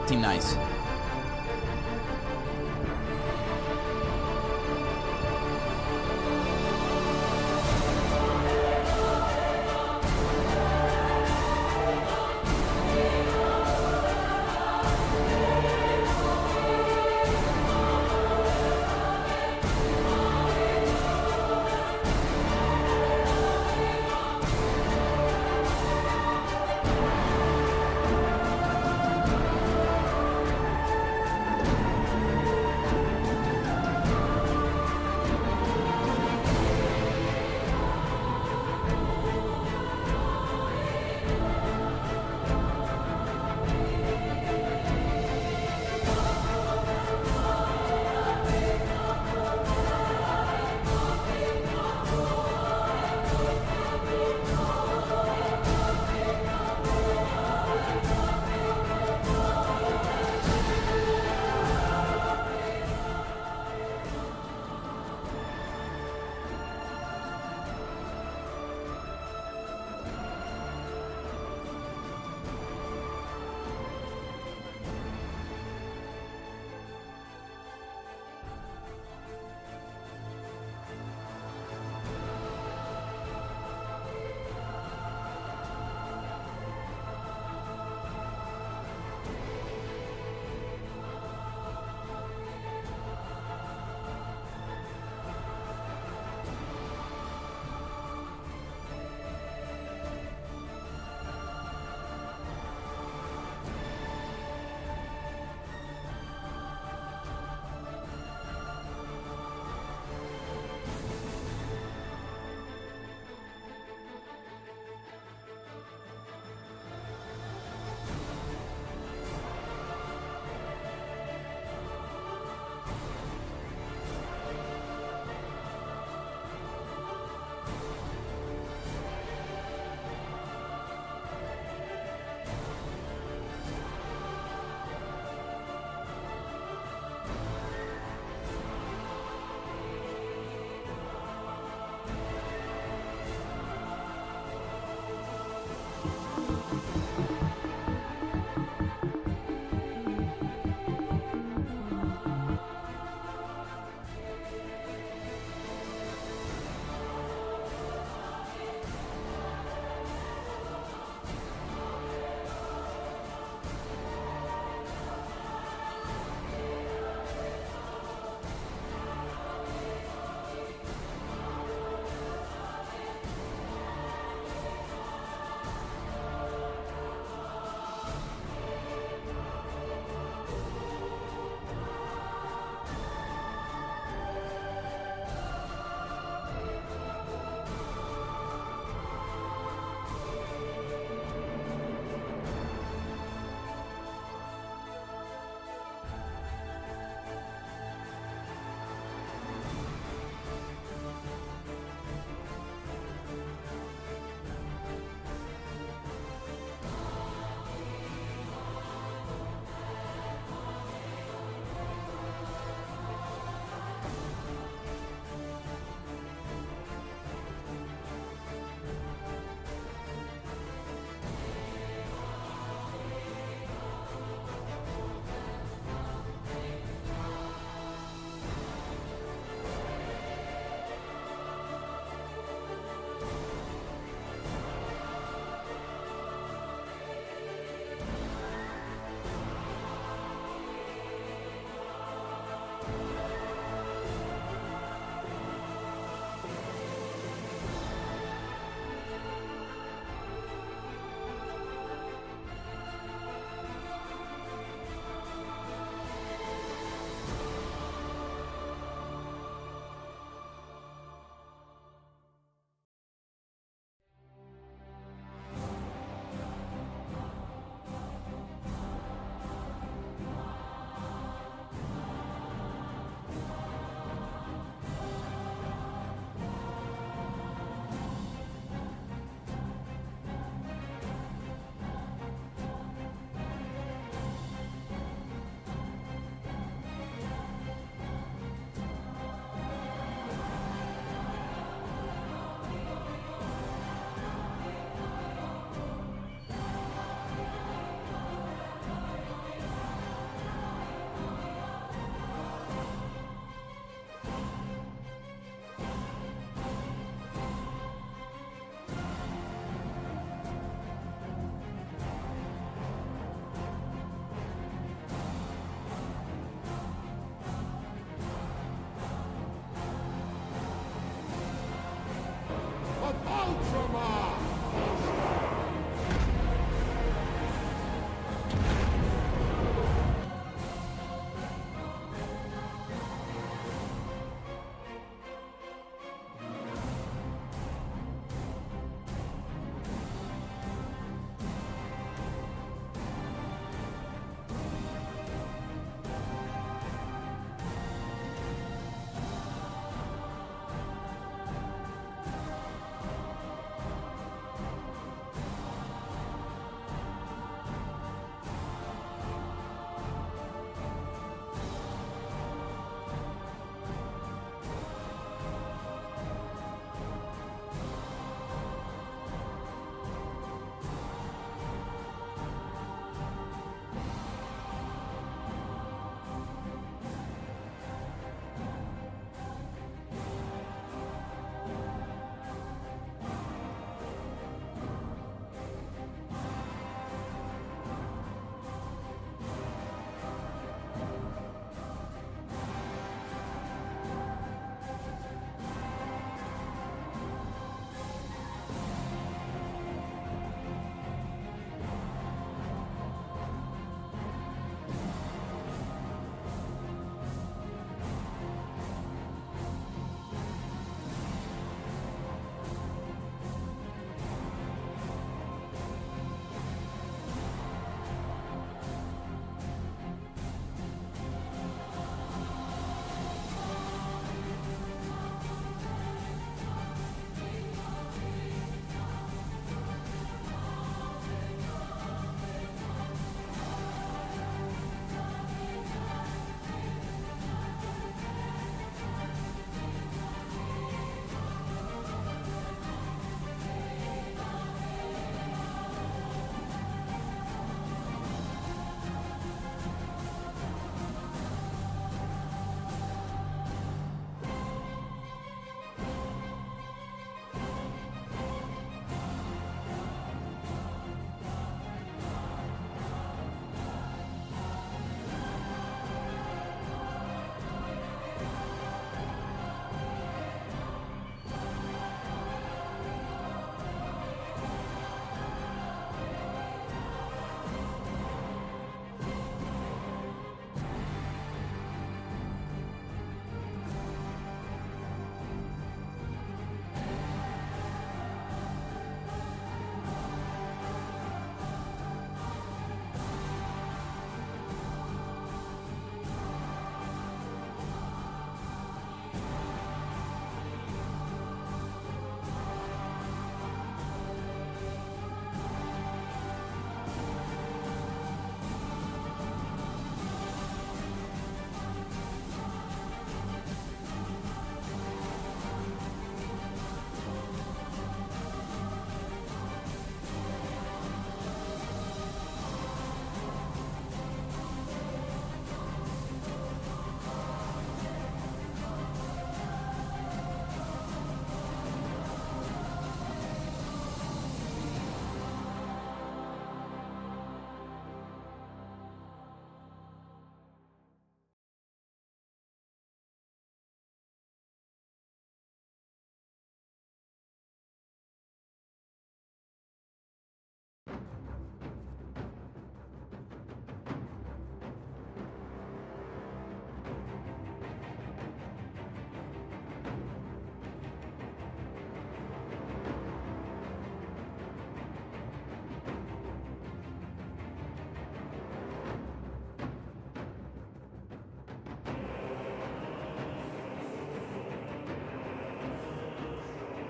Seem nice.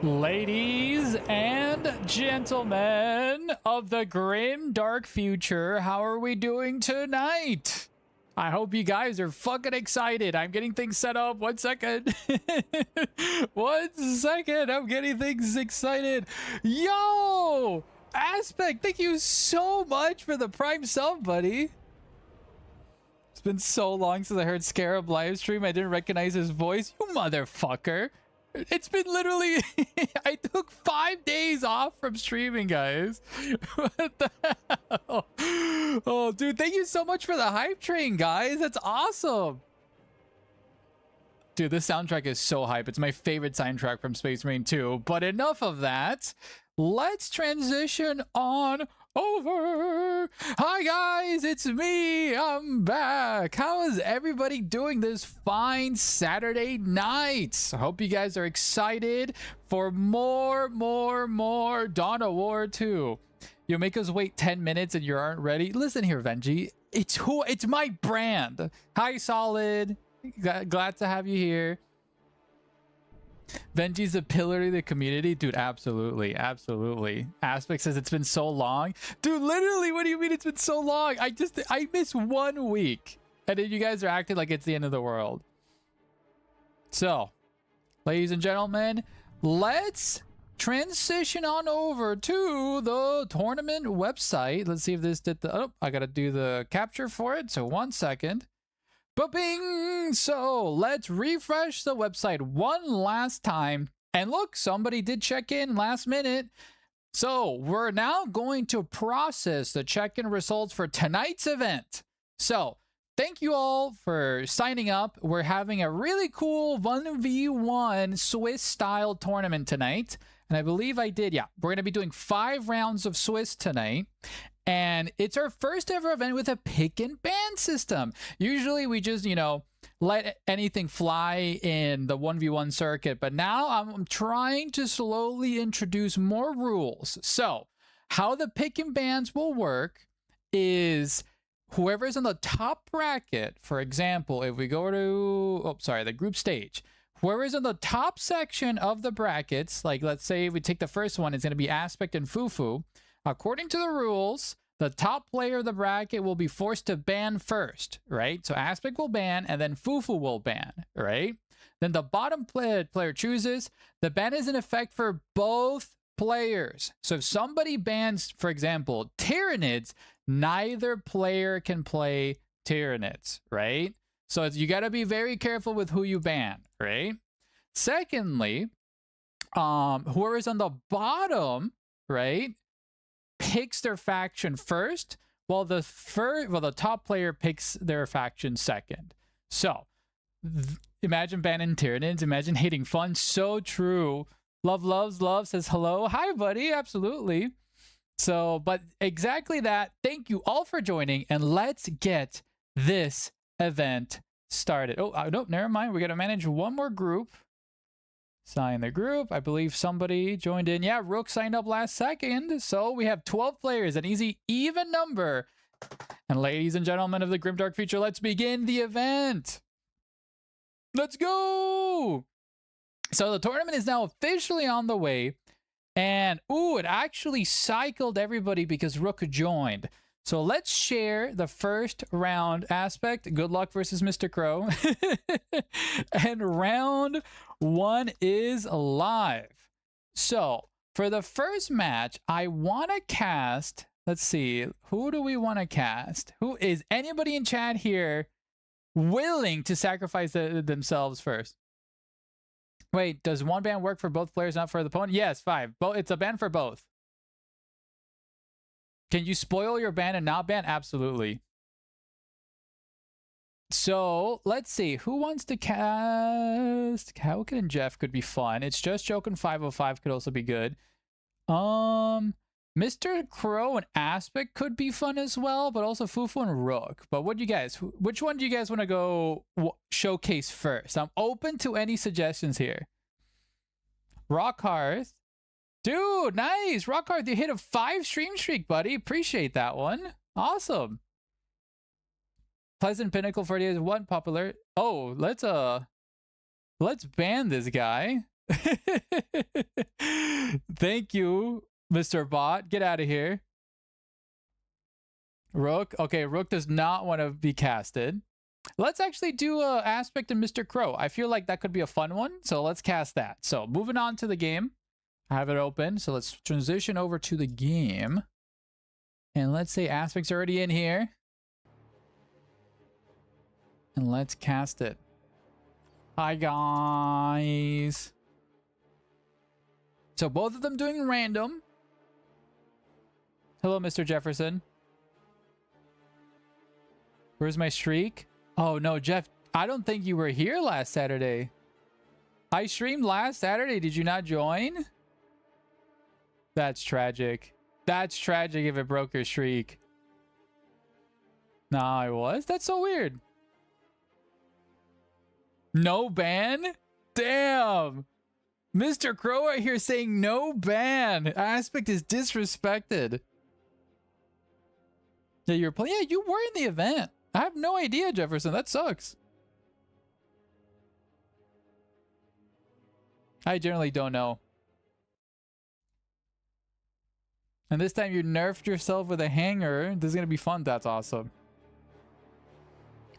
Ladies and gentlemen of the grim dark future, how are we doing tonight? I hope you guys are fucking excited. I'm getting things set up. 1 second. 1 second. I'm getting things excited. Yo! Aspect, thank you so much for the Prime sub, buddy. It's been so long since I heard Scarab live stream. I didn't recognize his voice. You motherfucker. It's been literally... I took 5 days off from streaming, guys. What the hell? Oh, dude, thank you so much for the hype train, guys. That's awesome. Dude, this soundtrack is so hype. It's my favorite soundtrack from Space Marine 2. But enough of that. Let's transition on over. Hi guys, it's me. I'm back. How is everybody doing this fine Saturday night? I hope you guys are excited for more Dawn of War 2. You make us wait 10 minutes and you aren't ready. Listen here, Venji. It's my brand. Hi, Solid. Glad to have you here. Venji's a pillar of the community. Dude, absolutely. Aspect says it's been so long. Dude, literally, what do you mean it's been so long? I missed 1 week. And then you guys are acting like it's the end of the world. So, ladies and gentlemen, let's transition on over to the tournament website. Let's see if this did the... Oh, I gotta do the capture for it. So 1 second. Booping! So let's refresh the website one last time. And look, somebody did check in last minute. So we're now going to process the check-in results for tonight's event. So thank you all for signing up. We're having a really cool 1v1 Swiss style tournament tonight. And I believe I did. Yeah, we're going to be doing 5 rounds of Swiss tonight. And it's our first ever event with a pick and ban system. Usually we just, you know, let anything fly in the 1v1 circuit. But now I'm trying to slowly introduce more rules. So how the pick and bans will work is whoever's in the top bracket, for example, if we go to, the group stage, whoever's in the top section of the brackets, like let's say we take the first one, it's going to be Aspect and Fufu. According to the rules, the top player of the bracket will be forced to ban first, right? So Aspect will ban and then Fufu will ban, right? Then the bottom player chooses. The ban is in effect for both players. So if somebody bans, for example, Tyranids, neither player can play Tyranids, right? So you got to be very careful with who you ban, right? Secondly, whoever is on the bottom, right, picks their faction first, while the top player picks their faction second. So imagine banning Tyranids, imagine hating fun. So true. Love says hello. Hi, buddy. Absolutely. So, but exactly that. Thank you all for joining, and let's get this event started. Oh, no, never mind. We got to manage one more group. Sign the group. I believe somebody joined in. Yeah, Rook signed up last second. So we have 12 players, an easy, even number. And ladies and gentlemen of the Grimdark Future, let's begin the event. Let's go! So the tournament is now officially on the way. And, ooh, it actually cycled everybody because Rook joined. So let's share the first round. Aspect. Good luck versus Mr. Crow. And round 1 is live. So for the first match, I want to cast, let's see, who do we want to cast? Who is anybody in chat here willing to sacrifice themselves first? Wait, does one ban work for both players, not for the opponent? Yes, 5. It's a ban for both. Can you spoil your ban and not ban? Absolutely. So let's see who wants to cast. Hauken and Jeff could be fun. It's just Joke and 505 could also be good. Mr. Crow and Aspect could be fun as well, but also Fufu and Rook. But what do you guys? Which one do you guys want to go showcase first? I'm open to any suggestions here. Rockhearth. Dude, nice. Rockhearth, you hit a 5 stream streak, buddy. Appreciate that one. Awesome. Pleasant Pinnacle 48 is one popular. Oh, let's ban this guy. Thank you, Mr. Bot. Get out of here. Rook. Okay, Rook does not want to be casted. Let's actually do a aspect of Mr. Crow. I feel like that could be a fun one. So let's cast that. So moving on to the game. I have it open. So let's transition over to the game. And let's say aspect's already in here. And let's cast it. Hi, guys. So both of them doing random. Hello, Mr. Jefferson. Where's my streak? Oh, no, Jeff. I don't think you were here last Saturday. I streamed last Saturday. Did you not join? That's tragic. That's tragic if it broke your streak. Nah, I was? That's so weird. No ban? Damn. Mr. Crow right here saying no ban. Aspect is disrespected. Yeah, you're playing. Yeah, you were in the event. I have no idea, Jefferson. That sucks. I generally don't know. And this time you nerfed yourself with a hanger. This is going to be fun. That's awesome.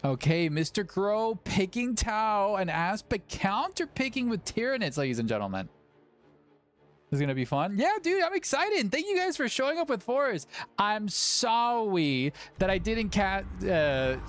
Okay, Mr. Crow picking Tau and Aspect counter picking with Tyranids, ladies and gentlemen. This is going to be fun. Yeah, dude, I'm excited. Thank you guys for showing up with fours. I'm sorry that I didn't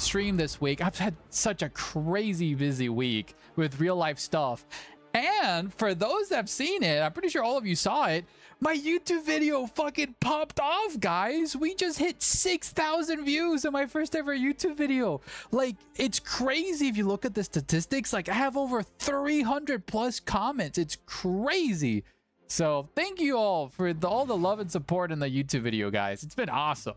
stream this week. I've had such a crazy busy week with real life stuff. And for those that have seen it, I'm pretty sure all of you saw it. My YouTube video fucking popped off, guys. We just hit 6,000 views on my first ever YouTube video. Like, it's crazy if you look at the statistics. Like, I have over 300 plus comments. It's crazy. So thank you all for all the love and support in the YouTube video, guys. It's been awesome.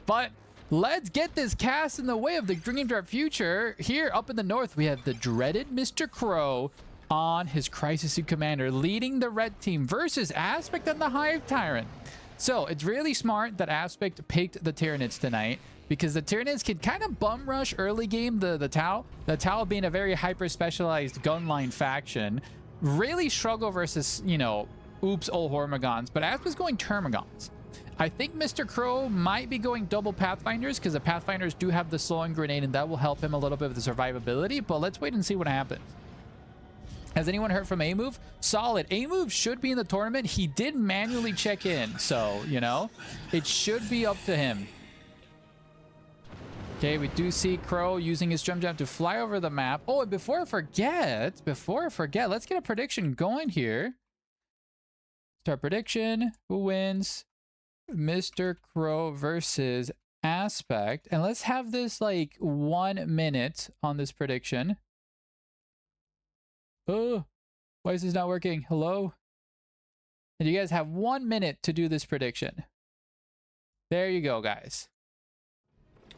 But let's get this cast in the way of the Dream Drop future. Here up in the north, we have the dreaded Mr. Crow on his Crisis Suit Commander, leading the red team versus Aspect and the Hive Tyrant. So it's really smart that Aspect picked the Tyranids tonight, because the Tyranids can kind of bum rush early game the Tau. The Tau being a very hyper specialized gunline faction, really struggle versus, you know, oops, all Hormigons, but Aspect's going Termagants. I think Mr. Crow might be going double Pathfinders, because the Pathfinders do have the slowing grenade, and that will help him a little bit with the survivability, but let's wait and see what happens. Has anyone heard from A-Move? Solid. A-Move should be in the tournament. He did manually check in, so, you know, it should be up to him. Okay, we do see Crow using his jump jab to fly over the map. Oh, and before I forget, let's get a prediction going here. Start prediction. Who wins? Mr. Crow versus Aspect. And let's have this like 1 minute on this prediction. Oh, why is this not working? Hello? And you guys have 1 minute to do this prediction. There you go, guys.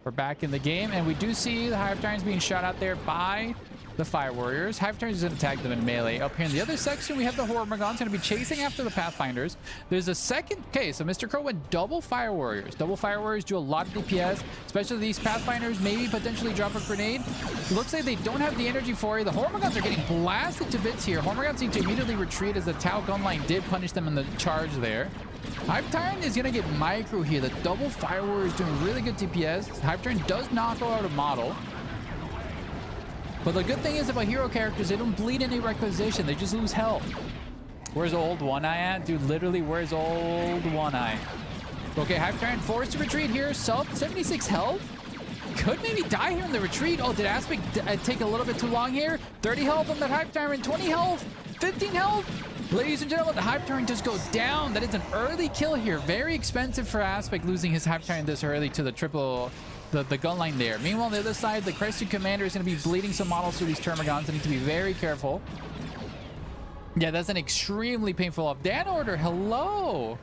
We're back in the game, and we do see the Hive Tyrants being shot out there by the Fire Warriors. Hive Tyrants is going to attack them in melee. Up here in the other section, we have the Hormigons going to be chasing after the Pathfinders. There's a second... Okay, so Mr. Crow went double Fire Warriors. Double Fire Warriors do a lot of DPS, especially these Pathfinders, maybe potentially drop a grenade. Looks like they don't have the energy for it. The Hormigons are getting blasted to bits here. Hormigons need to immediately retreat, as the Tau gunline did punish them in the charge there. Hive Tyrant is going to get micro here. The double Fire Warrior is doing really good DPS. Hive Tyrant does not go out of model. But the good thing is about hero characters, they don't bleed any requisition. They just lose health. Where's old One Eye at? Dude, literally, where's old One Eye? Okay, Hive Tyrant forced to retreat here. Sub 76 health. Could maybe die here in the retreat. Oh, did Aspect take a little bit too long here? 30 health on that Hive Tyrant. 20 health. 15 health. Ladies and gentlemen, the Hive Tyrant does go down. That is an early kill here. Very expensive for Aspect, losing his Hive Tyrant this early to the triple... The gun line there. Meanwhile, on the other side, the Crested Commander is going to be bleeding some models through these Termagants. They need to be very careful. Yeah, that's an extremely painful off. Dan Order, hello.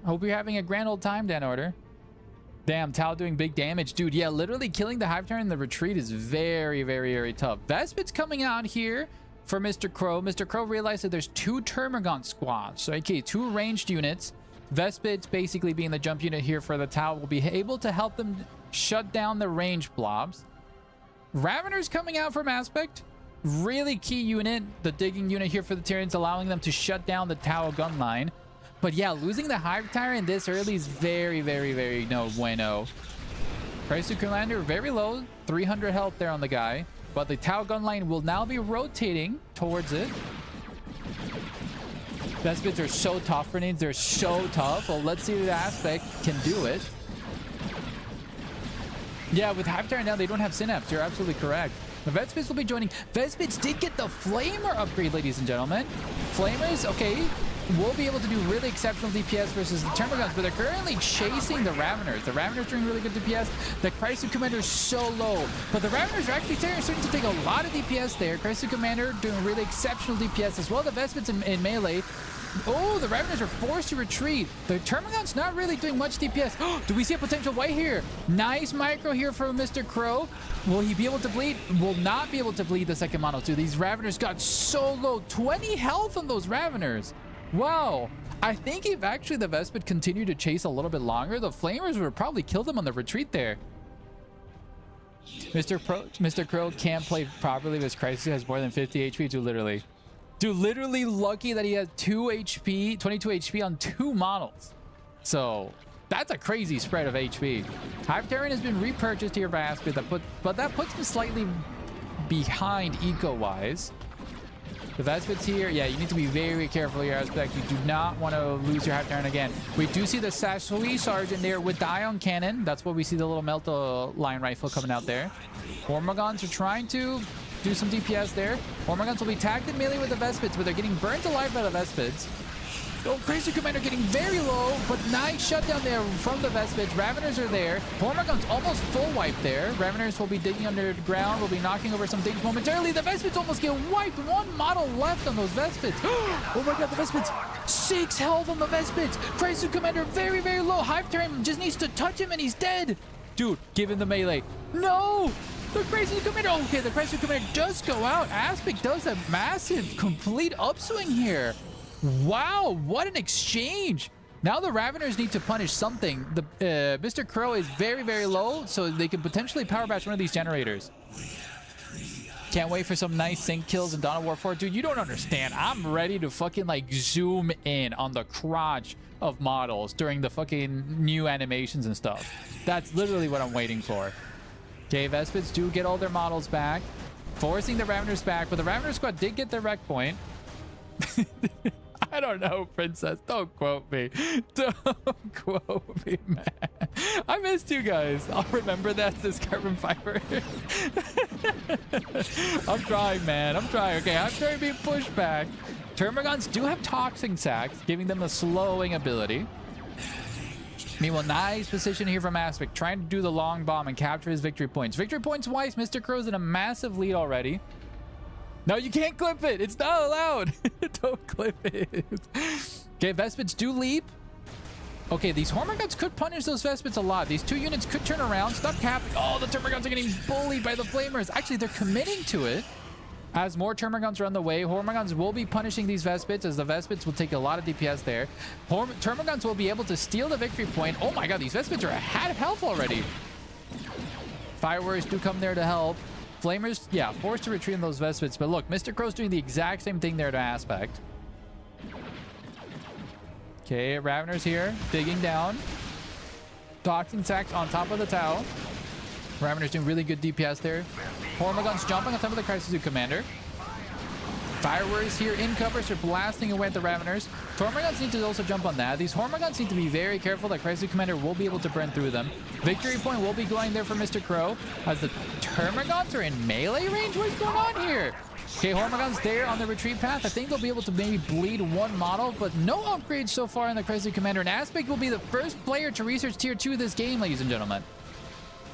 Hope you're having a grand old time, Dan Order. Damn, Tau doing big damage. Dude, yeah, literally killing the Hive Tyrant in the retreat is very, very, very tough. Vespit's coming out here for Mr. Crow. Mr. Crow realized that there's 2 Termagant squads. So, okay, 2 ranged units. Vespit's basically being the jump unit here for the Tau will be able to help them shut down the range blobs. Ravener's coming out from Aspect. really key unit, the digging unit here for the Tyranids, allowing them to shut down the Tau gun line. But yeah, losing the Hive Tyrant this early is very, very, very no bueno. Crisis Commander very low, 300 health there on the guy. But the Tau gun line will now be rotating towards it. Vespids are so tough for needs. They're so tough. Well, let's see if the Aspect can do it. Yeah, with Hive Tyrant now, they don't have Synapse. You're absolutely correct. The Vespids will be joining. Vespids did get the Flamer upgrade, ladies and gentlemen. Flamers, okay, will be able to do really exceptional DPS versus the Termagants, but they're currently chasing the Raveners. The Raveners doing really good DPS. The Crisis Commander is so low, but the Raveners are actually starting to take a lot of DPS there. Crisis Commander doing really exceptional DPS as well. The Vespids in melee. Oh, the Raveners are forced to retreat. The Termagant's not really doing much DPS. Do we see a potential white here? Nice micro here from Mr. Crow. Will he be able to bleed? Will not be able to bleed the second mono too. These Raveners got so low. 20 health on those Raveners. Wow. I think if actually the Vespid continued to chase a little bit longer, the Flamers would probably kill them on the retreat there. Mr. Crow can't play properly because Crisis has more than 50 HP to literally. Dude, literally lucky that he has 2 HP, 22 HP on 2 models. So that's a crazy spread of HP. Hive Tyrant has been repurchased here by Aspect, but that puts him slightly behind eco-wise. The Vespids here, yeah, you need to be very careful here, Aspect. You do not want to lose your Hive Tyrant again. We do see the Sashui Sergeant there with the Ion Cannon. That's what we see, the little Melta Line Rifle coming out there. Hormagons are trying to do some DPS there. Hormagons will be tagged in melee with the Vespids, but they're getting burnt alive by the Vespids. Oh, Crazy Commander getting very low, but nice shutdown there from the Vespids. Raveners are there. Hormagons almost full wipe there. Raveners will be digging underground, will be knocking over some things momentarily. The Vespids almost get wiped. One model left on those Vespids. Oh my god, the Vespids. 6 health on the Vespids. Crazy Commander very, very low. Hive Tyrant just needs to touch him and he's dead. Dude, give him the melee. No! The Crazy Commander. Okay, the Crazy Commander does go out. Aspect does a massive, complete upswing here. Wow, what an exchange. Now the Raveners need to punish something. The Mr. Crow is very, very low, so they can potentially power bash one of these generators. Can't wait for some nice sync kills in Dawn of War 4. Dude, you don't understand. I'm ready to fucking like zoom in on the crotch of models during the fucking new animations and stuff. That's literally what I'm waiting for. Okay, Vespids do get all their models back, forcing the Raveners back, but the Ravener squad did get their rec point. I don't know, Princess. Don't quote me. Don't quote me, man. I missed you guys. I'll remember that, this carbon fiber. I'm trying, man. I'm trying. Okay, I'm trying to be pushed back. Termagants do have Toxic Sacks, giving them a slowing ability. Meanwhile, nice position here from Aspect, trying to do the long bomb and capture his victory points. Victory points wise, Mr. Crow's in a massive lead already. No, you can't clip it. It's not allowed. Don't clip it. Okay, Vespids do leap. Okay, these Hormagons could punish those Vespids a lot. These 2 units could turn around, stop capping. Oh, the Termagants are getting bullied by the Flamers. Actually, they're committing to it. As more Termagants are on the way, Hormagons will be punishing these Vespids, as the Vespids will take a lot of DPS there. Termagants will be able to steal the victory point. Oh my god, these Vespids are at health already. Fireworks do come there to help. Flamers, yeah, forced to retreat in those Vespids. But look, Mr. Crow's doing the exact same thing there to Aspect. Okay, Raveners here, digging down. Toxin Sacks on top of the Tau. Raveners doing really good DPS there. Hormagons jumping on top of the Crisis Commander. Fireworks here in cover, so blasting away at the Raveners. Hormagons need to also jump on that. These Hormagons need to be very careful that Crisis Commander will be able to burn through them. Victory point will be going there for Mr. Crow, as the Termagants are in melee range. What's going on here? Okay, Hormagons there on the retreat path. I think they'll be able to maybe bleed one model, but no upgrades so far in the Crisis Commander. And Aspect will be the first player to research tier 2 this game, ladies and gentlemen.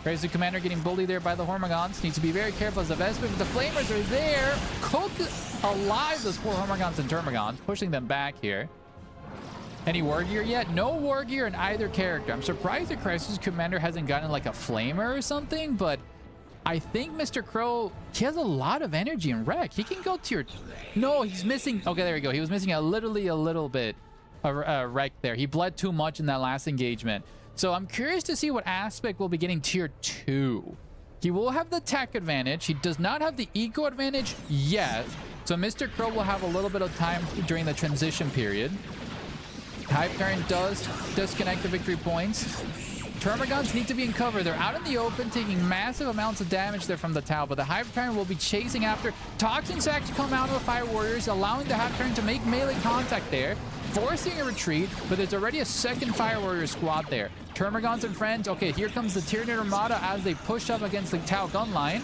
Crazy Commander getting bullied there by the Hormagons. Needs to be very careful as the Vespid, but the Flamers are there. Cook alive those poor Hormagons and Termagants, pushing them back here. Any war gear yet? No war gear in either character. I'm surprised the Crisis Commander hasn't gotten like a Flamer or something, but I think Mr. Crow, he has a lot of energy and wreck. He can go tier... No, he's missing... Okay, there we go. He was missing a little bit of wreck there. He bled too much in that last engagement. So I'm curious to see what Aspect will be getting tier 2. He will have the tech advantage. He does not have the eco advantage yet. So Mr. Crow will have a little bit of time during the transition period. Hive Tyrant does disconnect the victory points. Termagants need to be in cover. They're out in the open, taking massive amounts of damage there from the Tau, but the Hive Tyrant will be chasing after. Toxins actually come out of the Fire Warriors, allowing the Hive Tyrant to make melee contact there, forcing a retreat, but there's already a second Fire Warrior squad there. Termagants and friends. Okay, here comes the Tyranid Armada as they push up against the Tau gun line.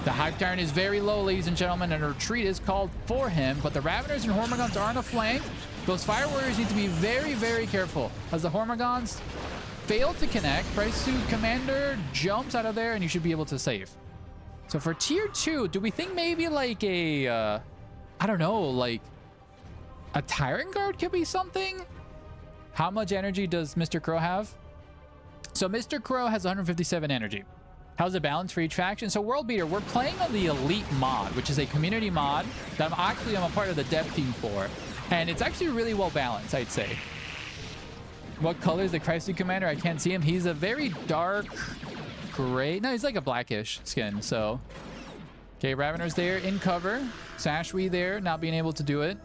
The Hive Tyrant is very low, ladies and gentlemen, and a retreat is called for him, but the Raveners and Hormagaunts are on a flank. Those Fire Warriors need to be very, very careful as the Hormagaunts fail to connect. Price Suit Commander jumps out of there, and you should be able to save. So for tier 2, do we think maybe like a, I don't know, like a Tyrant Guard could be something? How much energy does Mr. Crow have? So Mr. Crow has 157 energy. How's it balanced for each faction? So World Beater, we're playing on the Elite mod, which is a community mod that I'm a part of the dev team for. And it's actually really well balanced, I'd say. What color is the Christ Commander? I can't see him. He's a very dark gray. No, he's like a blackish skin, so. Okay, Ravener's there in cover. Sashwi there, not being able to do it.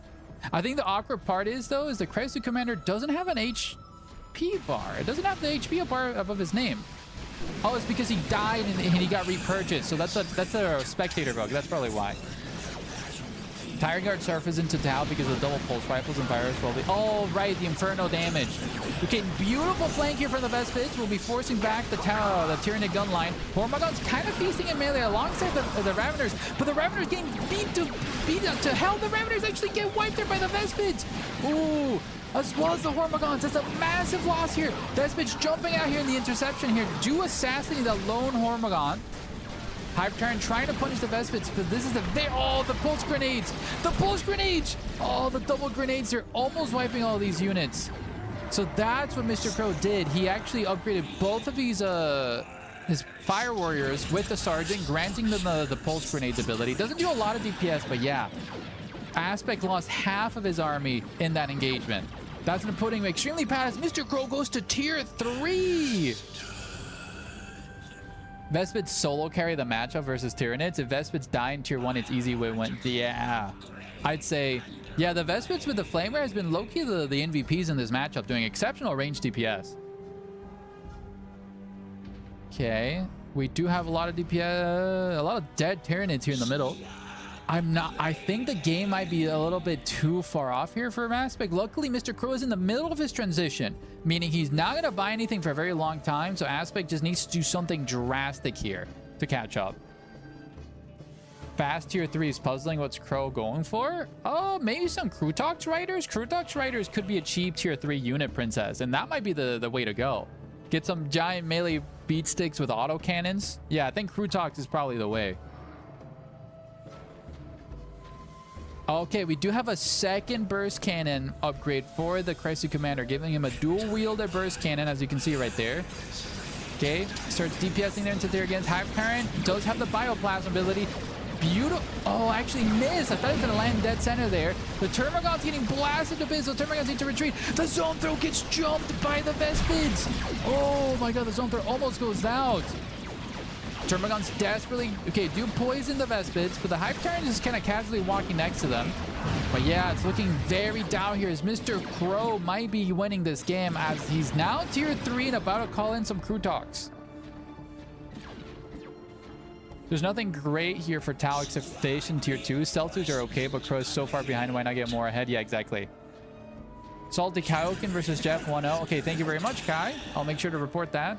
I think the awkward part is, though, is the Christ Commander doesn't have an HP bar. It doesn't have the HP bar above his name. Oh, it's because he died and he got repurchased. So that's a spectator bug. That's probably why. Tyrant Guard surfaces into Tau because of the double pulse rifles and fires. Oh, right, the Inferno damage. Okay, beautiful flank here from the Vespids. We'll be forcing back the Tyranid gun line. Hormagaunts kind of feasting in melee alongside the Raveners, but the Raveners getting beat to hell. The Raveners actually get wiped there by the Vespids. Ooh. As well as the Hormagaunts. That's a massive loss here. Vespids jumping out here in the interception here. Do assassinate the lone Hormagaunt. Hive Tyrant trying to punish the Vespids, but this is oh, the pulse grenades. The pulse grenades. Oh, the double grenades. They're almost wiping all these units. So that's what Mr. Crow did. He actually upgraded both of these his Fire Warriors with the Sergeant, granting them the pulse grenades ability. Doesn't do a lot of DPS, but yeah. Aspect lost half of his army in that engagement. That's been putting him extremely past. Mr. Crow goes to tier 3. Vespids solo carry the matchup versus Tyranids. If Vespids die in tier 1, it's easy win. Yeah. I'd say, yeah, the Vespids with the Flamer has been low-key the MVPs in this matchup, doing exceptional range DPS. Okay. We do have a lot of DPS, a lot of dead Tyranids here in the middle. I think the game might be a little bit too far off here for Aspect. Luckily, Mr. Crow is in the middle of his transition, meaning he's not going to buy anything for a very long time. So Aspect just needs to do something drastic here to catch up. Fast tier 3 is puzzling. What's Crow going for? Oh, maybe some Krutox Riders. Krutox Riders could be a cheap tier 3 unit, Princess, and that might be the way to go. Get some giant melee beat sticks with auto cannons. Yeah, I think Krutox is probably the way. Okay, we do have a second burst cannon upgrade for the Christ Commander, giving him a dual-wielded burst cannon, as you can see right there. Okay, starts DPSing there into there against Hive Tyrant. Does have the Bioplasm ability. Beautiful. Oh, actually missed. I thought he was going to land dead center there. The Termagant's getting blasted to bits. The Termagants need to retreat. The Zone Throw gets jumped by the Vespids. Oh my god, the Zone Throw almost goes out. Termagant's desperately, okay, do poison the Vespids, but the Hive Tyrant is kind of casually walking next to them. But yeah, it's looking very down here as Mr. Crow might be winning this game as he's now tier 3 and about to call in some Krutox. There's nothing great here for Tau except Fish in tier 2. Stealthers are okay, but Crow is so far behind, why not get more ahead? Yeah, exactly. Salty Kaioken versus Jeff 1-0. Okay, thank you very much, Kai. I'll make sure to report that.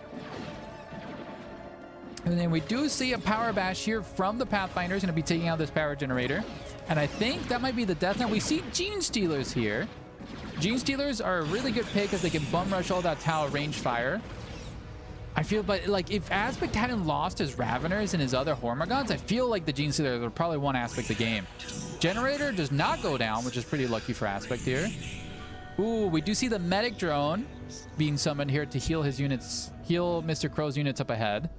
And then we do see a power bash here from the Pathfinder. Is going to be taking out this power generator. And I think that might be the death knell. We see Gene Stealers here. Gene Stealers are a really good pick because they can bum rush all that Tau range fire. I feel, but like if Aspect hadn't lost his Raveners and his other Hormagaunts, I feel like the Gene Stealers would probably won Aspect the game. Generator does not go down, which is pretty lucky for Aspect here. Ooh, we do see the medic drone being summoned here to heal his units, heal Mr. Crow's units up ahead.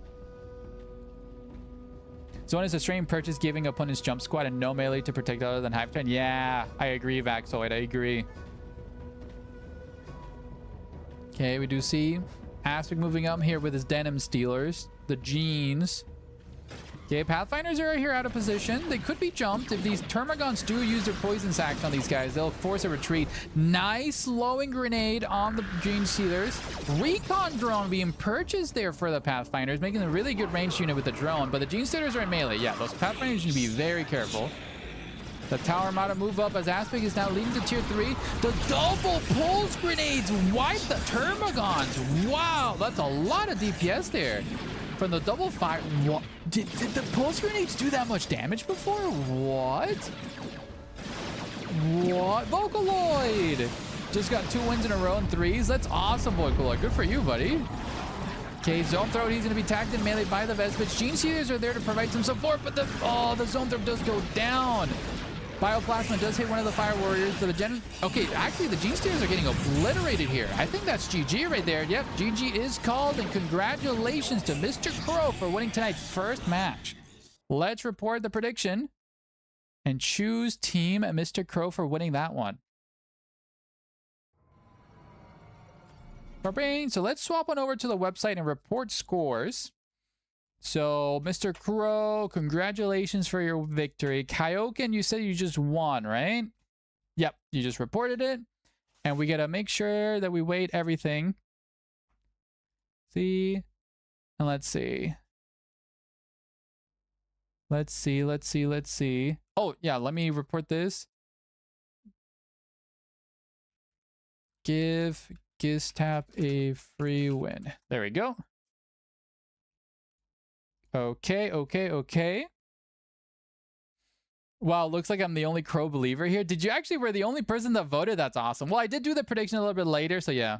Zone is a strange purchase, giving opponent's jump squad and no melee to protect other than Hive Tyrant. Yeah, I agree, Vaxoid. I agree. Okay, we do see Aspect moving up here with his Denim Stealers. The Genes. Okay, Pathfinders are here out of position. They could be jumped. If these Termagants do use their poison sacs on these guys, they'll force a retreat. Nice slowing grenade on the Gene Stealers. Recon drone being purchased there for the Pathfinders, making a really good range unit with the drone. But the Gene Stealers are in melee. Yeah, those Pathfinders need to be very careful. The Tower Armada move up as Aspect is now leading to tier 3. The double pulse grenades wipe the Termagants. Wow, that's a lot of DPS there. From the double fire. What? Did the pulse grenades do that much damage before? What? What? Vocaloid! Just got 2 wins in a row and 3s. That's awesome, Vocaloid. Good for you, buddy. Okay, Zone Throw. He's going to be tagged in melee by the Vespits. Gene Stealers are there to provide some support, but the Zone Throw does go down. Bioplasma does hit one of the Fire Warriors, but okay, actually the Gene Stealers are getting obliterated here. I think that's GG right there. Yep, GG is called, and congratulations to Mr. Crow for winning tonight's first match. Let's report the prediction and choose team Mr. Crow for winning that one. So let's swap on over to the website and report scores. So, Mr. Crow, congratulations for your victory. Kaioken, you said you just won, right? Yep, you just reported it. And we gotta make sure that we weight everything. See? And let's see. Let's see. Oh, yeah, let me report this. Give Giztap a free win. There we go. Okay. Wow, looks like I'm the only Crow believer here. Did you actually were the only person that voted? That's awesome. Well, I did do the prediction a little bit later, so yeah.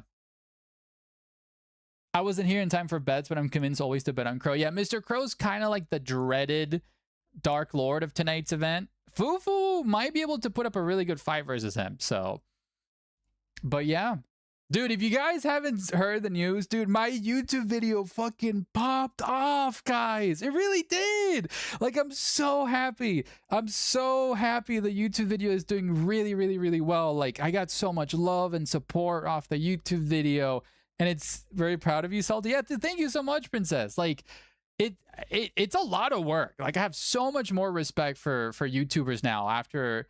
I wasn't here in time for bets, but I'm convinced always to bet on Crow. Yeah, Mr. Crow's kind of like the dreaded Dark Lord of tonight's event. Fufu might be able to put up a really good fight versus him, so. But yeah. Dude, if you guys haven't heard the news, dude, my YouTube video fucking popped off, guys. It really did. Like, I'm so happy. I'm so happy the YouTube video is doing really, really, really well. Like, I got so much love and support off the YouTube video, and it's very proud of you, Salty. Yeah, thank you so much, Princess. Like, it's a lot of work. Like, I have so much more respect for YouTubers now after...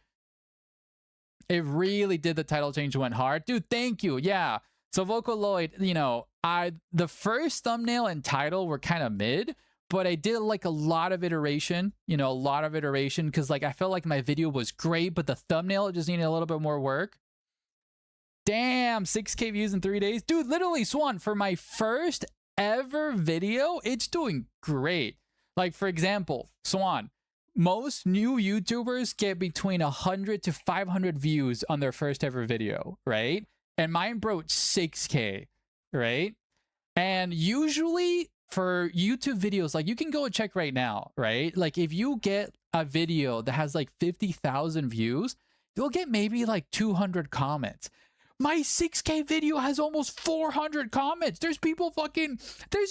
It really did. The title change went hard. Dude, thank you. Yeah. So Vocaloid, you know, the first thumbnail and title were kind of mid, but I did like a lot of iteration, because like I felt like my video was great, but the thumbnail just needed a little bit more work. Damn, 6K views in 3 days. Dude, literally, Swan, for my first ever video, it's doing great. Like, for example, Swan, most new YouTubers get between 100 to 500 views on their first ever video, right? And mine broke 6K, right? And usually for YouTube videos, like you can go and check right now, right? Like if you get a video that has like 50,000 views, you'll get maybe like 200 comments. My 6K video has almost 400 comments. There's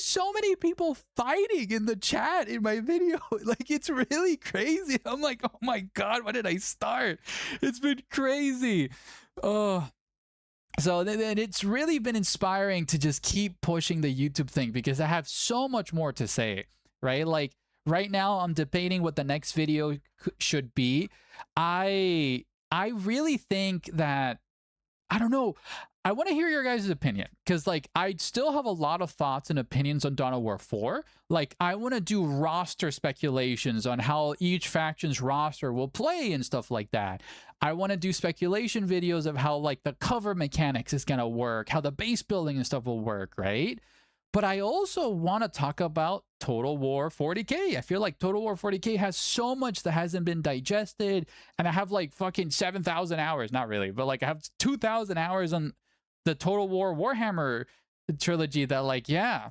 so many people fighting in the chat in my video. Like, it's really crazy. I'm like, oh my God, when did I start? It's been crazy. Oh. So then it's really been inspiring to just keep pushing the YouTube thing because I have so much more to say, right? Like right now I'm debating what the next video should be. I really think that, I don't know. I want to hear your guys' opinion because like I still have a lot of thoughts and opinions on Dawn of War 4. Like I want to do roster speculations on how each faction's roster will play and stuff like that. I want to do speculation videos of how like the cover mechanics is going to work, how the base building and stuff will work, right? But I also want to talk about Total War 40K. I feel like Total War 40K has so much that hasn't been digested. And I have like fucking 7,000 hours. Not really, but like I have 2,000 hours on the Total War Warhammer trilogy that like, yeah.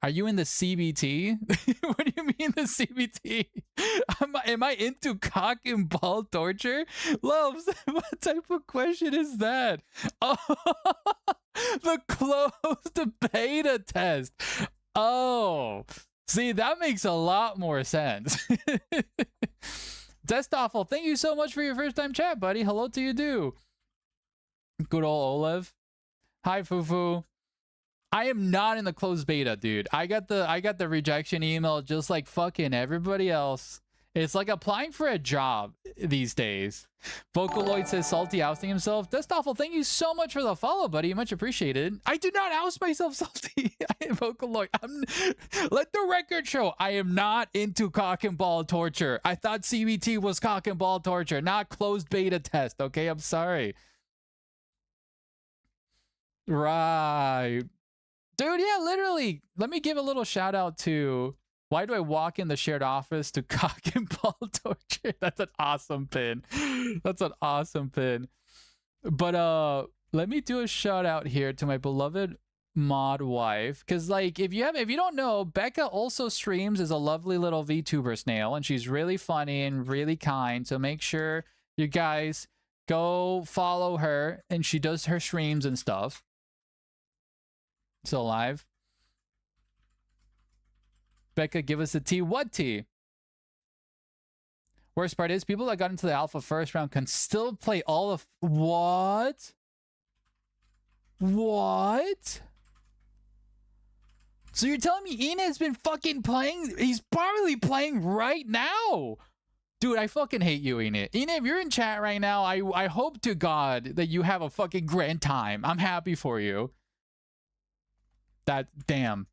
Are you in the CBT? What do you mean the CBT? Am I into cock and ball torture? Loves, what type of question is that? Oh, the closed beta test. Oh, see, that makes a lot more sense. Destawful, thank you so much for your first time chat, buddy. Hello to you, do. Good old Olev. Hi, Fufu. I am not in the closed beta, dude. I got the rejection email just like fucking everybody else. It's like applying for a job these days. Vocaloid says Salty ousting himself. That's awful. Thank you so much for the follow, buddy. Much appreciated. I do not oust myself, Salty. I am Vocaloid. Let the record show I am not into cock and ball torture. I thought CBT was cock and ball torture, not closed beta test. Okay, I'm sorry. Right. Dude, yeah, literally. Let me give a little shout out to why do I walk in the shared office to cock and ball torture? That's an awesome pin. That's an awesome pin. But let me do a shout out here to my beloved mod wife, because like if you don't know, Becca also streams as a lovely little VTuber snail, and she's really funny and really kind. So make sure you guys go follow her, and she does her streams and stuff. Still alive. Becca, give us a tea. What tea? Worst part is people that got into the alpha first round can still play all of what? What? So you're telling me Ian has been fucking playing? He's probably playing right now. Dude, I fucking hate you, Enid. Enid, if you're in chat right now, I hope to God that you have a fucking grand time. I'm happy for you. That, damn.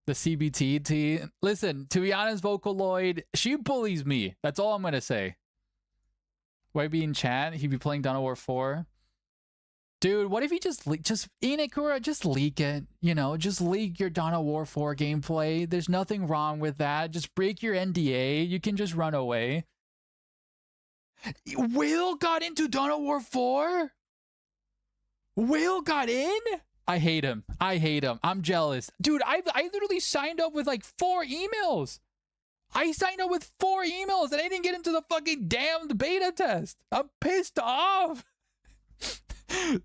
The CBT. Listen, to be honest, Vocaloid, she bullies me. That's all I'm going to say. Why be in chat? He'd be playing Dawn of War 4. Dude, what if he just Inakura, just leak it. You know, just leak your Dawn of War 4 gameplay. There's nothing wrong with that. Just break your NDA. You can just run away. Will got into Dawn of War 4? Will got in? I hate him. I hate him. I'm jealous. Dude, I literally signed up with like 4 emails. I signed up with 4 emails and I didn't get into the fucking damned beta test. I'm pissed off.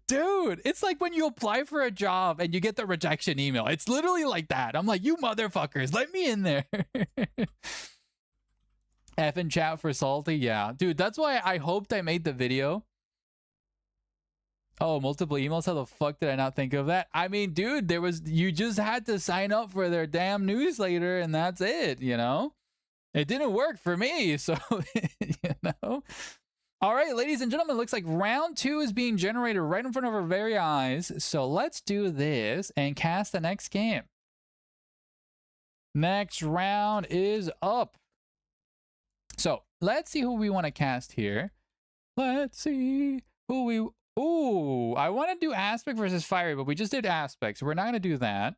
Dude, it's like when you apply for a job and you get the rejection email. It's literally like that. I'm like, you motherfuckers, let me in there. F in chat for Salty. Yeah, dude, that's why I hoped I made the video. Oh, multiple emails? How the fuck did I not think of that? I mean, dude, you just had to sign up for their damn newsletter and that's it, you know? It didn't work for me, so, you know? All right, ladies and gentlemen, looks like round 2 is being generated right in front of our very eyes. So let's do this and cast the next game. Next round is up. So let's see who we want to cast here. Let's see who we... Ooh, I want to do Aspect versus Fiery, but we just did Aspect, so we're not going to do that.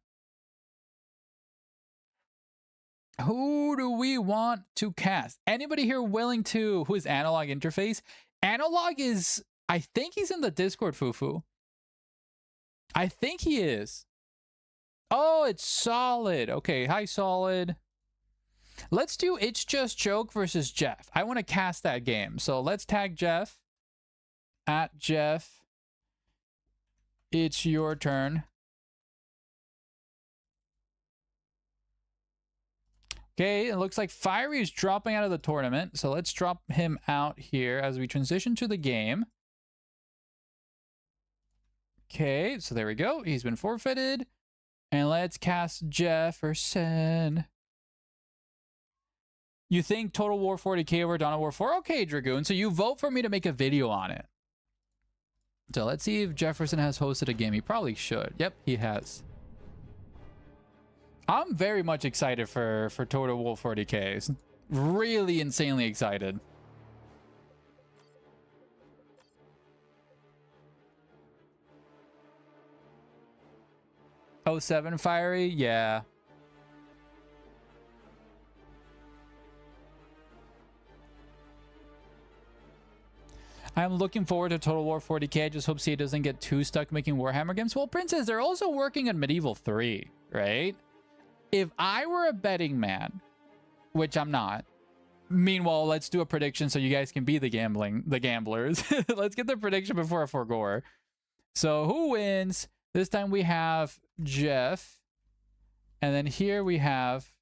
Who do we want to cast? Anybody here willing to... Who is Analog Interface? Analog is... I think he's in the Discord, Fufu. I think he is. Oh, it's Solid. Okay, hi, Solid. Let's do It's Just Joke versus Jeff. I want to cast that game. So let's tag Jeff. At Jeff. It's your turn. Okay, it looks like Fiery is dropping out of the tournament. So let's drop him out here as we transition to the game. Okay, so there we go. He's been forfeited. And let's cast Jefferson. You think Total War 40k over Dawn of War 4? Okay, Dragoon. So you vote for me to make a video on it. So let's see if Jefferson has hosted a game. He probably should. Yep, he has. I'm very much excited for Total War 40k. Really insanely excited. Oh, 07 Fiery? Yeah. I'm looking forward to Total War 40k. I just hope CA doesn't get too stuck making Warhammer games. Well, Princess, they're also working on Medieval 3, right? If I were a betting man, which I'm not. Meanwhile, let's do a prediction so you guys can be the gamblers. Let's get the prediction before I forego. So who wins? This time we have Jeff. And then here we have...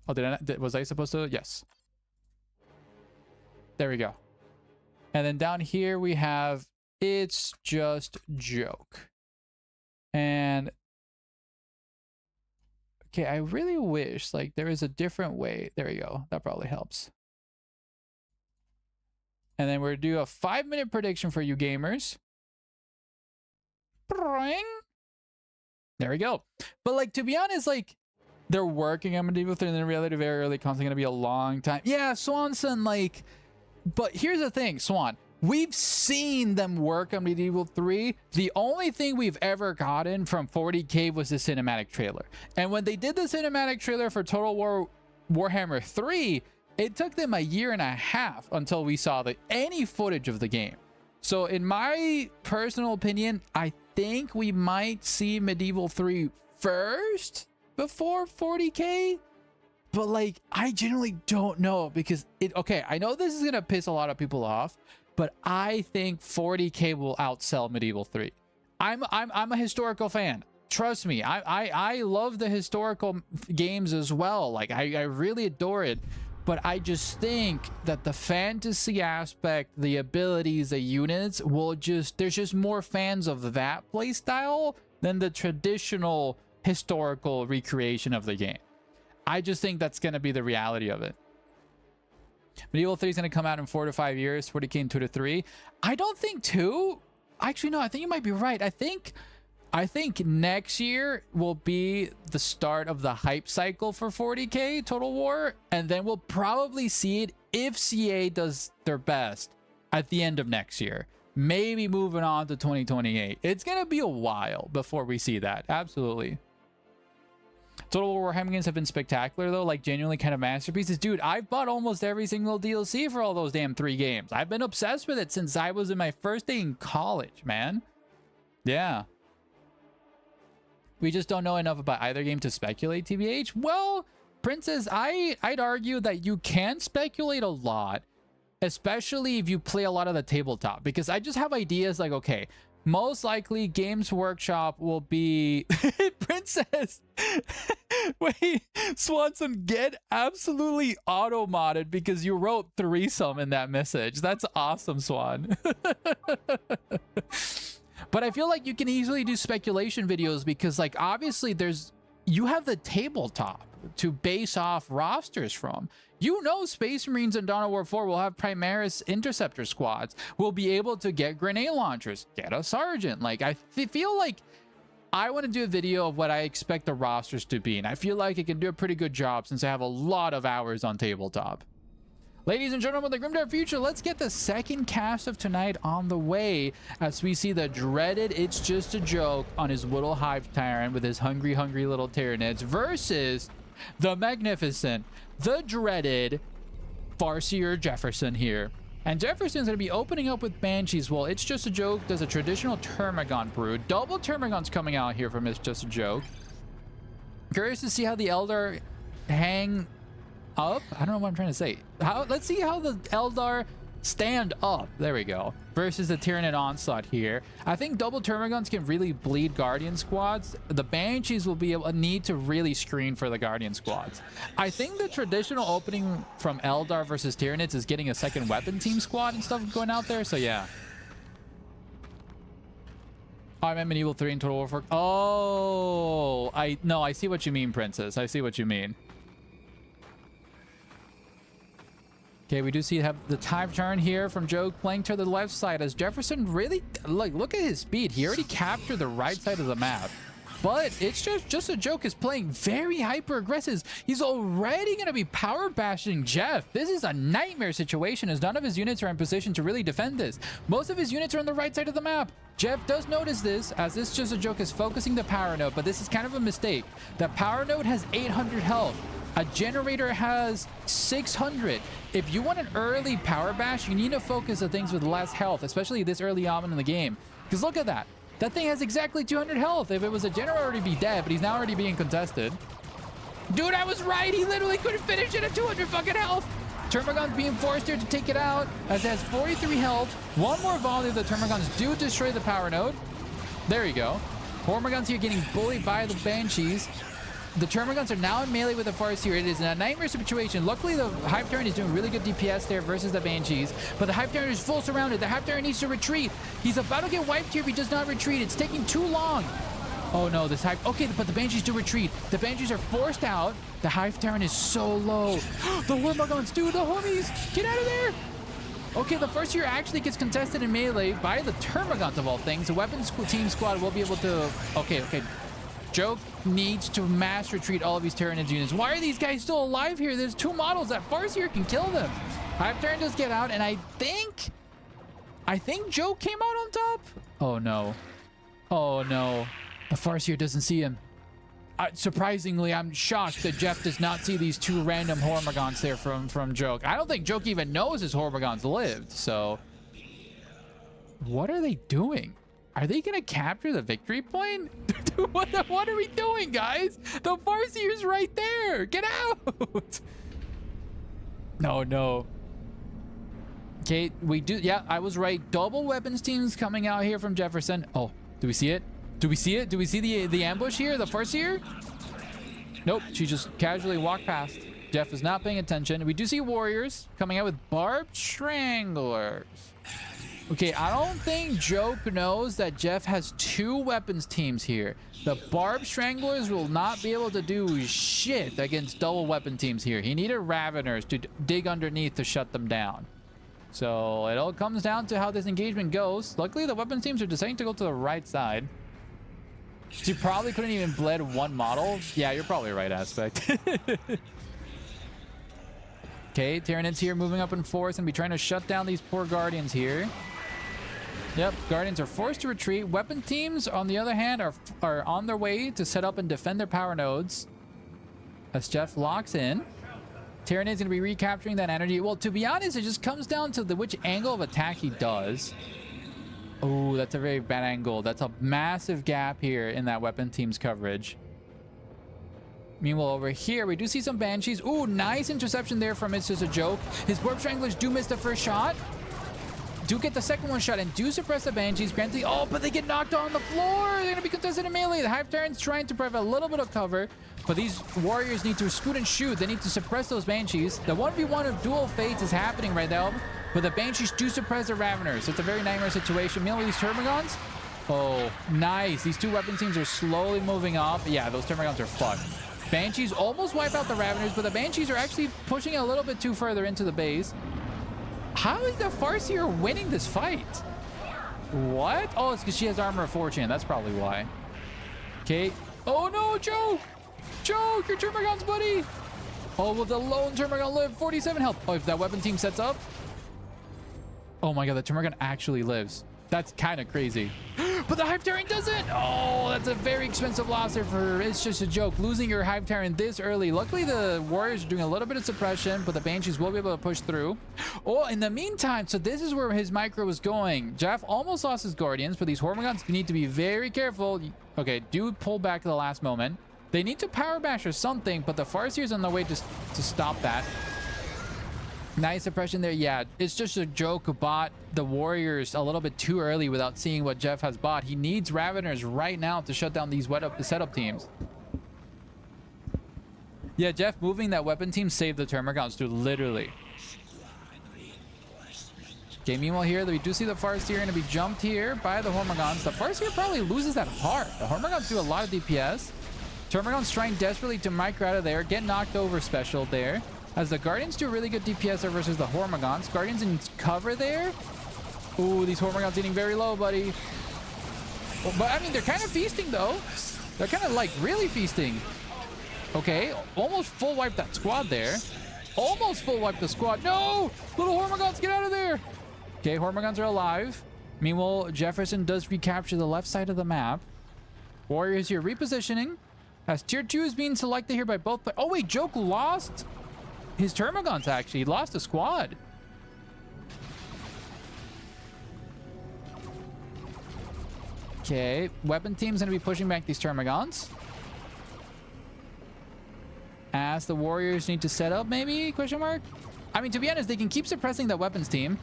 Oh, was I supposed to? Yes. There we go. And then down here we have It's Just Joke. And okay, I really wish like there is a different way. There you go. That probably helps. And then we're gonna do a 5-minute prediction for you gamers. There we go. But like, to be honest, like, they're working on Medieval 3 and then reality very early content gonna be a long time. Yeah, Swanson, like, but here's the thing, Swan. We've seen them work on Medieval 3. The only thing we've ever gotten from 40K was the cinematic trailer. And when they did the cinematic trailer for Total War Warhammer 3, it took them a year and a half until we saw any footage of the game. So in my personal opinion, I think we might see Medieval 3 first before 40K. But like, I genuinely don't know because okay, I know this is gonna piss a lot of people off, but I think 40K will outsell Medieval 3. I'm a historical fan. Trust me, I love the historical games as well. Like I really adore it. But I just think that the fantasy aspect, the abilities, the units will there's just more fans of that playstyle than the traditional historical recreation of the game. I just think that's going to be the reality of it. Medieval 3 is going to come out in 4 to 5 years, 40K in 2 to 3. I don't think 2. Actually, no, I think you might be right. I think next year will be the start of the hype cycle for 40K Total War, and then we'll probably see it if CA does their best at the end of next year. Maybe moving on to 2028. It's gonna be a while before we see that. Absolutely. Total War Warhammer games have been spectacular though, like genuinely kind of masterpieces. Dude, I've bought almost every single DLC for all those damn 3 games. I've been obsessed with it since I was in my first day in college, man. Yeah. We just don't know enough about either game to speculate, TBH. Well, Princess, I'd argue that you can speculate a lot, especially if you play a lot of the tabletop, because I just have ideas like, okay, most likely Games Workshop will be Princess. Wait, Swanson, get absolutely auto-modded because you wrote threesome in that message. That's awesome, Swan. But I feel like you can easily do speculation videos because, like, obviously you have the tabletop to base off rosters from. You know, Space Marines and Dawn of War 4 will have Primaris interceptor squads. We'll be able to get grenade launchers, get a sergeant. Like, I feel like I want to do a video of what I expect the rosters to be, and I feel like it can do a pretty good job since I have a lot of hours on tabletop. Ladies and gentlemen, the Grimdark Future, let's get the second cast of tonight on the way as we see the dreaded It's Just a Joke on his little hive tyrant with his hungry little Tyranids versus the magnificent, the dreaded Farseer Jefferson here. And Jefferson's going to be opening up with Banshees. Well, It's Just a Joke does a traditional Termagon brood. Double Termagons coming out here from It's Just a Joke. Curious to see how the Eldar hang up. I don't know what I'm trying to say. Let's see how the Eldar stand up. There we go. Versus the Tyranid Onslaught here. I think double Termagons can really bleed Guardian squads. The Banshees will be able to need to really screen for the Guardian squads. I think the traditional opening from Eldar versus Tyranids is getting a second weapon team squad and stuff going out there. So yeah. Oh, I meant Medieval 3 and Total War 4. Oh, I see what you mean, Princess. I see what you mean. Okay, we do see have the time turn here from Joke playing to the left side as Jefferson really, like, look at his speed. He already captured the right side of the map. But It's just a Joke is playing very hyper aggressive. He's already going to be power bashing Jeff. This is a nightmare situation as none of his units are in position to really defend this. Most of his units are on the right side of the map. Jeff does notice this as It's Just a Joke is focusing the power node, but this is kind of a mistake. The power node has 800 health. A generator has 600. If you want an early power bash, you need to focus on things with less health, especially this early on in the game. Because look at that. That thing has exactly 200 health. If it was a generator, already be dead, but he's now already being contested. Dude, I was right. He literally couldn't finish it at 200 fucking health. Termagon's being forced here to take it out as it has 43 health. One more volley of the Termagons do destroy the power node. There you go. Hormagons here getting bullied by the Banshees. The Termagons are now in melee with the Farseer. It is a nightmare situation. Luckily, the Hive Tyrant is doing really good DPS there versus the Banshees. But the Hive Tyrant is full surrounded. The Hive Tyrant needs to retreat. He's about to get wiped here if he does not retreat. It's taking too long. Oh no, this Hive... Okay, but the Banshees do retreat. The Banshees are forced out. The Hive Terran is so low. The Hormagaunts, dude, the homies! Get out of there! Okay, the first year actually gets contested in melee by the Termagants of all things. The weapons team squad will be able to... Okay. Joke needs to mass retreat all of these Tyranids units. Why are these guys still alive here? There's 2 models that Farseer can kill them. Hive Terran does get out, and I think Joke came out on top. Oh no. Oh no. The Farseer doesn't see him. Surprisingly, I'm shocked that Jeff does not see these 2 random Hormagaunts there from Joke. I don't think Joke even knows his Hormagaunts lived, so... What are they doing? Are they going to capture the victory point? Dude, what are we doing, guys? The Farseer's right there. Get out. No. Okay, we do... Yeah, I was right. Double weapons teams coming out here from Jefferson. Oh, do we see it? Do we see it? Do we see the ambush here? The Farseer? Nope, she just casually walked past. Jeff is not paying attention. We do see warriors coming out with barbed stranglers. Okay, I don't think Joke knows that Jeff has 2 weapons teams here. The barbed stranglers will not be able to do shit against double weapon teams here. He needed Raveners to dig underneath to shut them down. So it all comes down to how this engagement goes. Luckily, the weapons teams are deciding to go to the right side. She probably couldn't even bled 1 model. Yeah, you're probably right, Aspect. Okay, Tyranids here moving up in force and be trying to shut down these poor Guardians here. Yep, Guardians are forced to retreat. Weapon teams, on the other hand, are on their way to set up and defend their power nodes. As Jeff locks in. Tyranids going to be recapturing that energy. Well, to be honest, it just comes down to which angle of attack he does. Oh, that's a very bad angle. That's a massive gap here in that weapon team's coverage. Meanwhile, over here, we do see some Banshees. Ooh, nice interception there from It's Just a Joke. His Warp Stranglers do miss the first shot. Do get the second one shot and do suppress the Banshees. Granted, oh, but they get knocked on the floor. They're going to be contested in melee. The Hive Terran's trying to provide a little bit of cover, but these warriors need to scoot and shoot. They need to suppress those Banshees. The 1v1 of Dual Fates is happening right now, but the Banshees do suppress the Raveners. It's a very nightmare situation. Meanwhile, these Termagants, oh, nice. These 2 weapon teams are slowly moving up. Yeah, those Termagants are fucked. Banshees almost wipe out the Raveners, but the Banshees are actually pushing a little bit too further into the base. How is the Farseer winning this fight? What? Oh, it's because she has Armor of Fortune. That's probably why. Okay. Oh no, Joke! Joke, your Termagants, buddy! Oh, will the lone Termagon live? 47 health. Oh, if that weapon team sets up. Oh my god, the Termagon actually lives. That's kind of crazy. But the Hive Terran doesn't! Oh, that's a very expensive loss there for It's Just a Joke. Losing your Hive Terran this early. Luckily, the Warriors are doing a little bit of suppression, but the Banshees will be able to push through. Oh, in the meantime, so this is where his micro was going. Jeff almost lost his Guardians, but these Hormagaunts need to be very careful. Okay, do pull back to the last moment. They need to Power Bash or something, but the Farseer's on the way to stop that. Nice suppression there. Yeah, It's Just a Joke who bought the Warriors a little bit too early without seeing what Jeff has bought. He needs Raveners right now to shut down these setup teams. Yeah, Jeff moving that weapon team saved the Termagants, dude, literally. Okay, meanwhile here, we do see the Farseer going to be jumped here by the Hormagaunts. The Farseer probably loses that hard. The Hormagaunts do a lot of DPS. Termagants trying desperately to micro out of there, get knocked over special there. As the Guardians do really good DPS there versus the Hormagaunts. Guardians in cover there. Ooh, these Hormagaunts getting very low, buddy. Well, but, I mean, they're kind of feasting, though. They're kind of, like, really feasting. Okay, almost full wipe that squad there. Almost full wipe the squad. No! Little Hormagaunts, get out of there! Okay, Hormagaunts are alive. Meanwhile, Jefferson does recapture the left side of the map. Warriors here repositioning. As Tier 2 is being selected here by both. Oh, wait, Joke lost his Termagants, actually. He lost a squad. Okay, weapon team's gonna be pushing back these Termagants. As the Warriors need to set up, maybe? Question mark? I mean, to be honest, they can keep suppressing that weapons team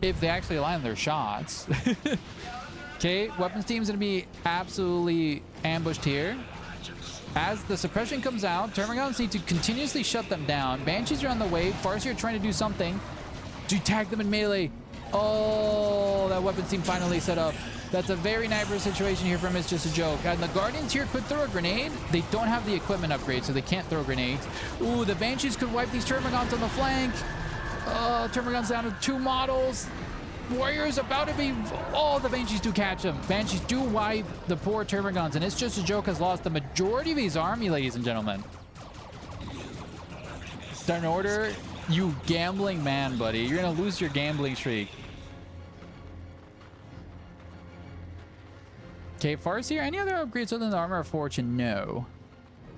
if they actually line their shots. Okay, weapons team's gonna be absolutely ambushed here. As the suppression comes out, Termagants need to continuously shut them down. Banshees are on the way. Farseer trying to do something to tag them in melee. Oh, that weapon team finally set up. That's a very nightmare situation here from It's Just a Joke. And the Guardians here could throw a grenade. They don't have the equipment upgrade, so they can't throw grenades. Ooh, the Banshees could wipe these Termagants on the flank. Termagants down to 2 models. Warriors about to be... Oh, the Banshees do catch them. Banshees do wipe the poor Termagants, and It's Just a Joke has lost the majority of his army, ladies and gentlemen. Start an order. You gambling man, buddy. You're going to lose your gambling streak. Okay, Farseer, any other upgrades other than the Armor of Fortune? No.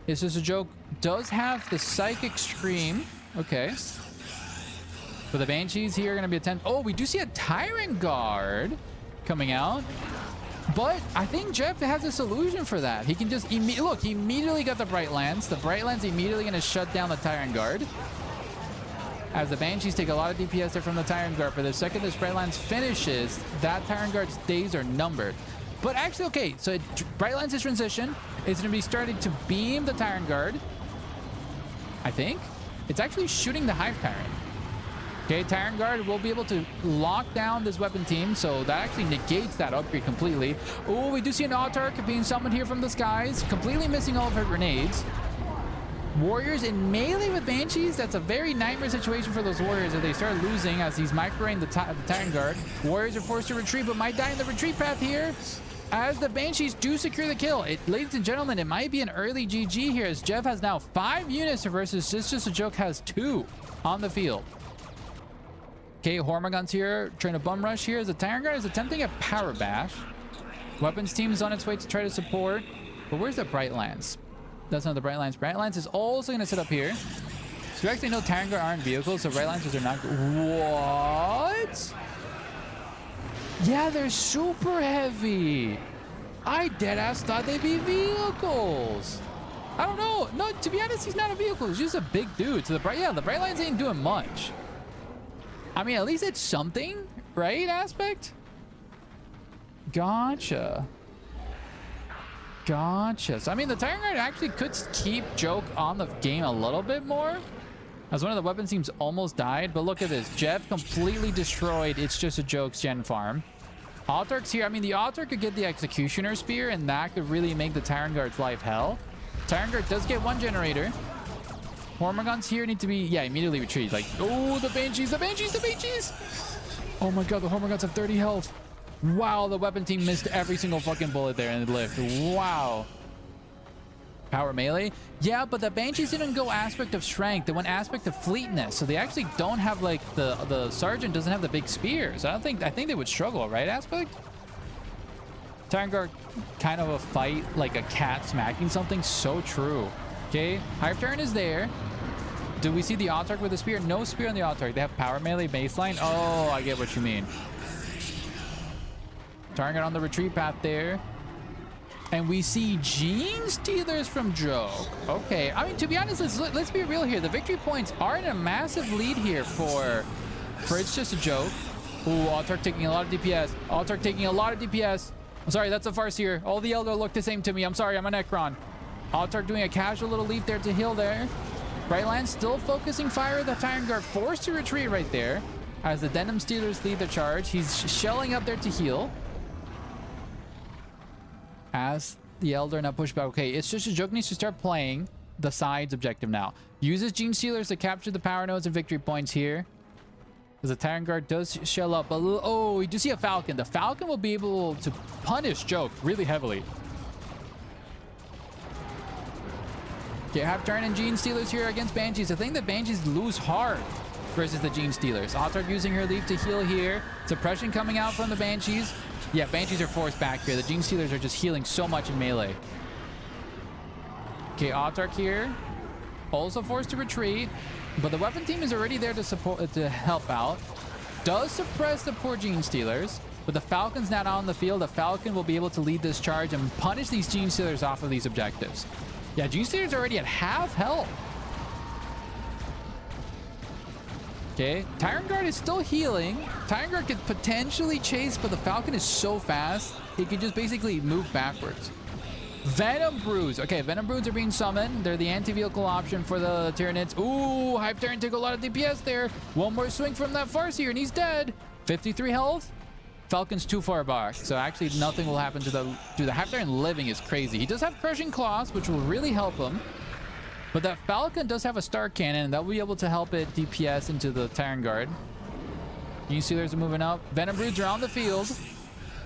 It's Just a Joke. Does have the Psychic Scream. Okay. But the Banshees here are going to be a 10. Oh, we do see a Tyrant Guard coming out. But I think Jeff has a solution for that. He can just... Look, he immediately got the Bright Lance. The Bright Lance immediately going to shut down the Tyrant Guard. As the Banshees take a lot of DPS there from the Tyrant Guard. But the second this Bright Lance finishes, that Tyrant Guard's days are numbered. But actually, okay, so Bright Lance's transition is going to be starting to beam the Tyrant Guard. I think. It's actually shooting the Hive Tyrant. Okay, Tyrant Guard will be able to lock down this weapon team, so that actually negates that upgrade completely. Oh, we do see an Autarch being summoned here from the skies, completely missing all of her grenades. Warriors in melee with Banshees, that's a very nightmare situation for those Warriors if they start losing as he's microing the Tyrant Guard. Warriors are forced to retreat, but might die in the retreat path here. As the Banshees do secure the kill. Ladies and gentlemen, it might be an early GG here as Jeff has now 5 units versus It's Just a Joke has 2 on the field. Okay, Hormagaun's here, trying to bum rush here as the Tyrant Guard is attempting a power bash. Weapons team is on its way to try to support. But where's the Bright Lance? That's not the Bright Lance. Bright Lance is also going to sit up here. So we actually know Tyrant Guard aren't vehicles, so Bright Lances are not... What? Yeah, they're super heavy. I deadass thought they'd be vehicles. I don't know. No, to be honest, he's not a vehicle. He's just a big dude. So the Bright Lance ain't doing much. I mean, at least it's something, right? Aspect? Gotcha. Gotcha. So, I mean, the Tyrant Guard actually could keep Joke on the game a little bit more. As one of the weapon teams almost died. But look at this. Jeff completely destroyed It's Just a Joke's gen farm. Autarch's here. I mean, the Autarch could get the Executioner Spear, and that could really make the Tyrant Guard's life hell. Tyrant Guard does get 1 generator. Hormagaun's here need to be... Yeah, immediately retreat. Like, oh, the Banshees, the Banshees, the Banshees! Oh my god, the Hormagaun's have 30 health. Wow, the weapon team missed every single fucking bullet there and it lived. Wow. Power melee? Yeah, but the Banshees didn't go aspect of strength. They went aspect of fleetness. So they actually don't have, like, the Sergeant doesn't have the big spears. I think they would struggle, right, aspect? Tyrant Guard, kind of a fight like a cat smacking something. So true. Okay, Hive Tyrant is there. Do we see the Autarch with a spear? No spear on the Autarch. They have power melee baseline. Oh, I get what you mean. Target on the retreat path there. And we see Gene Stealers from Joke. Okay, I mean, to be honest, let's be real here. The victory points are in a massive lead here for It's Just a Joke. Ooh, Autarch taking a lot of DPS. Autarch taking a lot of DPS. I'm sorry, that's a Farseer. All the Elder look the same to me. I'm sorry, I'm a Necron. Autarch doing a casual little leap there to heal there. Bright Lance still focusing fire. The Tyrant Guard forced to retreat right there. As the Denim Stealers lead the charge. He's shelling up there to heal. As the Elder now push back. Okay, It's Just a Joke needs to start playing the sides objective now. Uses Gene Stealers to capture the power nodes and victory points here. As the Tyrant Guard does shell up. Oh, we do see a Falcon. The Falcon will be able to punish Joke really heavily. Okay, Hive Tyrant and Gene Stealers here against Banshees. I think the Banshees lose hard versus the Gene Stealers. Autarch using her leap to heal here. Suppression coming out from the Banshees. Yeah, Banshees are forced back here. The Gene Stealers are just healing so much in melee. Okay, Autarch here. Also forced to retreat. But the weapon team is already there to support, to help out. Does suppress the poor Gene Stealers. But the Falcon's not on the field. The Falcon will be able to lead this charge and punish these Gene Stealers off of these objectives. Yeah, Gene Stealers are already at half health. Okay, Tyrant Guard is still healing. Tyrant Guard could potentially chase, but the Falcon is so fast, he can just basically move backwards. Venom Brews. Okay, Venom Brews are being summoned. They're the anti-vehicle option for the Tyranids. Ooh, Hive Tyrant took a lot of DPS there. One more swing from that Farseer and he's dead. 53 health. Falcon's too far back, so actually nothing will happen to the... Dude, the Hive Tyrant living is crazy. He does have Crushing Claws, which will really help him. But that Falcon does have a Star Cannon, and that will be able to help it DPS into the Terran Guard. Gene Stealers are moving up. Venom Broods are on the field.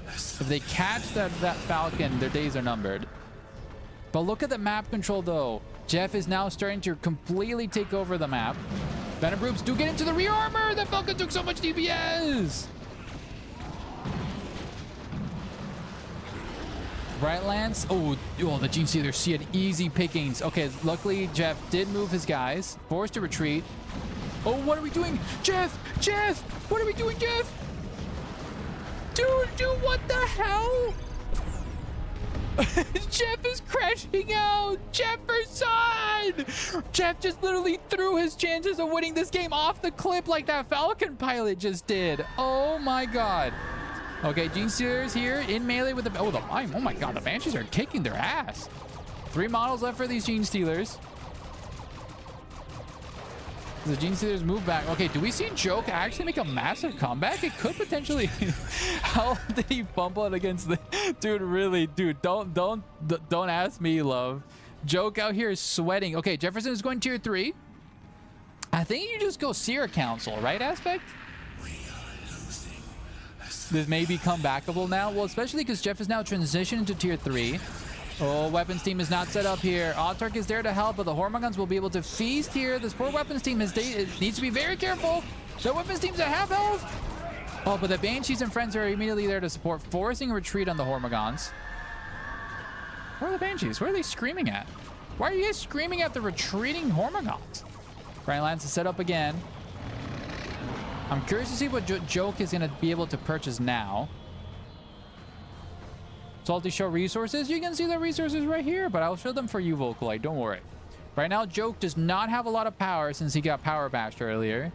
If they catch that Falcon, their days are numbered. But look at the map control, though. Jeff is now starting to completely take over the map. Venom Broods do get into the rear armor. That Falcon took so much DPS. Right Lance. Oh, the Gene Stealers see an easy pickings. Okay, luckily Jeff did move his guys. Forced to retreat. Oh, what are we doing? Jeff! Jeff! What are we doing, Jeff? Dude, what the hell? Jeff is crashing out. Jefferson! Jeff just literally threw his chances of winning this game off the cliff like that Falcon pilot just did. Oh my god. Okay, Gene Stealers here in melee with the... Oh my god, the Banshees are kicking their ass. 3 models left for these Gene Stealers. The Gene Stealers move back. Okay, do we see Joke actually make a massive comeback? It could potentially... How did he fumble it against the... Dude, really, dude, don't ask me, love. Joke out here is sweating. Okay, Jefferson is going tier 3. I think you just go Seer Council, right, Aspect? This may be comebackable now. Well, especially because Jeff is now transitioned to tier 3. Oh, weapons team is not set up here. Autark is there to help, but the Hormagaunts will be able to feast here. This poor weapons team needs to be very careful. The weapons team's at half health. Oh, but the Banshees and friends are immediately there to support, forcing a retreat on the Hormagaunts. Where are the Banshees? Where are they screaming at? Why are you guys screaming at the retreating Hormagaunts? Brian Lance is set up again. I'm curious to see what Joke is going to be able to purchase now. Salty show resources. You can see the resources right here, but I'll show them for you, Vocalite. Don't worry. Right now, Joke does not have a lot of power since he got power bashed earlier,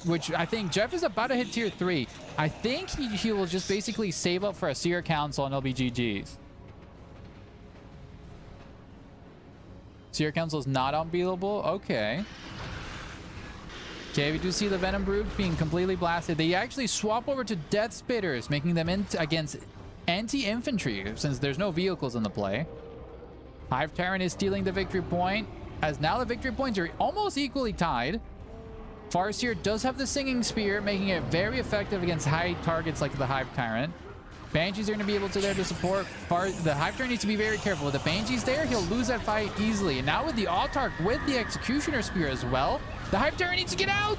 which I think Jeff is about to hit tier 3. I think he will just basically save up for a Seer Council and it'll be GG's. Seer Council is not unbeatable. Okay. Okay, we do see the Venom Broods being completely blasted. They actually swap over to Death Spitters, making them against anti-infantry since there's no vehicles in the play. Hive Tyrant is stealing the victory point, as now the victory points are almost equally tied. Farseer does have the Singing Spear, making it very effective against high targets like the Hive Tyrant. Banshees are going to be able to there to support. The Hive Tyrant needs to be very careful. With the Banshees there, he'll lose that fight easily. And now with the Autark with the Executioner Spear as well, the Hive Tyrant needs to get out.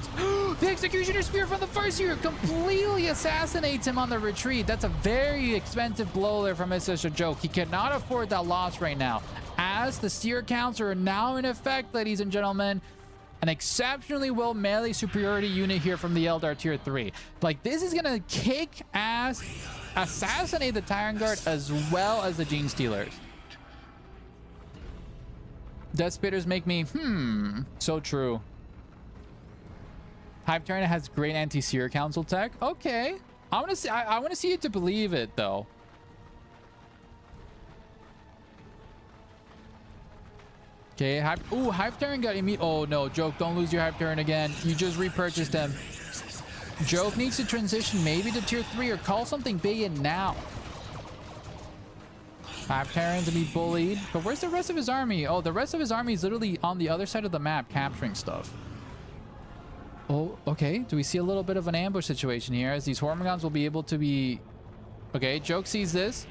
The Executioner Spear from the Farseer completely assassinates him on the retreat. That's a very expensive blow there from Mr. Joke. He cannot afford that loss right now. As the Seer counts are now in effect, ladies and gentlemen, an exceptionally well melee superiority unit here from the Eldar tier 3. Like, this is going to kick ass, assassinate the Tyrant Guard as well as the Gene Stealers. Death Spitters make me, so true. Hive Tyrant has great anti-Seer Council tech. Okay. I want to see it to believe it, though. Okay, Hive Tyrant got immediate. Oh no, Joke, don't lose your Hive Tyrant again. You just repurchased him. Joke needs to transition maybe to tier 3 or call something big in now. Hive Tyrant to be bullied. But where's the rest of his army? Oh, the rest of his army is literally on the other side of the map capturing stuff. Oh, okay. Do we see a little bit of an ambush situation here as these Hormagaunts will be able to be... Okay, Joke sees this.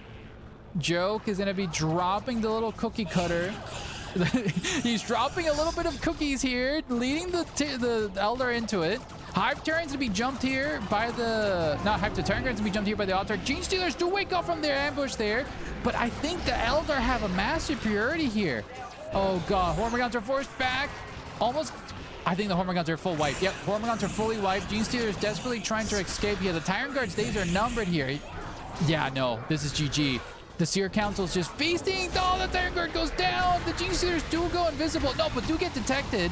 Joke is going to be dropping the little cookie cutter. He's dropping a little bit of cookies here, leading the Eldar into it. Hive Tyrants to be jumped here by the... Not Hive Tyrants to be jumped here by the Autark. Gene Stealers do wake up from their ambush there, but I think the Eldar have a massive superiority here. Oh god, Hormagaunts are forced back. Almost... I think the Hormagaunts are full wipe. Yep, Hormagaunts are fully wiped. Gene Stealers desperately trying to escape here. The Tyrant Guard's days are numbered here. Yeah, no, this is GG. The Seer Council's just feasting. Oh, the Tyrant Guard goes down. The Gene Stealers do go invisible. No, but do get detected.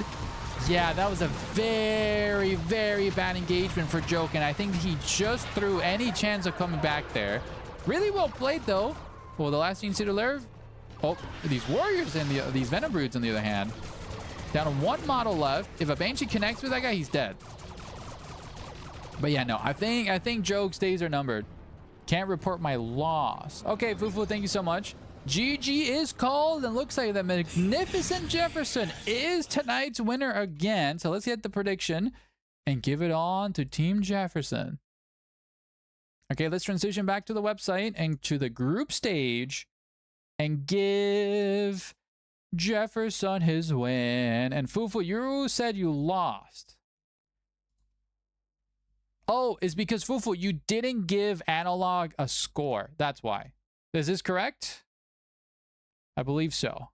Yeah, that was a very, very bad engagement for Joke, and I think he just threw any chance of coming back there. Really well played, though. Well, the last Gene Stealer... Oh, these Warriors and these Venom Broods, on the other hand. Down to one model left. If a Banshee connects with that guy, he's dead. But yeah, no, I think Joke's days are numbered. Can't report my loss. Okay, Fufu, thank you so much. GG is called, and looks like the Magnificent Jefferson is tonight's winner again. So let's get the prediction and give it on to Team Jefferson. Okay, let's transition back to the website and to the group stage and give Jefferson his win. And Fufu, you said you lost. Oh, it's because Fufu, you didn't give Analog a score. That's why. Is this correct? I believe so.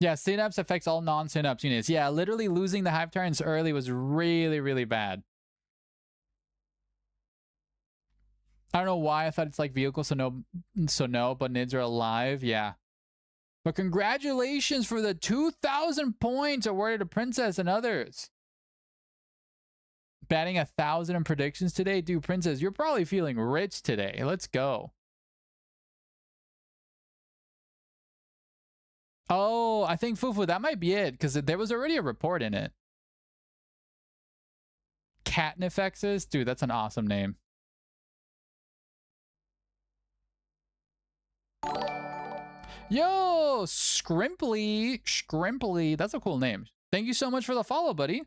Yeah, Synapse affects all non-Synapse units. Yeah, literally losing the Hive turns early was really, really bad. I don't know why I thought it's like vehicle, so no, but NIDs are alive. Yeah. But congratulations for the 2,000 points awarded to Princess and others. Batting 1,000 in predictions today. Dude, Princess, you're probably feeling rich today. Let's go. Oh, I think Fufu, that might be it, because there was already a report in it. Catnifexes? Dude, that's an awesome name. Yo, Scrimply. That's a cool name. Thank you so much for the follow, buddy.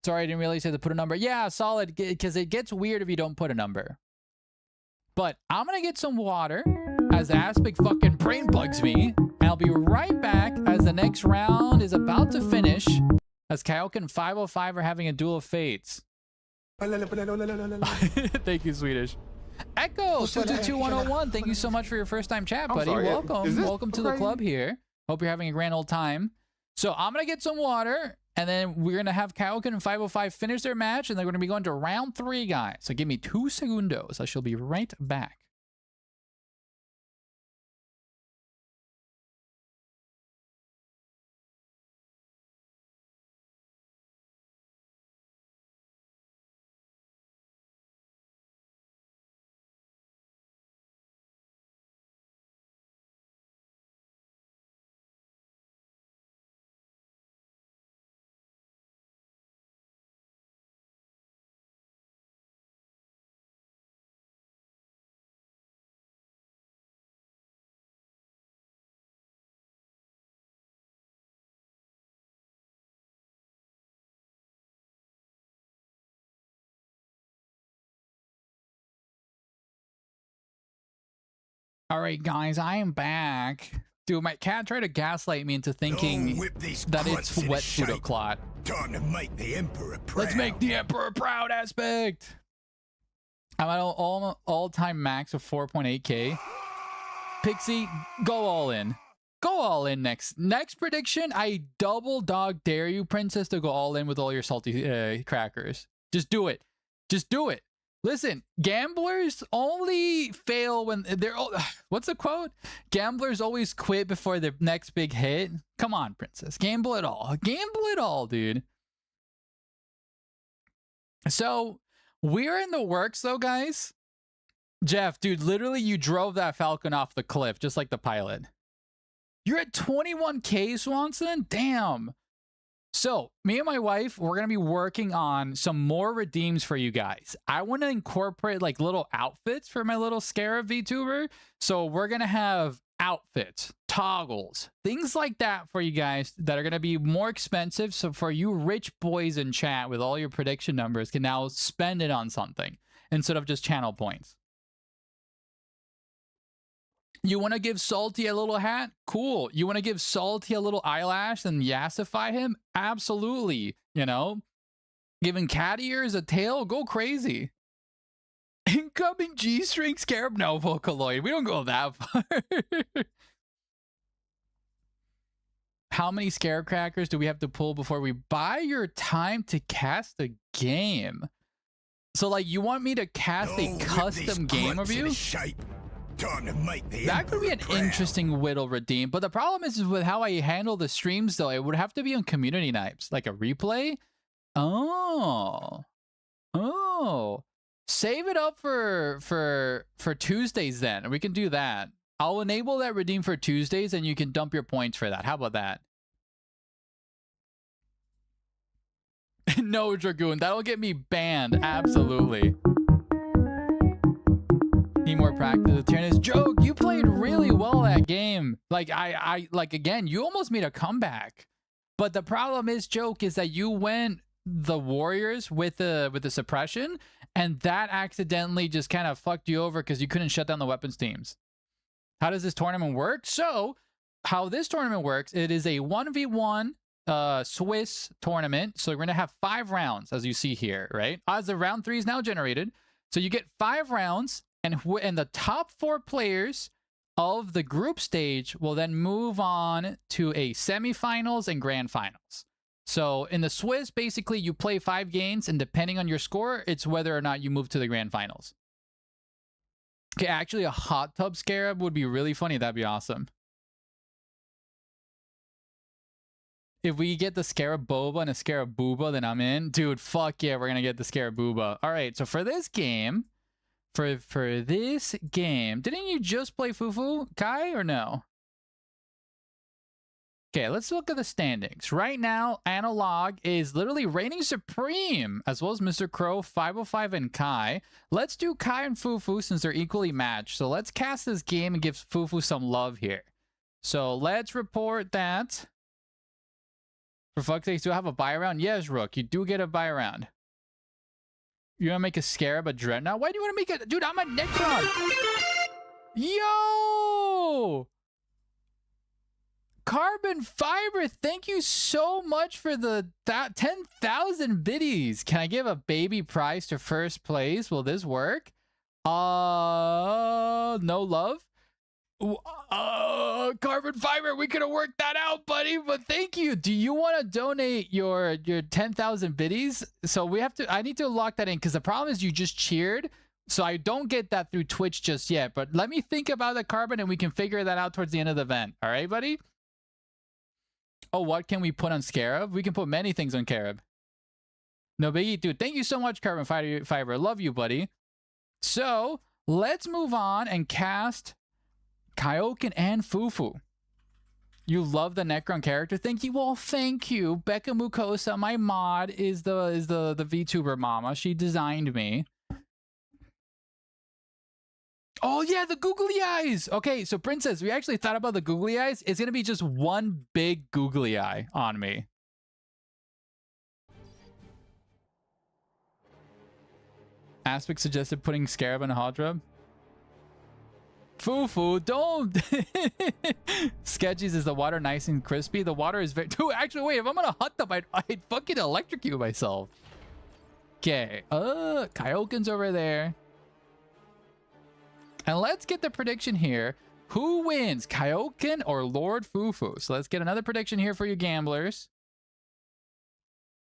Sorry, I didn't realize you had to put a number. Yeah, solid, because it gets weird if you don't put a number. But I'm going to get some water as the Aspic fucking brain bugs me. And I'll be right back as the next round is about to finish. As Kaioken and 505 are having a duel of fates. Thank you, Swedish. Echo 222101, thank you so much for your first time chat, buddy. Welcome. Welcome to the club here. Hope you're having a grand old time. So I'm going to get some water, and then we're going to have Kaioken and 505 finish their match, and they're going to be going to round 3, guys. So give me 2 segundos. I shall be right back. All right, guys, I am back. Dude, my cat tried to gaslight me into thinking that it's wetsuit o'clock. Time to make the Emperor proud. Let's make the Emperor proud, Aspect. I'm at all-time max of 4.8k. Pixie, go all in. Go all in next prediction. I double dog dare you, Princess, to go all in with all your salty crackers. Just do it. Just do it. Listen, gamblers only fail when they're... What's the quote? Gamblers always quit before their next big hit. Come on, Princess. Gamble it all. Gamble it all, dude. So, we're in the works, though, guys. Jeff, dude, literally you drove that Falcon off the cliff, just like the pilot. You're at 21k, Swanson? Damn. So, me and my wife, we're going to be working on some more redeems for you guys. I want to incorporate like little outfits for my little Scarab VTuber. So, we're going to have outfits, toggles, things like that for you guys that are going to be more expensive. So, for you rich boys in chat with all your prediction numbers can now spend it on something instead of just channel points. You want to give Salty a little hat? Cool. You want to give Salty a little eyelash and yassify him? Absolutely. You know? Giving cat ears a tail? Go crazy. Incoming G-string Scarab? No, Vocaloid. We don't go that far. How many Scarab crackers do we have to pull before we buy your time to cast a game? So, like, you want me to cast a custom game of you? Time to make the that could be an proud. interesting whittle redeem, but the problem is with how I handle the streams, though. It would have to be on community nights, like a replay. Oh, save it up for Tuesdays. Then we can do that. I'll enable that redeem for Tuesdays, and you can dump your points for that. How about that? No, Dragoon. That'll get me banned. Absolutely. Need more practice with Tyranids. Joke, you played really well that game. Like, like, again, you almost made a comeback. But the problem is, Joke, is that you went the Warriors with the suppression, and that accidentally just kind of fucked you over because you couldn't shut down the weapons teams. How does this tournament work? So, how this tournament works, it is a 1v1 Swiss tournament. So, we're going to have 5 rounds, as you see here, right? As the round 3 is now generated. So, you get 5 rounds, and the top 4 players of the group stage will then move on to a semifinals and grand finals. So in the Swiss, basically you play 5 games, and depending on your score, it's whether or not you move to the grand finals. Okay, actually a hot tub scarab would be really funny. That'd be awesome. If we get the scarab boba and a scarab booba, then I'm in. Dude, fuck yeah, we're gonna get the scarab booba. All right, so for this game, for this game, didn't you just play Fufu, Kai, or no? Okay, let's look at the standings. Right now, Analog is literally reigning supreme, as well as Mr. Crow, 505, and Kai. Let's do Kai and Fufu since they're equally matched. So let's cast this game and give Fufu some love here. So let's report that. For fuck's sake, do I have a buy round? Yes, Rook, you do get a buy round. You want to make a Scarab a Dreadnought? Why do you want to make it? Dude, I'm a Necron. Yo! Carbon Fiber, thank you so much for the 10,000 biddies. Can I give a baby prize to first place? Will this work? No love? Carbon Fiber, we could have worked that out, buddy, but thank you. Do you want to donate your 10,000 biddies? So I need to lock that in, because the problem is you just cheered, so I don't get that through Twitch just yet, but let me think about the Carbon and we can figure that out towards the end of the event. All right, buddy? Oh, what can we put on Scarab? We can put many things on Scarab. No biggie. Dude, thank you so much, Carbon Fiber. Love you, buddy. So, let's move on and cast Kaioken and Fufu. You love the Necron character? Thank you. Well, thank you. Becca Mukosa, my mod, is the VTuber mama. She designed me. Oh, yeah, the googly eyes. Okay, so Princess, we actually thought about the googly eyes. It's going to be just one big googly eye on me. Aspect suggested putting Scarab on a hot rub. Fufu, don't. Sketchies, is the water nice and crispy? The water is very... Dude, actually, wait, if I'm on a hot tub, I'd fucking electrocute myself. Okay, Kaioken's over there. And let's get the prediction here. Who wins, Kaioken or Lord Fufu? So let's get another prediction here for you gamblers.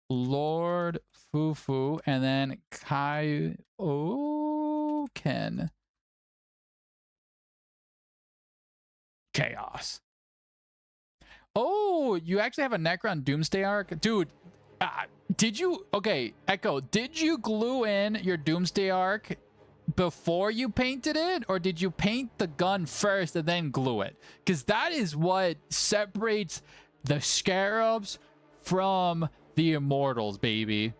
Lord Fufu and then Kaioken. Chaos. Oh, you actually have a Necron Doomsday arc? Dude, did you... Okay, Echo, did you glue in your Doomsday arc before you painted it, or did you paint the gun first and then glue it? Because that is what separates the Scarabs from the Immortals, baby.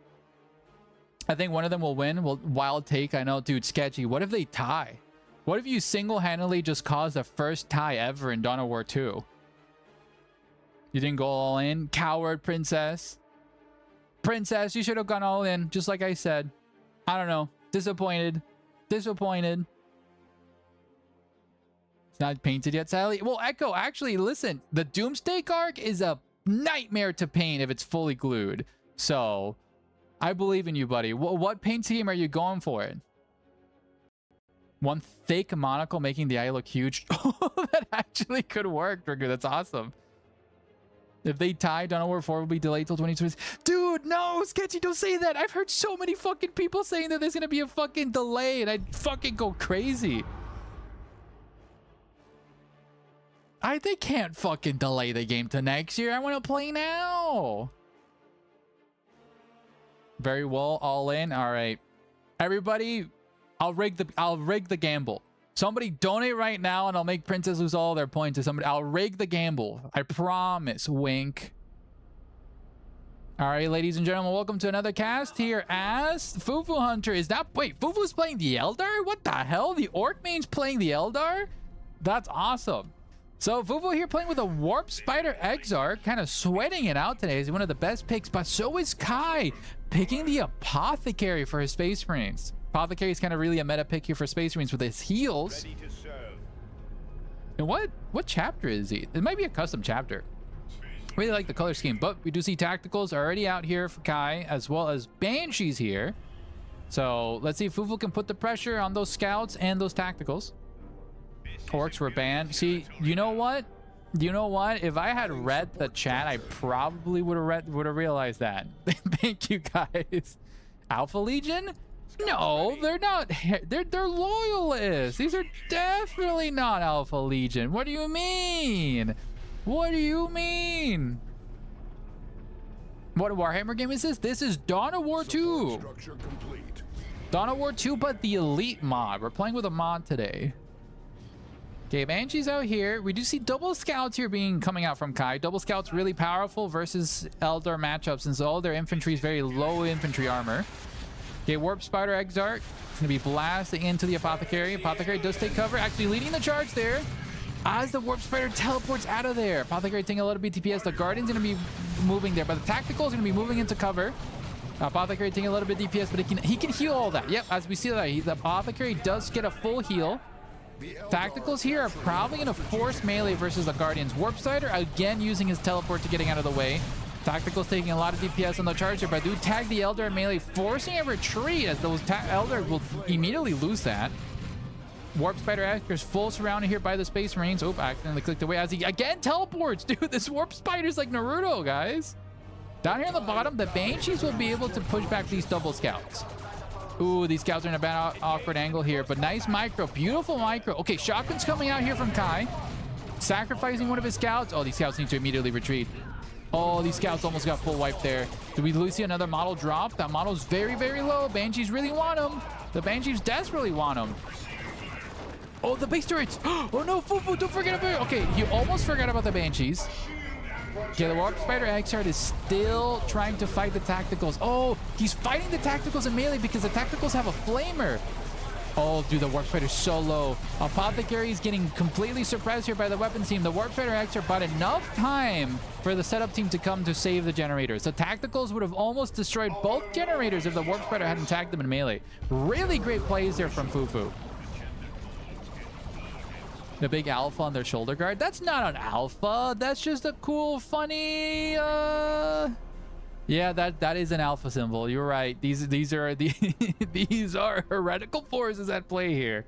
I think one of them will win. Well, wild take, I know. Dude, sketchy. What if they tie? What if you single-handedly just caused the first tie ever in Dawn of War 2? You didn't go all in? Coward, Princess. Princess, you should have gone all in, just like I said. I don't know. Disappointed. Disappointed. It's not painted yet, Sally. Well, Echo, actually, listen. The Doomsday arc is a nightmare to paint if it's fully glued. So, I believe in you, buddy. What paint scheme are you going for? One thick monocle making the eye look huge. That actually could work, Trigger. That's awesome. If they tie, Dawn of War 4 will be delayed till 2020. Dude, no, Sketchy, don't say that. I've heard so many fucking people saying that there's gonna be a fucking delay, and I'd fucking go crazy. They can't fucking delay the game to next year. I want to play now. Very well, all in. All right, everybody, I'll rig the gamble. Somebody donate right now and I'll make Princess lose all their points to somebody. I'll rig the gamble. I promise. Wink. All right, ladies and gentlemen, welcome to another cast here as Fufu Hunter is now... Wait, Fufu's playing the Eldar? What the hell? The Orc main's playing the Eldar? That's awesome. So Fufu here playing with a Warp Spider Exarch, kind of sweating it out today. He's one of the best picks, but so is Kai picking the Apothecary for his Space Marines. Apothecary is kind of really a meta pick here for Space Marines with his heals. And what chapter is he? It might be a custom chapter. Really like the color scheme, but we do see tacticals already out here for Kai, as well as Banshees here. So let's see if Fufu can put the pressure on those scouts and those tacticals. Orcs were banned. See, you know what? You know what? If I had read the chat, I probably would have realized that. Thank you guys. Alpha Legion? No, they're not. They're loyalists. These are definitely not Alpha Legion. What do you mean? What do you mean? What Warhammer game is this? This is Dawn of War 2. Dawn of War 2, but the Elite mod. We're playing with a mod today. Okay, Banshee's out here. We do see double scouts here coming out from Kai. Double scouts really powerful versus Eldar matchups, since all their infantry is very low infantry armor. Okay, Warp Spider Exarch is going to be blasting into the Apothecary. Apothecary does take cover, actually leading the charge there. As the Warp Spider teleports out of there, Apothecary taking a lot of BTPS. The Guardian's going to be moving there, but the Tactical is going to be moving into cover. Apothecary taking a little bit DPS, but he can heal all that. Yep, as we see that, the Apothecary does get a full heal. Tacticals here are probably going to force melee versus the Guardians. Warp Spider again using his teleport to getting out of the way. Tacticals taking a lot of DPS on the charge here, but I do tag the Eldar melee, forcing a retreat as those Eldar will immediately lose that. Warp Spider Actors full surrounded here by the Space Marines. Oh, I accidentally clicked away as he again teleports. Dude, this Warp Spider's like Naruto, guys. Down here on the bottom, the Banshees will be able to push back these double scouts. Ooh, these scouts are in a bad awkward angle here, but nice micro, beautiful micro. Okay, shotgun's coming out here from Kai, sacrificing one of his scouts. Oh, these scouts need to immediately retreat. Oh, these scouts almost got full wipe there. Do we see another model drop? That model's very, very low. Banshees really want him. The Banshees desperately want him. Oh, the base turrets. Oh no, Fufu, don't forget about it. Okay, you almost forgot about the Banshees. Okay, the Warp Spider Exarch is still trying to fight the Tacticals. Oh, he's fighting the Tacticals in melee because the Tacticals have a Flamer. Oh, dude, the Warp Spider's so low. Apothecary is getting completely suppressed here by the weapons team. The Warp Spider Exarch bought enough time for the setup team to come to save the generators. The Tacticals would have almost destroyed both generators if the Warp Spider hadn't tagged them in melee. Really great plays there from Fufu. The big alpha on their shoulder guard. That's not an alpha. That's just a cool, funny... Yeah, that is an alpha symbol. You're right. These are these are heretical forces at play here.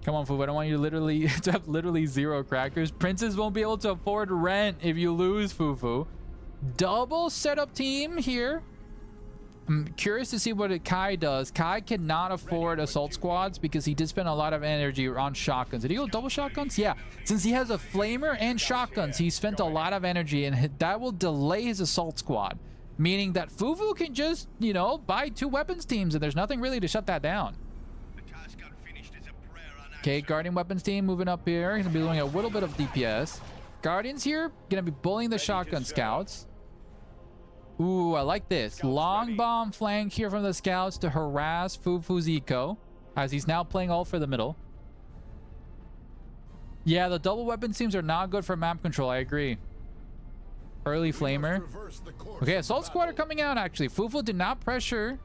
Come on, Fufu. I don't want you to have literally zero crackers. Princes won't be able to afford rent if you lose, Fufu. Double setup team here. I'm curious to see what Kai does. Kai cannot afford assault squads because he did spend a lot of energy on shotguns. Did he go double shotguns? Yeah. Since he has a flamer and shotguns, he spent a lot of energy, and that will delay his assault squad. Meaning that Fufu can just, you know, buy 2 weapons teams, and there's nothing really to shut that down. Okay, Guardian weapons team moving up here. He's going to be doing a little bit of DPS. Guardians here, going to be bullying the shotgun scouts. Ooh, I like this. Long bomb flank here from the scouts to harass Fufu's eco, as he's now playing all for the middle. Yeah, the double weapon teams are not good for map control. I agree. Early flamer. Okay, assault squad are coming out actually. Fufu did not pressure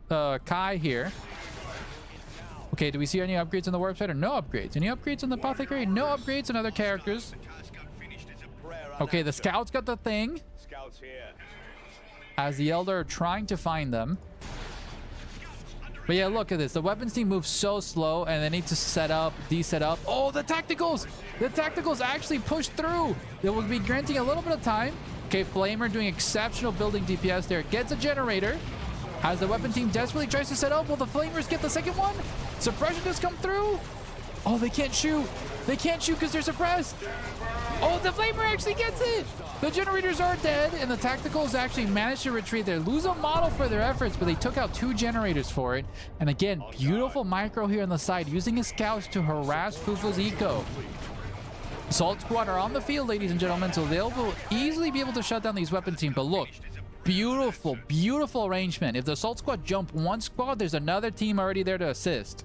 Kai here. Okay, do we see any upgrades on the Warp Spider? No upgrades. Any upgrades on the Apothecary? No upgrades on other characters. Okay, the scouts got the thing. As the Eldar are trying to find them. But yeah, look at this. The weapons team moves so slow, and they need to set up, deset up. Oh, the Tacticals! The Tacticals actually pushed through. They will be granting a little bit of time. Okay, Flamer doing exceptional building DPS there. Gets a generator. As the weapon team desperately tries to set up, will the Flamers get the second one? Suppression does come through. Oh, they can't shoot. They can't shoot because they're suppressed. Oh, the Flamer actually gets it. The generators are dead, and the Tacticals actually managed to retreat. They lose a model for their efforts, but they took out 2 generators for it. And again, beautiful micro here on the side, using his scouts to harass Fufu's eco. Assault Squad are on the field, ladies and gentlemen, so they'll easily be able to shut down these weapon team. But look, beautiful, beautiful arrangement. If the Assault Squad jump one squad, there's another team already there to assist.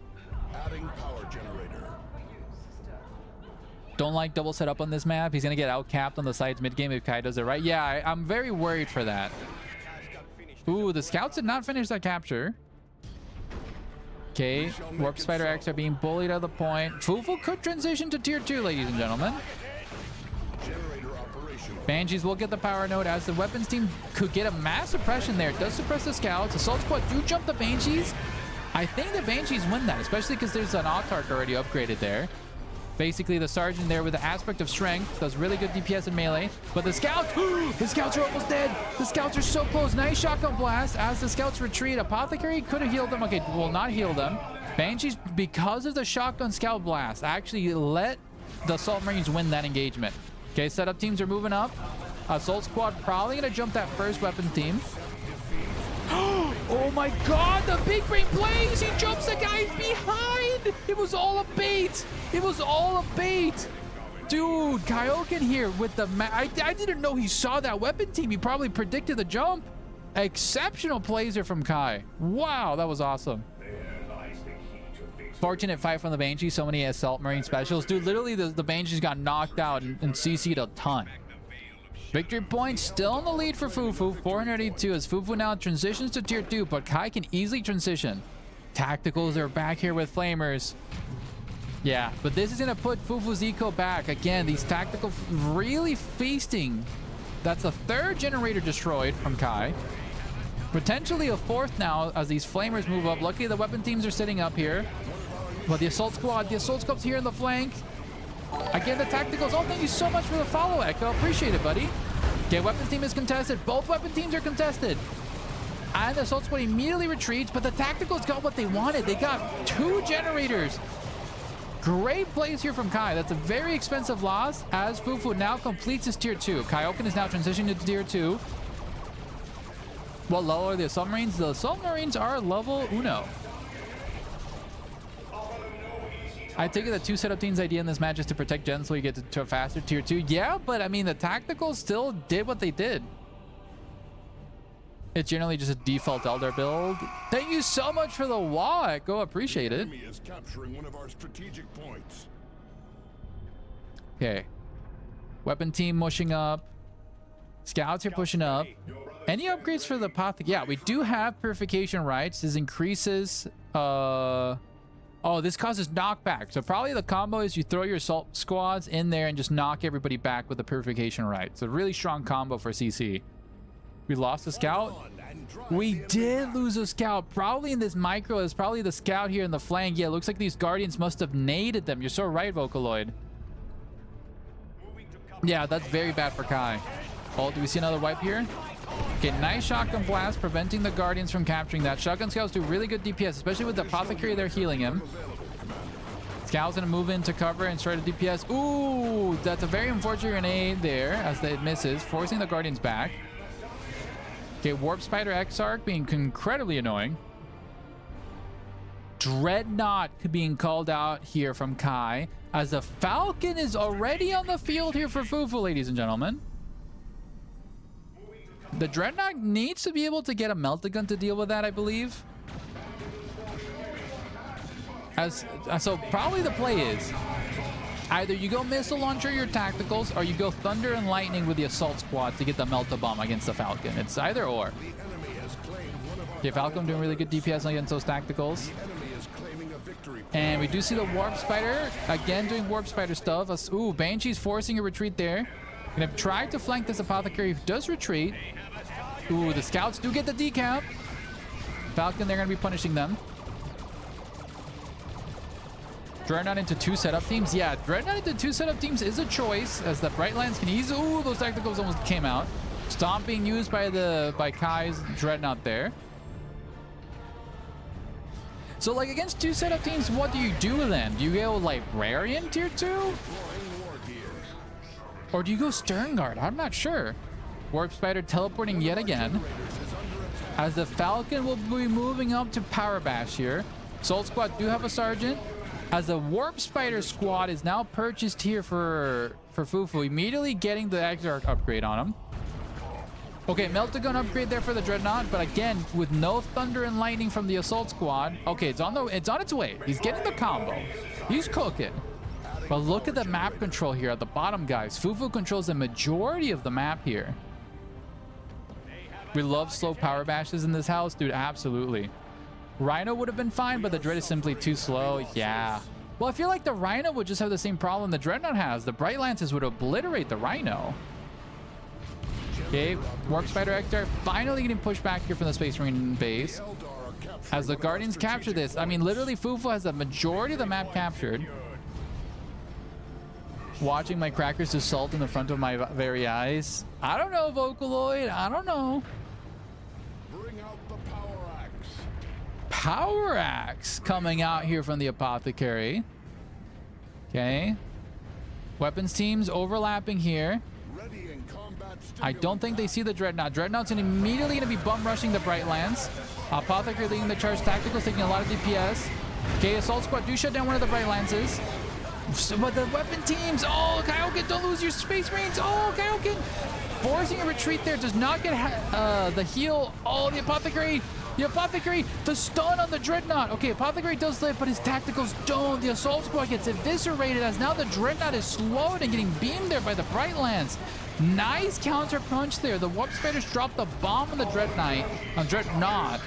Adding power generator. Don't like double setup on this map. He's going to get outcapped on the sides mid-game if Kai does it right. Yeah, I'm very worried for that. Ooh, the scouts did not finish that capture. Okay, Warp Spider X are being bullied at the point. Fufu could transition to tier 2, ladies and gentlemen. Banshees will get the power node as the weapons team could get a mass suppression there. It does suppress the scouts. Assault Squad do jump the Banshees. I think the Banshees win that, especially because there's an Autarch already upgraded there. Basically, the Sergeant there with the aspect of strength does really good DPS in melee. But the Scouts, the Scouts are almost dead. The Scouts are so close. Nice shotgun blast as the Scouts retreat. Apothecary could have healed them. Okay, will not heal them. Banshees, because of the shotgun scout blast, actually let the Assault Marines win that engagement. Okay, setup teams are moving up. Assault Squad probably going to jump that first weapon team. Oh my god, the big brain plays! He jumps the guys behind! It was all a bait! It was all a bait! Dude, Kaioken here with the... I didn't know he saw that weapon team. He probably predicted the jump. Exceptional plays here from Kai. Wow, that was awesome. Fortunate fight from the Banshee. So many Assault Marine specials. Dude, literally the Banshees got knocked out and CC'd a ton. Victory point still in the lead for Fufu, 482 as Fufu now transitions to tier 2, but Kai can easily transition. Tacticals are back here with Flamers. Yeah, but this is going to put Fufu's eco back. Again, these tactical really feasting. That's a third generator destroyed from Kai. Potentially a fourth now as these Flamers move up. Luckily, the weapon teams are sitting up here. But the Assault Squad's here in the flank. Again, the tacticals. Oh, thank you so much for the follow, Echo. Appreciate it, buddy. Okay, weapons team is contested. Both weapon teams are contested. And the Assault Squad immediately retreats, but the tacticals got what they wanted. They got 2 generators. Great plays here from Kai. That's a very expensive loss as Fufu now completes his tier 2. Kaioken is now transitioning to tier 2. What level are the Assault Marines? The Assault Marines are level 1. I take it the 2 setup teams idea in this match is to protect gens so you get to a faster tier 2. Yeah, but I mean, the tacticals still did what they did. It's generally just a default Elder build. Thank you so much for the wall, Echo. Appreciate it. Is capturing one of our strategic points. Okay. Weapon team mushing up. Scouts are pushing up. Any upgrades for the Apothecary? Yeah, we do have purification rights. This increases... Oh, this causes knockback. So probably the combo is you throw your Assault Squads in there and just knock everybody back with the purification right. It's a really strong combo for CC. We lost a scout. We did lose a scout. Probably in this micro is probably the scout here in the flank. Yeah, it looks like these Guardians must have naded them. You're so right, Vocaloid. Yeah, that's very bad for Kai. Oh, do we see another wipe here? Okay, nice shotgun blast preventing the Guardians from capturing that. Shotgun scouts do really good DPS, especially with the Apothecary there healing him. Scouts gonna move into cover and start a DPS. Ooh, that's a very unfortunate grenade there as it misses, forcing the Guardians back. Okay, Warp Spider Exarch being incredibly annoying. Dreadnought being called out here from Kai as the Falcon is already on the field here for Fufu, ladies and gentlemen. The Dreadnought needs to be able to get a Meltagun to deal with that, I believe. So probably the play is either you go Missile Launcher your tacticals or you go Thunder and Lightning with the Assault Squad to get the Melt-A-Bomb against the Falcon. It's either or. Okay, Falcon doing really good DPS against those tacticals. And we do see the Warp Spider again doing Warp Spider stuff. Ooh, Banshee's forcing a retreat there. Gonna try to flank this Apothecary who does retreat. Ooh, the Scouts do get the decap. Falcon, they're gonna be punishing them. Dreadnought into 2 setup teams. Yeah, Dreadnought into 2 setup teams is a choice as the Brightlands can easily... Ooh, those tacticals almost came out. Stomp being used by Kai's Dreadnought there. So like against 2 setup teams, what do you do then? Do you go Librarian tier 2? Or do you go Stern Guard? I'm not sure. Warp Spider teleporting yet again. As the Falcon will be moving up to Power Bash here. Soul Squad do have a Sergeant. as the Warp Spider squad is now purchased here for Fufu, immediately getting the Exarch upgrade on him. Okay, Melt-A-Gun upgrade there for the Dreadnought, but again, with no Thunder and Lightning from the Assault Squad. Okay, it's on its way. He's getting the combo. He's cooking. But look at the map control here at the bottom, guys. Fufu controls the majority of the map here. We love slow power bashes in this house, dude. Absolutely. Rhino would have been fine, but the Dread is simply too slow. Yeah. Well, I feel like the Rhino would just have the same problem the Dreadnought has. The Bright Lances would obliterate the Rhino. Okay, Warp Spider Ectar finally getting pushed back here from the Space Marine base. As the Guardians capture this, I mean, literally Fufu has the majority of the map captured. Watching my crackers just salt in the front of my very eyes. I don't know, Vocaloid. I don't know. Bring out the power axe. Power Axe coming out here from the Apothecary. Okay. Weapons teams overlapping here. Ready in combat. I don't think they see the Dreadnought. Dreadnought's immediately going to be bum rushing the Bright Lands. Apothecary leading the charge. Tacticals taking a lot of DPS. Okay, Assault Squad do shut down one of the Bright Lances. But the weapon teams, oh, Kaioken, don't lose your Space Marines. Oh, Kaioken, forcing a retreat there, does not get the heal. Oh, the Apothecary, the stun on the Dreadnought. Okay, Apothecary does live, but his tacticals don't. The Assault Squad gets eviscerated as now the Dreadnought is slowed and getting beamed there by the Bright Lands. Nice counter punch there. The Warp Spiders dropped the bomb on the Dreadnought.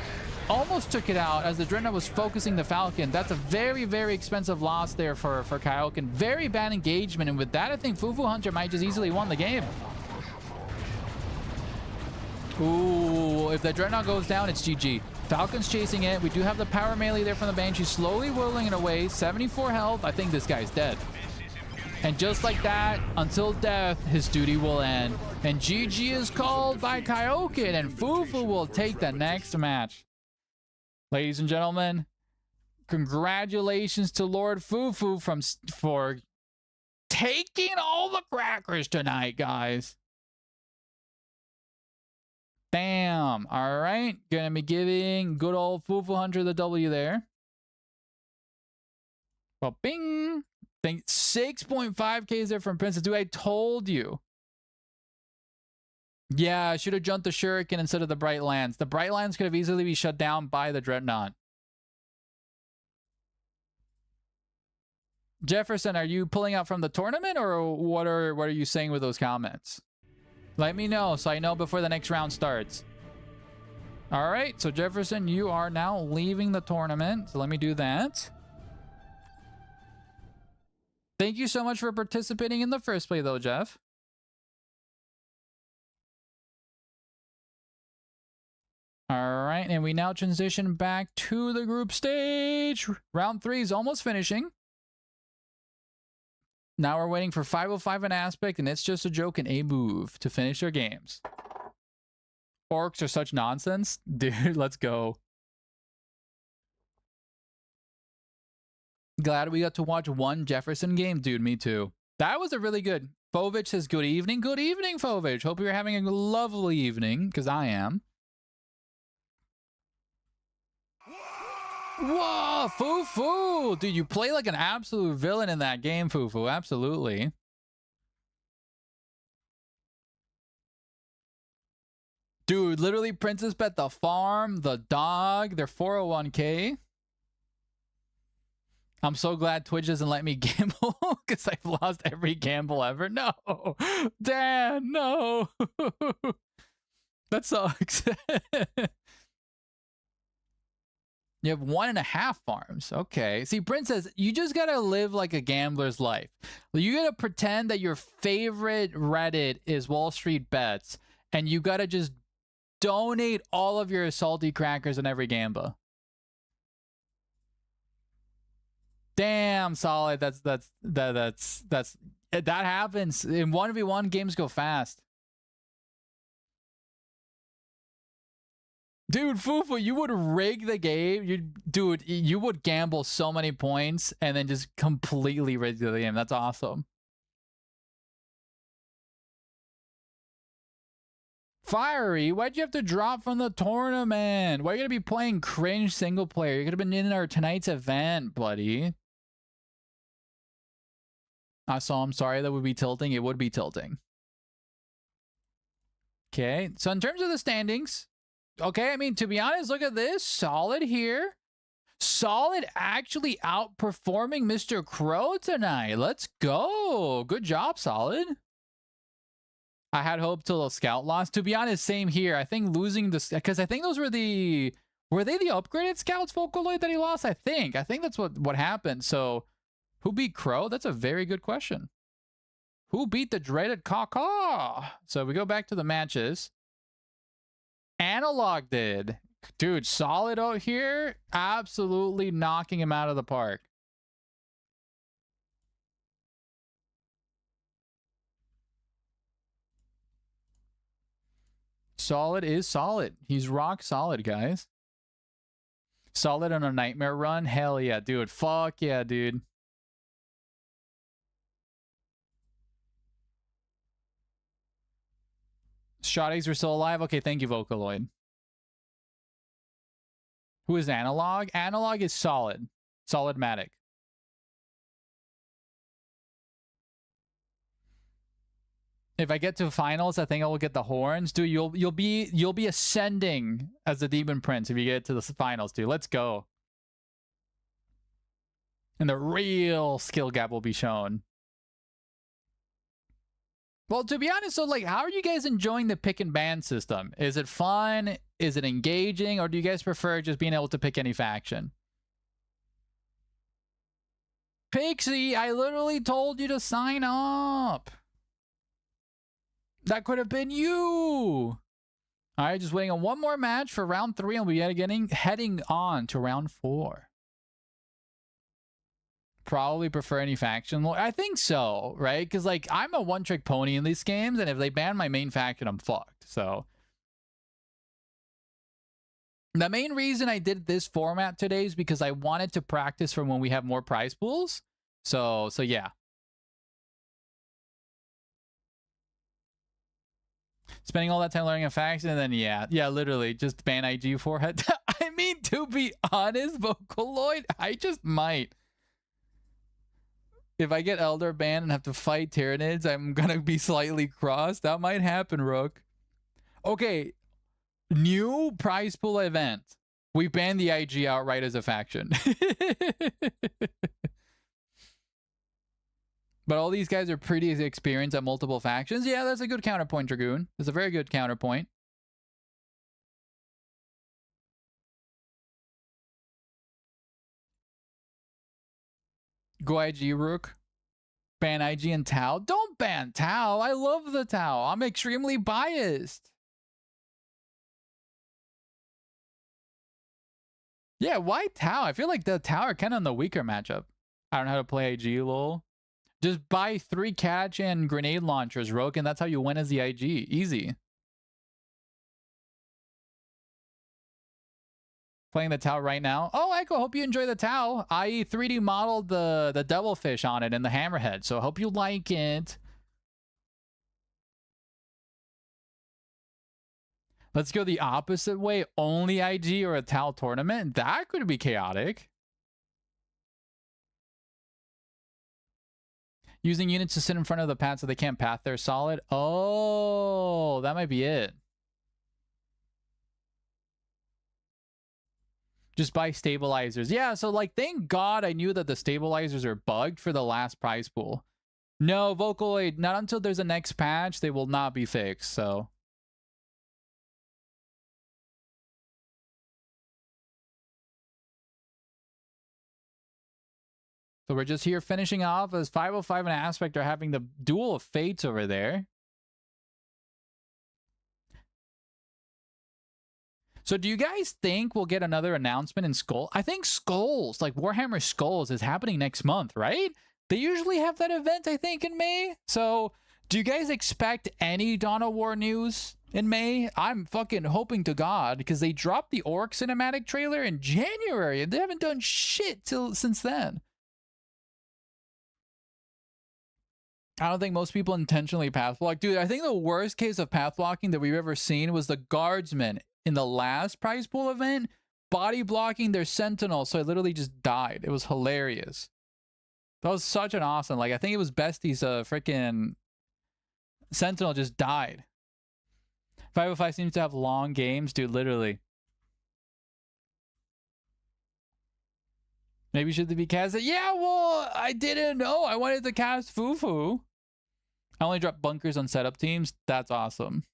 Almost took it out as the Dreadnought was focusing the Falcon. That's a very, very expensive loss there for Kaioken. Very bad engagement, and with that, I think Fufu Hunter might just easily won the game. Ooh, if the Dreadnought goes down, it's GG. Falcon's chasing it. We do have the power melee there from the Banshee, slowly whirling it away. 74 health. I think this guy's dead. And just like that, until death, his duty will end. And GG is called by Kaioken, and Fufu will take the next match. Ladies and gentlemen, congratulations to Lord Fufu for taking all the crackers tonight, guys. Damn. All right. Gonna be giving good old Fufu Hunter the W there. Well, bing. Think 6.5K there from Princess. Dude, I told you. Yeah, I should have jumped the Shuriken instead of the Bright Lands. The Bright Lands could have easily been shut down by the Dreadnought. Jefferson, are you pulling out from the tournament, or what are you saying with those comments? Let me know so I know before the next round starts. All right, so Jefferson, you are now leaving the tournament. So let me do that. Thank you so much for participating in the first play, though, Jeff. All right, and we now transition back to the group stage. Round 3 is almost finishing. Now we're waiting for 505 and Aspect, and it's just a joke and a move to finish their games. Orcs are such nonsense. Dude, let's go. Glad we got to watch one Jefferson game. Dude, me too. That was a really good. Fovich says, good evening. Good evening, Fovich. Hope you're having a lovely evening, because I am. Whoa, Fufu! Dude, you play like an absolute villain in that game, Fufu. Absolutely. Dude, literally Princess Bet the farm, the dog, their 401k. I'm so glad Twitch doesn't let me gamble because I've lost every gamble ever. No. Dan, no. That sucks. You have 1.5 farms. Okay. See, Princess, you just gotta live like a gambler's life. You gotta pretend that your favorite Reddit is Wall Street Bets, and you gotta just donate all of your salty crackers on every gamba. Damn, Solid. That happens. In 1v1, games go fast. Dude, Fufu, you would rig the game. Dude, you would gamble so many points and then just completely rig the game. That's awesome. Fiery, why'd you have to drop from the tournament? Why are you gonna be playing cringe single player? You could have been in our tonight's event, buddy. I saw him. Sorry, that would be tilting. It would be tilting. Okay, so in terms of the standings, okay, I mean, to be honest, look at this. Solid here. Solid actually outperforming Mr. Crow tonight. Let's go. Good job, Solid. I had hope till the scout loss. To be honest, same here. I think losing this, because I think those were the, were they the upgraded scouts, Vocaloid, that he lost? I think that's what happened. So who beat Crow? That's a very good question. Who beat the dreaded Caw? So we go back to the matches. Analog did. Dude, Solid out here. Absolutely knocking him out of the park. Solid is solid. He's rock solid, guys. Solid on a nightmare run. Hell yeah, dude. Fuck yeah, dude. Shot eggs were still alive. Okay, thank you, Vocaloid. Who is Analog? Analog is solid. Solid-matic. If I get to finals, I think I will get the horns. Dude, you'll be ascending as the Demon Prince if you get to the finals, dude. Let's go. And the real skill gap will be shown. Well, to be honest, so like, how are you guys enjoying the pick and ban system? Is it fun? Is it engaging? Or do you guys prefer just being able to pick any faction? Pixie, I literally told you to sign up. That could have been you. All right, just waiting on one more match for round 3, and we'll be heading on to round 4. Probably prefer any faction. Well, I think so, right? Because like I'm a one-trick pony in these games, and if they ban my main faction, I'm fucked. So the main reason I did this format today is because I wanted to practice for when we have more prize pools. So yeah. Spending all that time learning a faction, and then yeah, literally just ban IG forehead. I mean, to be honest, Vocaloid, I just might. If I get Elder banned and have to fight Tyranids, I'm gonna be slightly crossed. That might happen, Rook. Okay, new prize pool event. We ban the IG outright as a faction. But all these guys are pretty experienced at multiple factions. Yeah, that's a good counterpoint, Dragoon. That's a very good counterpoint. Go IG, Rook. Ban IG and Tau. Don't ban Tau. I love the Tau. I'm extremely biased. Yeah, why Tau? I feel like the Tau are kind of in the weaker matchup. I don't know how to play IG, lol. Just buy 3 catch and grenade launchers, Rook, and that's how you win as the IG. Easy. Playing the Tau right now. Oh, Echo, hope you enjoy the Tau. I 3D modeled the devilfish on it and the hammerhead, so I hope you like it. Let's go the opposite way. Only IG or a Tau tournament? That could be chaotic. Using units to sit in front of the path so they can't path their solid. Oh, that might be it. Just buy stabilizers. Yeah, so like, thank God I knew that the stabilizers are bugged for the last prize pool. No, Vocaloid, not until there's a next patch, they will not be fixed, so. So we're just here finishing off as 505 and Aspect are having the duel of fates over there. So do you guys think we'll get another announcement in Skull? I think Skulls, like Warhammer Skulls, is happening next month, right? They usually have that event, I think, in May. So do you guys expect any Dawn of War news in May? I'm fucking hoping to God, because they dropped the Orc cinematic trailer in January and they haven't done shit since then. I don't think most people intentionally path block. Dude, I think the worst case of path blocking that we've ever seen was the guardsmen in the last prize pool event body blocking their sentinel, so it literally just died. It was hilarious. That was such an awesome. Like, I think it was Bestie's freaking Sentinel just died. 505 seems to have long games, dude, literally. Maybe should they be casted? Yeah, well, I didn't know. I wanted to cast Fufu. I only drop bunkers on setup teams. That's awesome.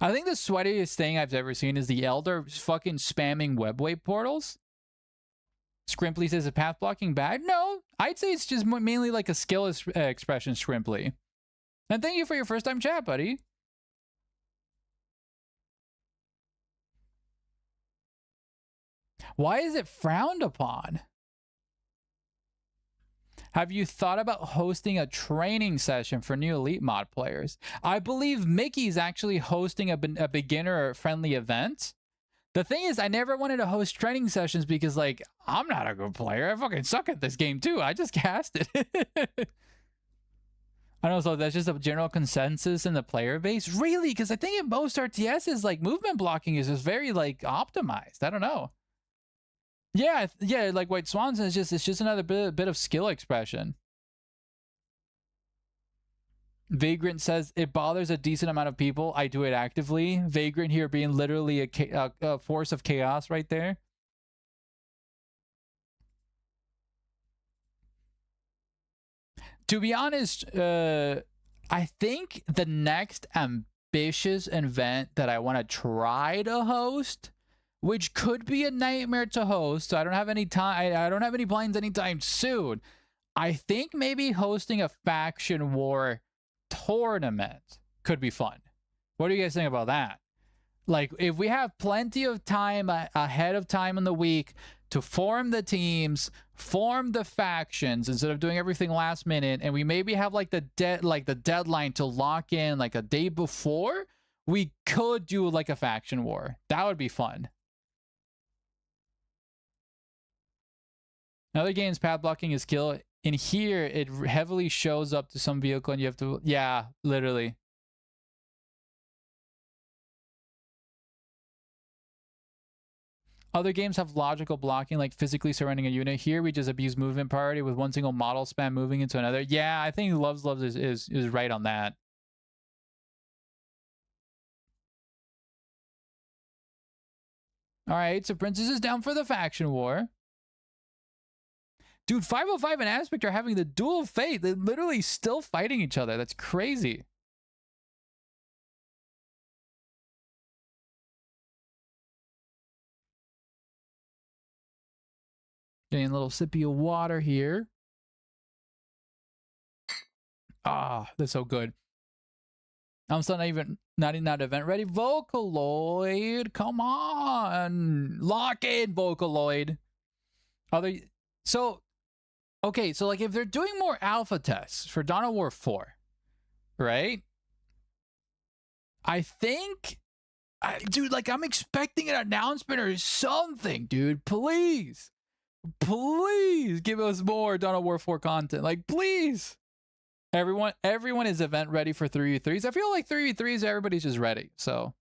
I think the sweatiest thing I've ever seen is the Elder fucking spamming webway portals. Scrimply says, is path blocking bad? No, I'd say it's just mainly like a skill expression, Scrimply. And thank you for your first time chat, buddy. Why is it frowned upon? Have you thought about hosting a training session for new Elite mod players? I believe Mickey's actually hosting a beginner-friendly event. The thing is, I never wanted to host training sessions because, like, I'm not a good player. I fucking suck at this game, too. I just cast it. I know, so that's just a general consensus in the player base. Really? Because I think in most RTSs, like, movement blocking is just very, like, optimized. I don't know. Yeah, yeah, like White Swans, it's just another bit of skill expression. Vagrant says, it bothers a decent amount of people. I do it actively. Vagrant here being literally a force of chaos right there. To be honest, I think the next ambitious event that I want to try to host, which could be a nightmare to host, so I don't have any time. I don't have any plans anytime soon. I think maybe hosting a faction war tournament could be fun. What do you guys think about that? Like, if we have plenty of time ahead of time in the week to form the teams, form the factions instead of doing everything last minute, and we maybe have like the deadline to lock in like a day before, we could do like a faction war. That would be fun. Another game's path blocking is kill. In here, it heavily shows up to some vehicle and you have to... Yeah, literally. Other games have logical blocking, like physically surrounding a unit. Here, we just abuse movement priority with one single model spam moving into another. Yeah, I think Loves is right on that. All right, so Princess is down for the faction war. Dude, 505 and Aspect are having the dual fate. They're literally still fighting each other. That's crazy. Getting a little sippy of water here. Ah, that's so good. I'm still not in that event ready. Vocaloid, come on. Lock in, Vocaloid. Okay, so like if they're doing more alpha tests for Dawn of War 4, right? I think, dude, like I'm expecting an announcement or something, dude. Please give us more Dawn of War 4 content. Like, please. Everyone is event ready for 3v3s. I feel like 3v3s, everybody's just ready. So,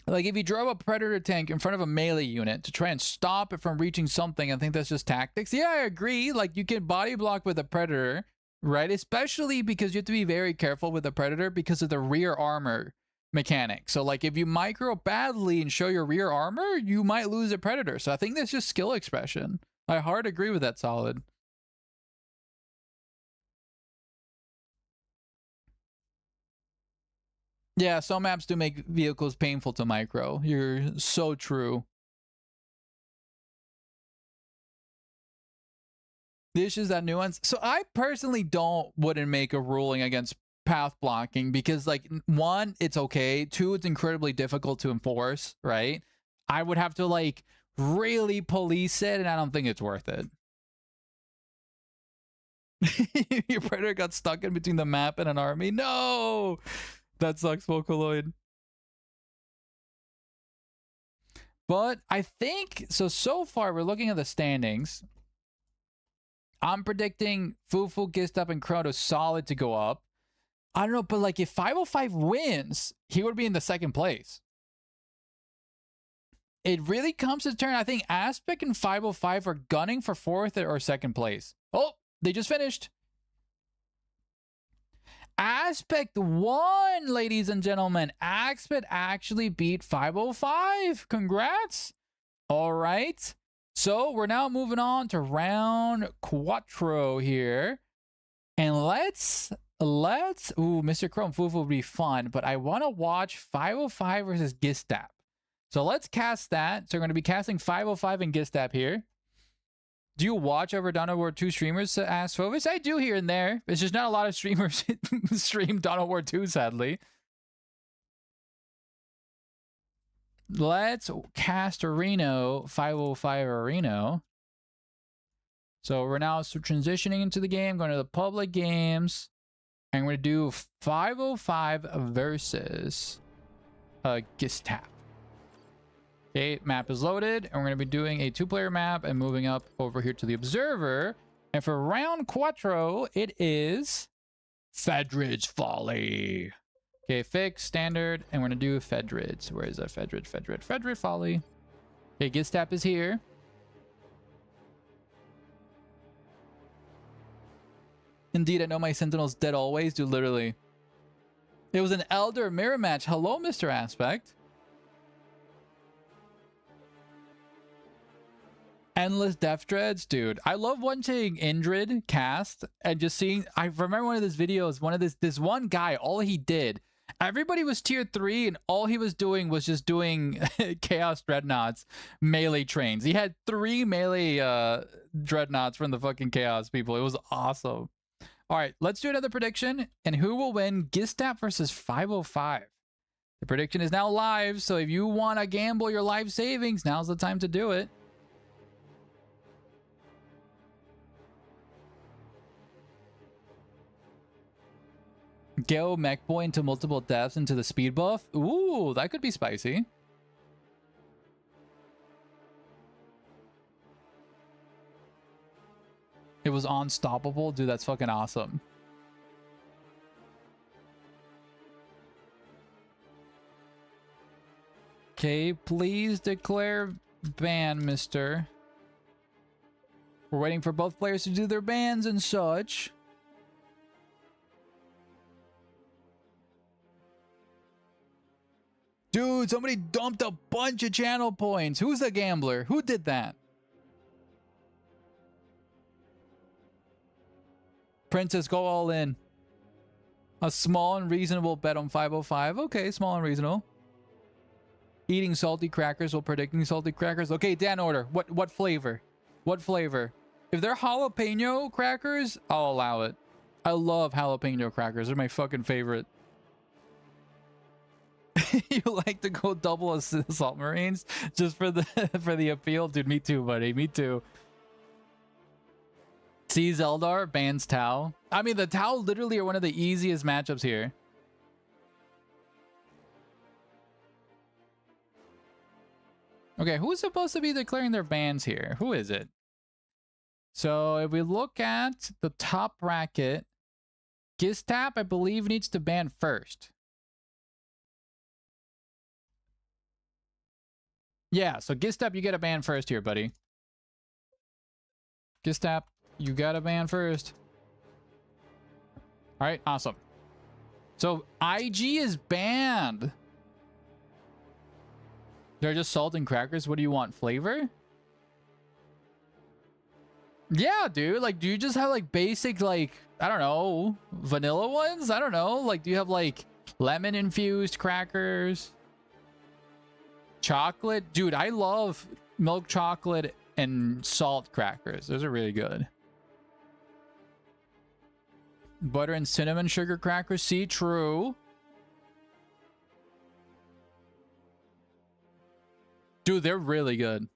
like, if you drove a Predator tank in front of a melee unit to try and stop it from reaching something, I think that's just tactics. Yeah, I agree. Like, you can body block with a Predator, right? Especially because you have to be very careful with the Predator because of the rear armor mechanic. So, like, if you micro badly and show your rear armor, you might lose a Predator. So I think that's just skill expression. I hard agree with that, Solid. Yeah, some maps do make vehicles painful to micro. You're so true. The issue is that nuance. So I personally wouldn't make a ruling against path blocking because, like, one, it's okay. Two, it's incredibly difficult to enforce, right? I would have to, like, really police it, and I don't think it's worth it. Your Predator got stuck in between the map and an army. No! That sucks, Vocaloid. But I think, so far, we're looking at the standings. I'm predicting Fufu, Gist Up, and Chrono Solid to go up. I don't know, but like if 505 wins, he would be in the second place. it really comes to turn. I think Aspect and 505 are gunning for 4th or 2nd place. Oh, they just finished. Aspect won, ladies and gentlemen. Aspect actually beat 505. Congrats. All right. So we're now moving on to round quattro here. And let's ooh, Mr. Chrome Fufu would be fun, but I want to watch 505 versus Gistap. So let's cast that. So we're going to be casting 505 and Gistap here. Do you watch over Dawn of War 2 streamers, asked Fovis? I do here and there. It's just not a lot of streamers stream Dawn of War 2, sadly. Let's cast a Reno, 505 or Reno. So we're now transitioning into the game, going to the public games. And we're going to do 505 versus Gistap. Okay, map is loaded, and we're going to be doing a 2-player map and moving up over here to the Observer. And for round quattro, it is Fedrid's Folly. Okay, fix, standard, and we're going to do Fedrids. Where is that? Fedrid Folly. Okay, Gistap is here. Indeed, I know my Sentinel's dead always, dude, literally. It was an Elder mirror match. Hello, Mr. Aspect. Endless Death Dreads, dude. I love watching Indrid cast and just seeing. I remember one of his videos, this one guy, all he did, everybody was tier 3 and all he was doing was just doing Chaos Dreadnoughts melee trains. He had 3 melee Dreadnoughts from the fucking Chaos people. It was awesome. All right, let's do another prediction. And who will win Gistap versus 505? The prediction is now live, so if you want to gamble your life savings, now's the time to do it. Geo Mech Boy into multiple deaths into the speed buff. Ooh, that could be spicy. It was unstoppable. Dude, that's fucking awesome. Okay, please declare ban, mister. We're waiting for both players to do their bans and such. Dude, somebody dumped a bunch of channel points. Who's the gambler? Who did that? Princess, go all in. A small and reasonable bet on 505. Okay, small and reasonable. Eating salty crackers while predicting salty crackers. Okay, Dan order. What flavor? What flavor? If they're jalapeno crackers, I'll allow it. I love jalapeno crackers. They're my fucking favorite. You like to go double assault marines just for the appeal? Dude, me too, buddy. Me too. See Zeldar bans Tau. I mean, the Tau literally are one of the easiest matchups here. Okay, who's supposed to be declaring their bans here? Who is it? So if we look at the top bracket, Gistap, I believe, needs to ban first. Yeah, so Gistap, you get a ban first here, buddy. Gistap, you got a ban first. All right, awesome. So IG is banned. They're just salt and crackers. What do you want? Flavor? Yeah, dude. Like, do you just have like basic, like, I don't know, vanilla ones? I don't know. Like, do you have like lemon infused crackers? Chocolate? Dude, I love milk chocolate and salt crackers. Those are really good. Butter and cinnamon sugar crackers. See, true. Dude, they're really good.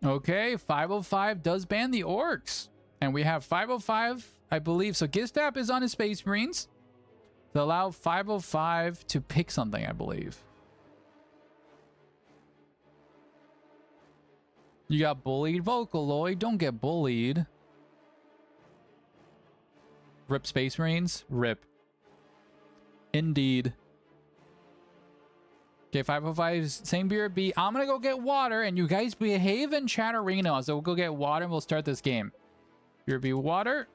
Okay, 505 does ban the orcs. And we have 505, I believe. So Gistap is on his Space Marines to allow 505 to pick something, I believe. You got bullied, Vocaloid. Don't get bullied. Rip Space Marines. Rip. Indeed. Okay, 505, same beer B. I'm gonna go get water, and you guys behave in Chatterino. So we'll go get water, and we'll start this game. Beer B water.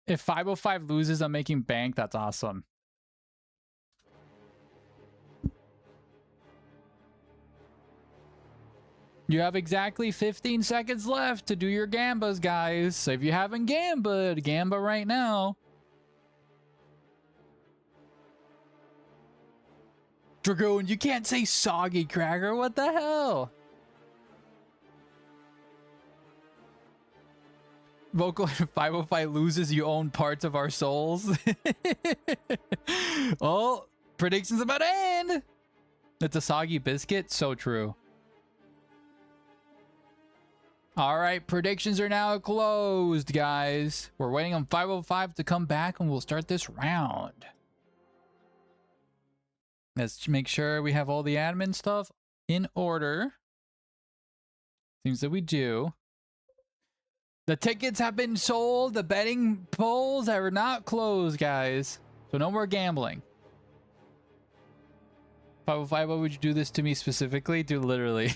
If 505 loses, I'm making bank. That's awesome. You have exactly 15 seconds left to do your gambas, guys. So if you haven't gamba right now. Dragoon, you can't say soggy cracker. What the hell? Vocal 505 loses, you own parts of our souls. Oh, predictions about to end. It's a soggy biscuit. So true. All right, predictions are now closed, guys. We're waiting on 505 to come back, and we'll start this round. Let's make sure we have all the admin stuff in order. Seems that we do. The tickets have been sold. The betting polls are not closed, guys. So no more gambling. 505, why would you do this to me specifically? Dude, literally.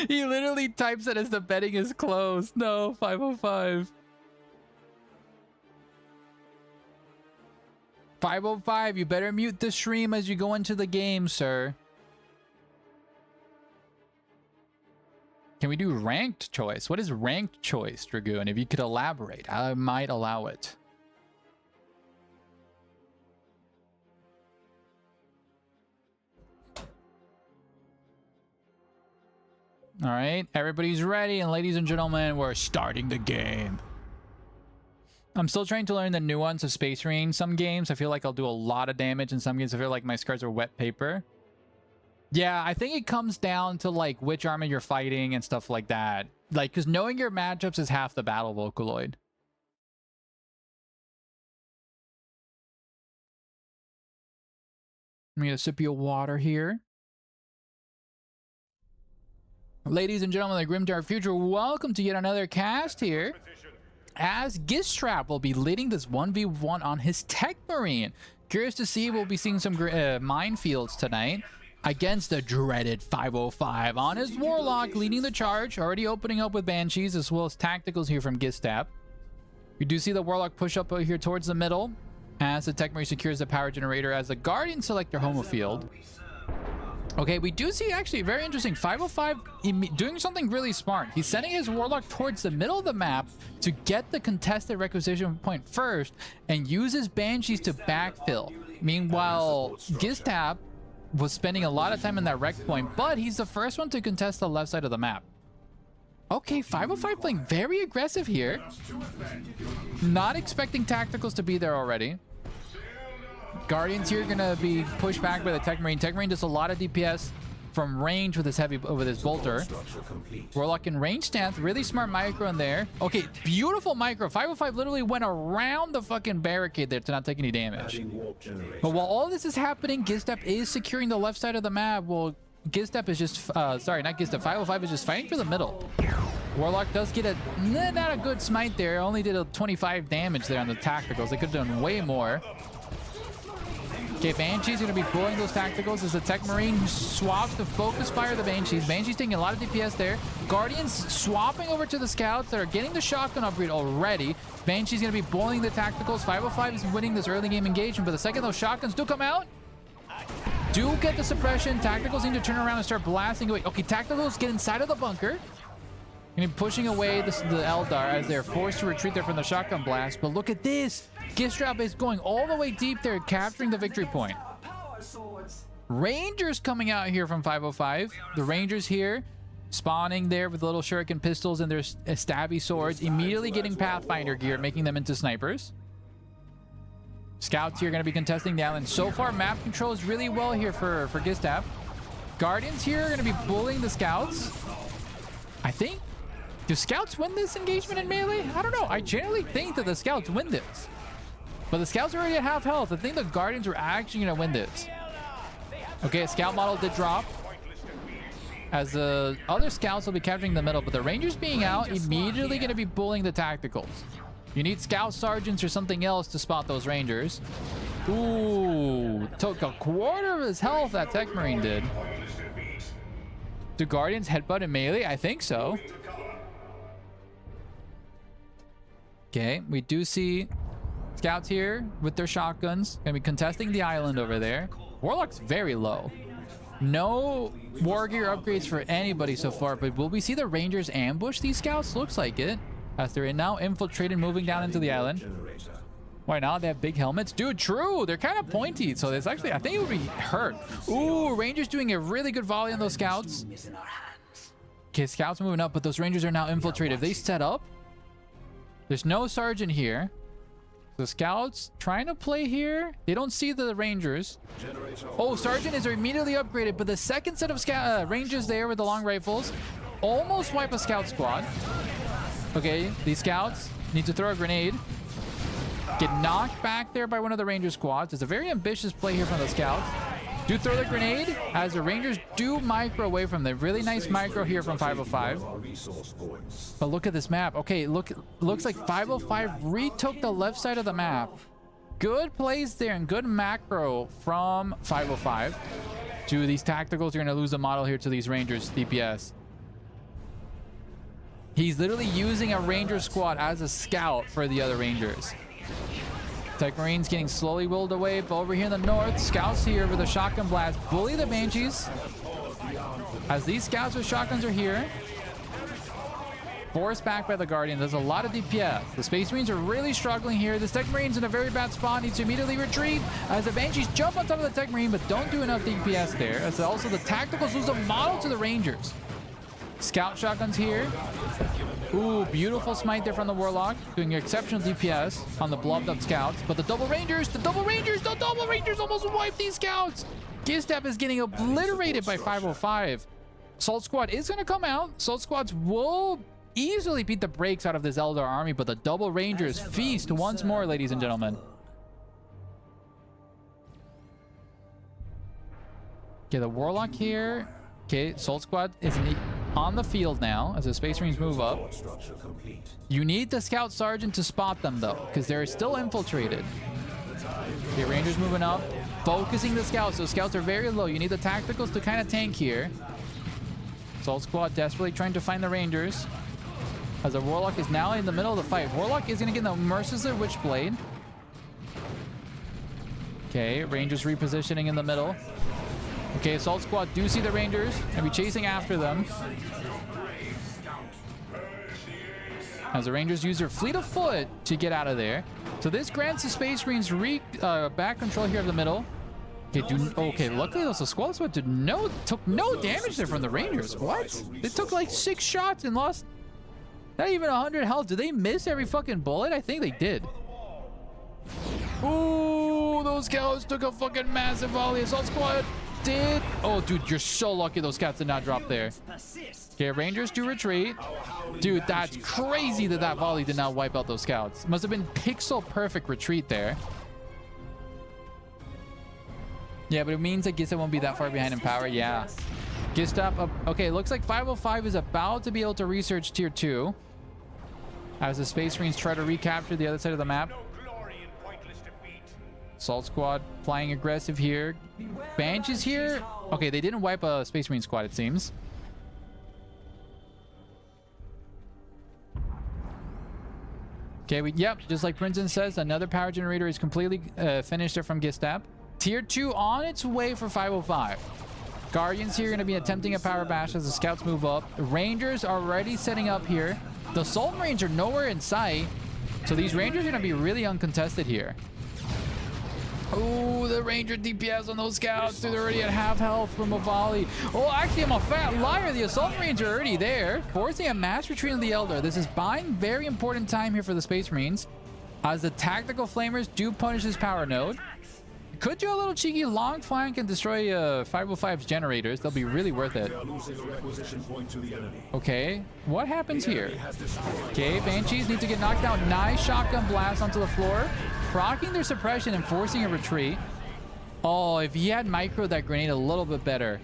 He literally types it as the betting is closed. No, 505. 505, you better mute the stream as you go into the game, sir. Can we do ranked choice? What is ranked choice, Dragoon? If you could elaborate, I might allow it. All right, everybody's ready, and ladies and gentlemen, we're starting the game. I'm still trying to learn the nuance of Space Marine. Some games, I feel like I'll do a lot of damage, and some games I feel like my scars are wet paper. Yeah, I think it comes down to like which army you're fighting and stuff like that. Like, because knowing your matchups is half the battle, Vocaloid. Let me get a sip of water here. Ladies and gentlemen of the Grim Dark Future, welcome to yet another cast here. As Gistrap will be leading this 1v1 on his Tech Marine. Curious to see, we'll be seeing some minefields tonight against the dreaded 505 on his Warlock, leading the charge, already opening up with Banshees as well as tacticals here from Gistap. We do see the Warlock push up here towards the middle as the Tech Marine secures the power generator as the Guardians select their home field. Okay, we do see actually very interesting 505 doing something really smart. He's sending his Warlock towards the middle of the map to get the contested requisition point first and uses Banshees to backfill. Meanwhile, Gistap was spending a lot of time in that wreck point, but he's the first one to contest the left side of the map. Okay, 505 playing very aggressive here. Not expecting tacticals to be there already. Guardians here gonna be pushed back by the Tech Marine. Tech Marine does a lot of DPS from range with his bolter. Warlock in range stance, really smart micro in there. Okay, beautiful micro. 505 literally went around the fucking barricade there to not take any damage. But while all this is happening, Gistap is securing the left side of the map. Well, Gistap is just sorry, not Gistap. 505 is just fighting for the middle. Warlock does get not a good smite there. Only did a 25 damage there on the tacticals. They could have done way more. Okay, Banshee's going to be blowing those tacticals as the Tech Marine swaps to focus fire the Banshees. Banshee's taking a lot of DPS there. Guardians swapping over to the Scouts that are getting the shotgun upgrade already. Banshee's going to be blowing the tacticals. 505 is winning this early game engagement, but the second those shotguns do come out, do get the suppression. Tacticals need to turn around and start blasting away. Okay, tacticals get inside of the bunker. And pushing away the Eldar as they're forced to retreat there from the shotgun blast. But look at this. Gistrap is going all the way deep there, capturing the victory point. Rangers coming out here from 505. The Rangers here spawning there with little shuriken pistols and their stabby swords, immediately getting Pathfinder gear, making them into snipers. Scouts here going to be contesting the island. So far, map control is really well here for Gistav. Guardians here are going to be bullying the Scouts. I think, do Scouts win this engagement in melee? I don't know. I generally think that the Scouts win this. But the Scouts are already at half health. I think the Guardians are actually going to win this. Okay, a Scout model did drop. As the other Scouts will be capturing the middle. But the Rangers being out, immediately going to be bullying the tacticals. You need Scout Sergeants or something else to spot those Rangers. Ooh, took a quarter of his health, that Tech Marine did. Do Guardians headbutt in melee? I think so. Okay, we do see Scouts here with their shotguns. Gonna be contesting the island over there. Warlock's very low. No war gear upgrades for anybody so far, but will we see the Rangers ambush these Scouts? Looks like it. As they're now infiltrated, moving down into the island. Why not? They have big helmets. Dude, true. They're kind of pointy, so it's actually, I think it would be hurt. Ooh, Rangers doing a really good volley on those Scouts. Okay, Scouts moving up, but those Rangers are now infiltrated. If they set up, there's no Sergeant here. The Scouts trying to play here. They don't see the Rangers. Oh, Sergeant is immediately upgraded, but the second set of Rangers there with the long rifles almost wipe a Scout squad. Okay, these Scouts need to throw a grenade. Get knocked back there by one of the Ranger squads. It's a very ambitious play here from the Scouts. Do throw the grenade as the Rangers do micro away from them. Really nice micro here from 505. But look at this map. Okay, looks like 505 retook the left side of the map. Good plays there and good macro from 505. To these tacticals, you're going to lose the model here to these Rangers DPS. He's literally using a Ranger squad as a scout for the other Rangers. Tech Marines getting slowly willed away, but over here in the north, Scouts here with a shotgun blast bully the Banshees. As these Scouts with shotguns are here, forced back by the Guardian. There's a lot of DPS. The Space Marines are really struggling here. This Tech Marine's in a very bad spot, needs to immediately retreat as the Banshees jump on top of the Tech Marine, but don't do enough DPS there. As also the Tacticals lose the model to the Rangers. Scout shotguns here. Ooh, beautiful smite there from the Warlock, doing exceptional DPS on the blubbed up Scouts. But the double Rangers almost wiped these Scouts. Gistav is getting obliterated by 505. Salt Squad is going to come out. Salt Squads will easily beat the brakes out of this Eldar army, but the double Rangers feast once more, ladies and gentlemen. Okay, the Warlock here. Okay, Salt Squad is on the field now as the Space Marines move up. You need the Scout Sergeant to spot them though, because they're still infiltrated. Okay, Rangers moving up, focusing the Scouts. So Scouts are very low. You need the Tacticals to kind of tank here. Salt Squad desperately trying to find the Rangers. As the Warlock is now in the middle of the fight. Warlock is going to get the Merciless Witchblade. Okay, Rangers repositioning in the middle. Okay, Assault Squad do see the Rangers and be chasing after them. As the Rangers use their fleet of foot to get out of there. So this grants the Space Marines back control here of the middle. Okay, luckily those Squad Squad took no damage there from the Rangers. What? They took like 6 shots and lost not even 100 health. Did they miss every fucking bullet? I think they did. Ooh, those Scouts took a fucking massive volley. Assault Squad did. Oh, dude, you're so lucky those Scouts did not drop there. Okay, Rangers do retreat. Dude, that's crazy that that volley did not wipe out those Scouts. Must have been pixel perfect retreat there. Yeah, but it means that Gistav won't be that far behind in power. Yeah. Gistav, okay, looks like 505 is about to be able to research tier 2 as the Space Marines try to recapture the other side of the map. Salt Squad flying aggressive here. Banshees here. Okay, they didn't wipe a Space Marine squad, it seems. Okay, yep, just like Princeton says, another power generator is completely finished there from Gistap. Tier 2 on its way for 505. Guardians here are going to be attempting a power bash as the scouts move up. Rangers are already setting up here. The Salt Marines are nowhere in sight. So these Rangers are going to be really uncontested here. Oh, the Ranger DPS on those scouts. Dude, they're already at half health from a volley. Oh, actually, I'm a fat liar. The Assault Marines are already there, forcing a mass retreat on the Elder. This is buying very important time here for the Space Marines, as the Tactical Flamers do punish this power node. Could do a little cheeky long flank and destroy 505's generators. They'll be really worth it. Okay, what happens here? Okay, Banshees need to get knocked out. Nice shotgun blast onto the floor, proccing their suppression and forcing a retreat. Oh, if he had micro that grenade a little bit better.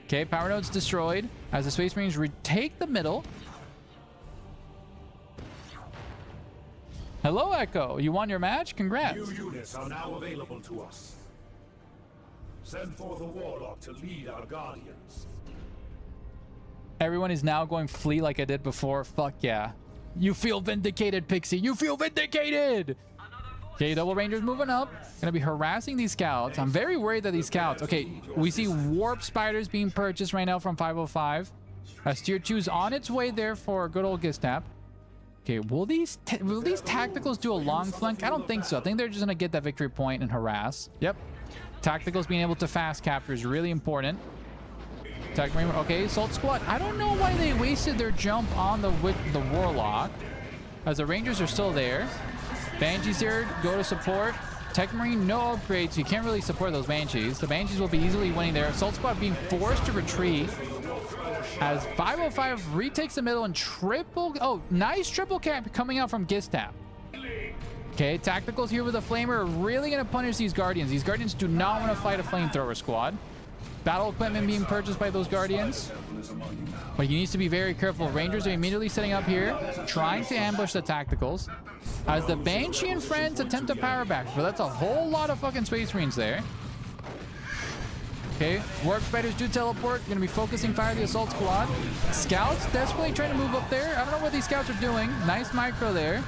Okay, power node's destroyed as the Space Marines retake the middle. Hello, Echo. You won your match? Congrats. New units are now available to us. Send forth a warlock to lead our guardians. Everyone is now going flee like I did before. Fuck yeah. You feel vindicated, Pixie. You feel vindicated. Okay, double Rangers moving up. Gonna be harassing these scouts. I'm very worried that these scouts... Okay, we see Warp Spiders being purchased right now from 505. As Tier 2's on its way there for good old Gistap. Okay, will these tacticals do a long flank? I don't think so. I think they're just gonna get that victory point and harass. Yep. Tacticals being able to fast capture is really important. Okay, Salt Squad. I don't know why they wasted their jump on the Warlock, as the Rangers are still there. Banshees here, go to support. Tech Marine, no upgrades, so you can't really support those Banshees. The Banshees will be easily winning there. Salt Squad being forced to retreat as 505 retakes the middle and triple... Oh, nice triple cap coming out from Gistap. Okay, Tacticals here with a Flamer are really going to punish these Guardians. These Guardians do not want to fight a Flamethrower squad. Battle equipment being purchased by those Guardians. But you need to be very careful. Rangers are immediately setting up here, trying to ambush the Tacticals. As the Banshee and friends attempt to power back. But that's a whole lot of fucking Space Marines there. Okay, Warp Spiders do teleport. Going to be focusing fire the Assault Squad. Scouts desperately trying to move up there. I don't know what these scouts are doing. Nice micro there.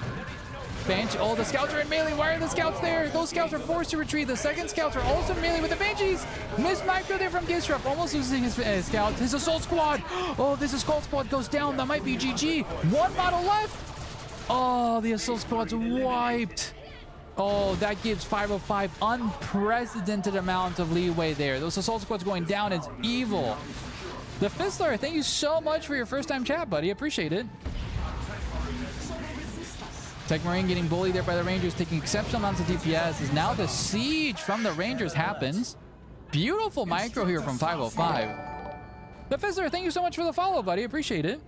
Banshee. Oh, the scouts are in melee. Why are the scouts there? Those scouts are forced to retreat. The second scouts are also in melee with the Banshees. Missed micro there from Gistrup. Almost losing his scouts. His Assault Squad. Oh, this Assault Squad goes down. That might be GG. One model left. Oh, the Assault Squad's wiped. Oh, that gives 505 unprecedented amount of leeway there. Those Assault Squads going down is evil. The Fizzler, thank you so much for your first time chat, buddy. Appreciate it. Tech Marine getting bullied there by the Rangers, taking exceptional amounts of DPS. Is now the siege from the Rangers happens. Beautiful micro here from 505. The Fizzler, thank you so much for the follow, buddy. Appreciate it.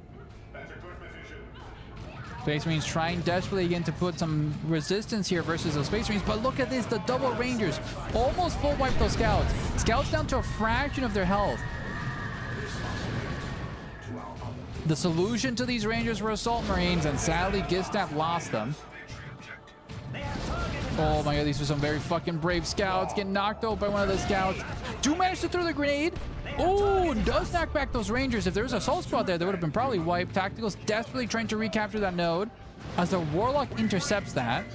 Space Marines trying desperately again to put some resistance here versus those Space Marines. But look at this, the double Rangers almost full wipe those Scouts. Scouts down to a fraction of their health. The solution to these Rangers were Assault Marines, and sadly Gistap lost them. Oh my god, these are some very fucking brave Scouts. Getting knocked out by one of the Scouts. Do manage to throw the grenade. Oh, does knock back those Rangers. If there was a Assault Squad there, they would have been probably wiped. Tacticals desperately trying to recapture that node as the Warlock intercepts that.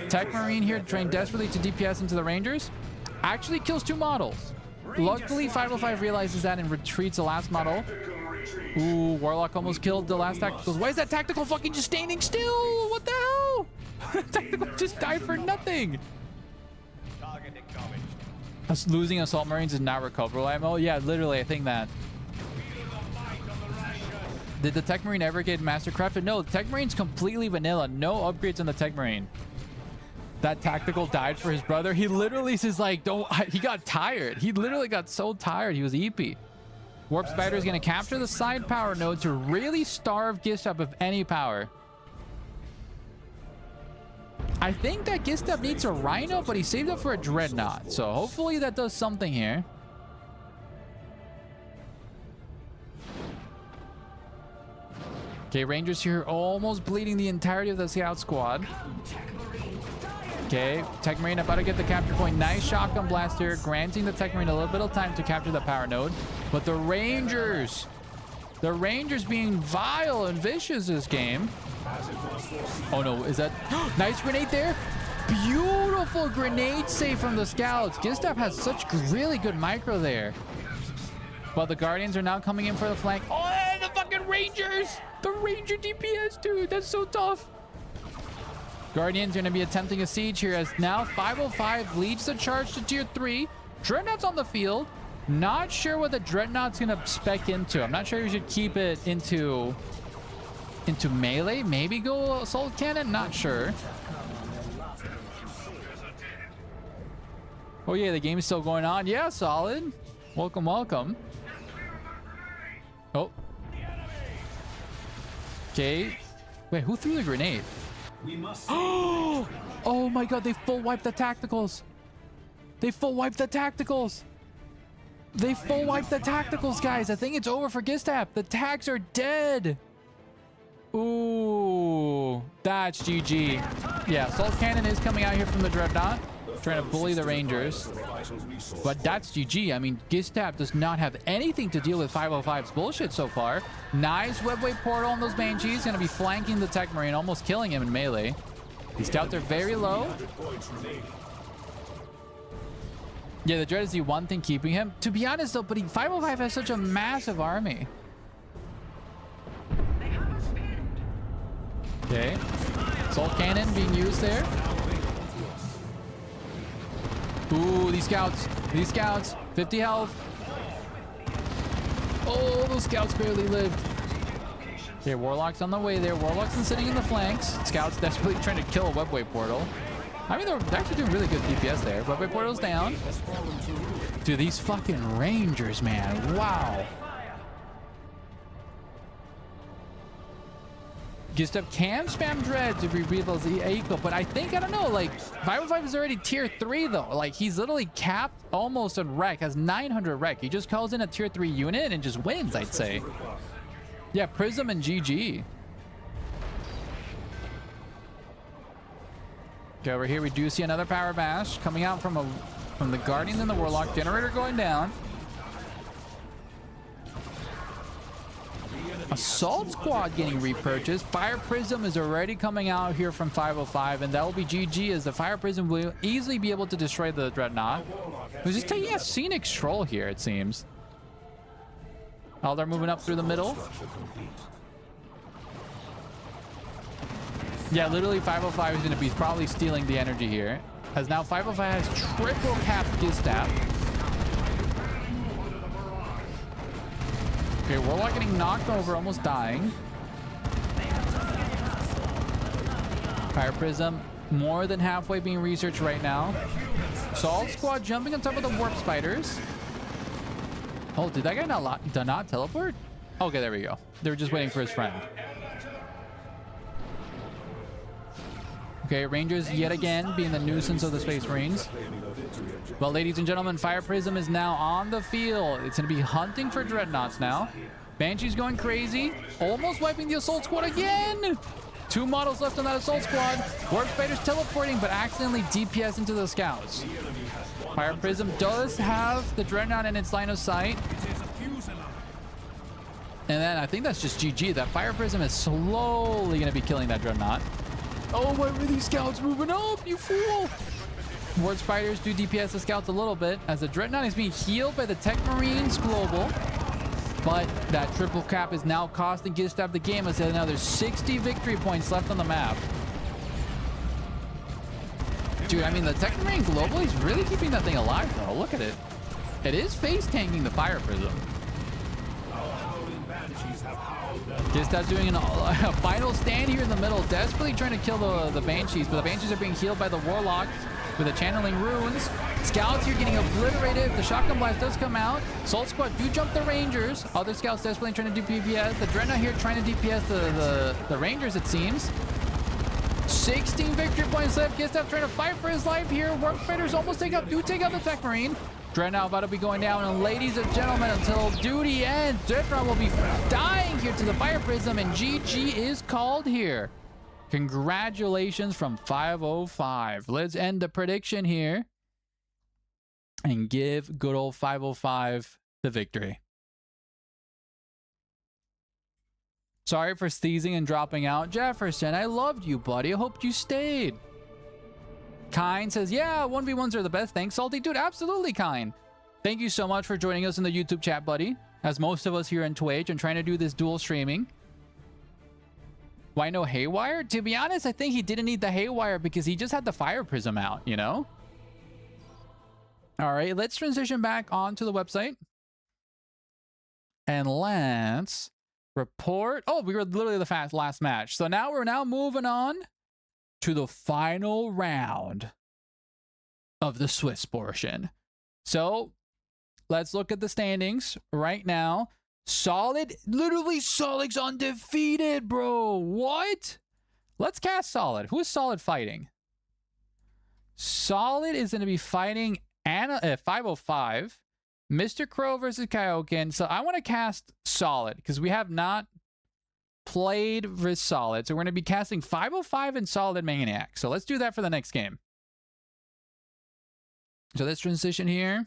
Tech Marine here trying desperately to DPS into the Rangers. Actually kills two models. Luckily, 505 realizes that and retreats the last model. Ooh, Warlock almost killed the last Tacticals. Why is that Tactical fucking just standing still? What the hell? Tactical just died for nothing. Us losing Assault Marines is not recoverable ammo. Yeah, literally, I think that. Did the Tech Marine ever get Master Crafted? No, the Tech Marine's completely vanilla. No upgrades on the Tech Marine. That Tactical died for his brother. He literally says like, he got tired. He literally got so tired. He was EP. Warp Spider is going to capture the side power node to really starve Gistap of any power. I think that Gistap needs a Rhino, but he saved up for a Dreadnought. So hopefully that does something here. Okay, Rangers here almost bleeding the entirety of the Scout squad. Okay, Tech Marine about to get the capture point. Nice shotgun blast here, granting the Tech Marine a little bit of time to capture the power node. But the Rangers being vile and vicious this game. Oh no, is that nice grenade there? Beautiful grenade save from the scouts. Gistav has such really good micro there. But the Guardians are now coming in for the flank. Oh, and the fucking Rangers! The Ranger DPS, dude, that's so tough. Guardians are going to be attempting a siege here as now 505 leads the charge to tier 3. Dreadnought's on the field. Not sure what the Dreadnought's going to spec into. I'm not sure you should keep it into melee. Maybe go assault cannon. Not sure. Oh yeah, the game is still going on. Yeah, solid. Welcome, welcome. Oh. Okay. Wait, who threw the grenade? Oh my god, they full wiped the tacticals. They full wiped the tacticals. They full wiped the tacticals, guys. I think it's over for Gistav. The tags are dead. Ooh, that's GG. Yeah, Assault Cannon is coming out here from the Dreadnought, trying to bully the Rangers. But that's GG. I mean, Gistav does not have anything to deal with 505's bullshit so far. Nice webway portal on those Banshees. Going to be flanking the Tech Marine, almost killing him in melee. These scouts are very low. Yeah, the Dread is the one thing keeping him. To be honest, though, but 505 has such a massive army. Okay. Assault Cannon being used there. Ooh, these scouts. 50 health. Oh, those scouts barely lived. Okay, Warlock's on the way there. Warlock's been sitting in the flanks. Scouts desperately trying to kill a webway portal. I mean, they're actually doing really good DPS there. Webway portal's down. Dude, these fucking Rangers, man. Wow. Gistav can spam dreads if he rebuilds the eco, but I don't know, like 505 is already tier 3 though. Like he's literally capped almost on wreck, has 900 wreck. He just calls in a tier 3 unit and just wins, I'd say. Yeah, Prism and GG. Okay, over here we do see another power bash coming out from the Guardian and the Warlock. Generator going down. Assault Squad getting repurchased. Fire Prism is already coming out here from 505, and that will be GG as the Fire Prism will easily be able to destroy the Dreadnought. Who's just taking a scenic stroll here, it seems. Oh, they're moving up through the middle. Yeah, literally 505 is going to be probably stealing the energy here, as now 505 has triple capped Gistav. Okay, Warlock getting knocked over, almost dying. Fire Prism, more than halfway being researched right now. Assault Squad jumping on top of the Warp Spiders. Oh, did that guy not teleport? Okay, there we go. They were just waiting for his friend. Okay, Rangers yet again being the nuisance of the Space Marines. Well, ladies and gentlemen, Fire Prism is now on the field. It's going to be hunting for Dreadnoughts now. Banshee's going crazy. Almost wiping the Assault Squad again. 2 models left on that Assault Squad. Warp Spider's teleporting, but accidentally DPS into the Scouts. Fire Prism does have the Dreadnought in its line of sight. And then I think that's just GG. That Fire Prism is slowly going to be killing that Dreadnought. Oh, why were these Scouts moving up, you fool? Warp Spiders do DPS the Scouts a little bit as the Dreadnought is being healed by the Tech Marines Global. But that triple cap is now costing Gistav the game as there's another 60 victory points left on the map. Dude, I mean, the Tech Marine Global is really keeping that thing alive, though. Look at it. It is face tanking the Fire Prism. Gistav doing a final stand here in the middle, desperately trying to kill the Banshees, but the Banshees are being healed by the Warlocks with the channeling runes. Scouts here getting obliterated. The shotgun blast does come out. Assault Squad do jump the Rangers. Other Scouts desperately trying to do DPS. The Dreadnought here trying to DPS the Rangers, it seems. 16 victory points left. Gistav trying to fight for his life here. Warp Spiders almost take out the Tech Marine. Dreadnought about to be going down, and ladies and gentlemen, until duty ends, Dreadnought will be dying here to the Fire Prism, and GG is called here. Congratulations from 505. Let's end the prediction here and give good old 505 the victory. Sorry for sneezing and dropping out. Jefferson, I loved you, buddy. I hoped you stayed. Kine says, yeah, 1v1s are the best. Thanks, Salty. Dude, absolutely, Kine. Thank you so much for joining us in the YouTube chat, buddy. As most of us here in Twitch and trying to do this dual streaming. Why no Haywire? To be honest, I think he didn't need the Haywire because he just had the Fire Prism out, you know? All right, let's transition back onto the website. And let's report. Oh, we were literally the last match. So now we're moving on to the final round of the Swiss portion. So let's look at the standings right now. Solid, literally Solid's undefeated, bro. What? Let's cast Solid. Who is Solid fighting? Solid is going to be fighting Anna 505, Mr. Crow versus Kaioken. So I want to cast Solid because we have not played with Solid. So we're going to be casting 505 and Solid Maniac. So let's do that for the next game. So let's transition here.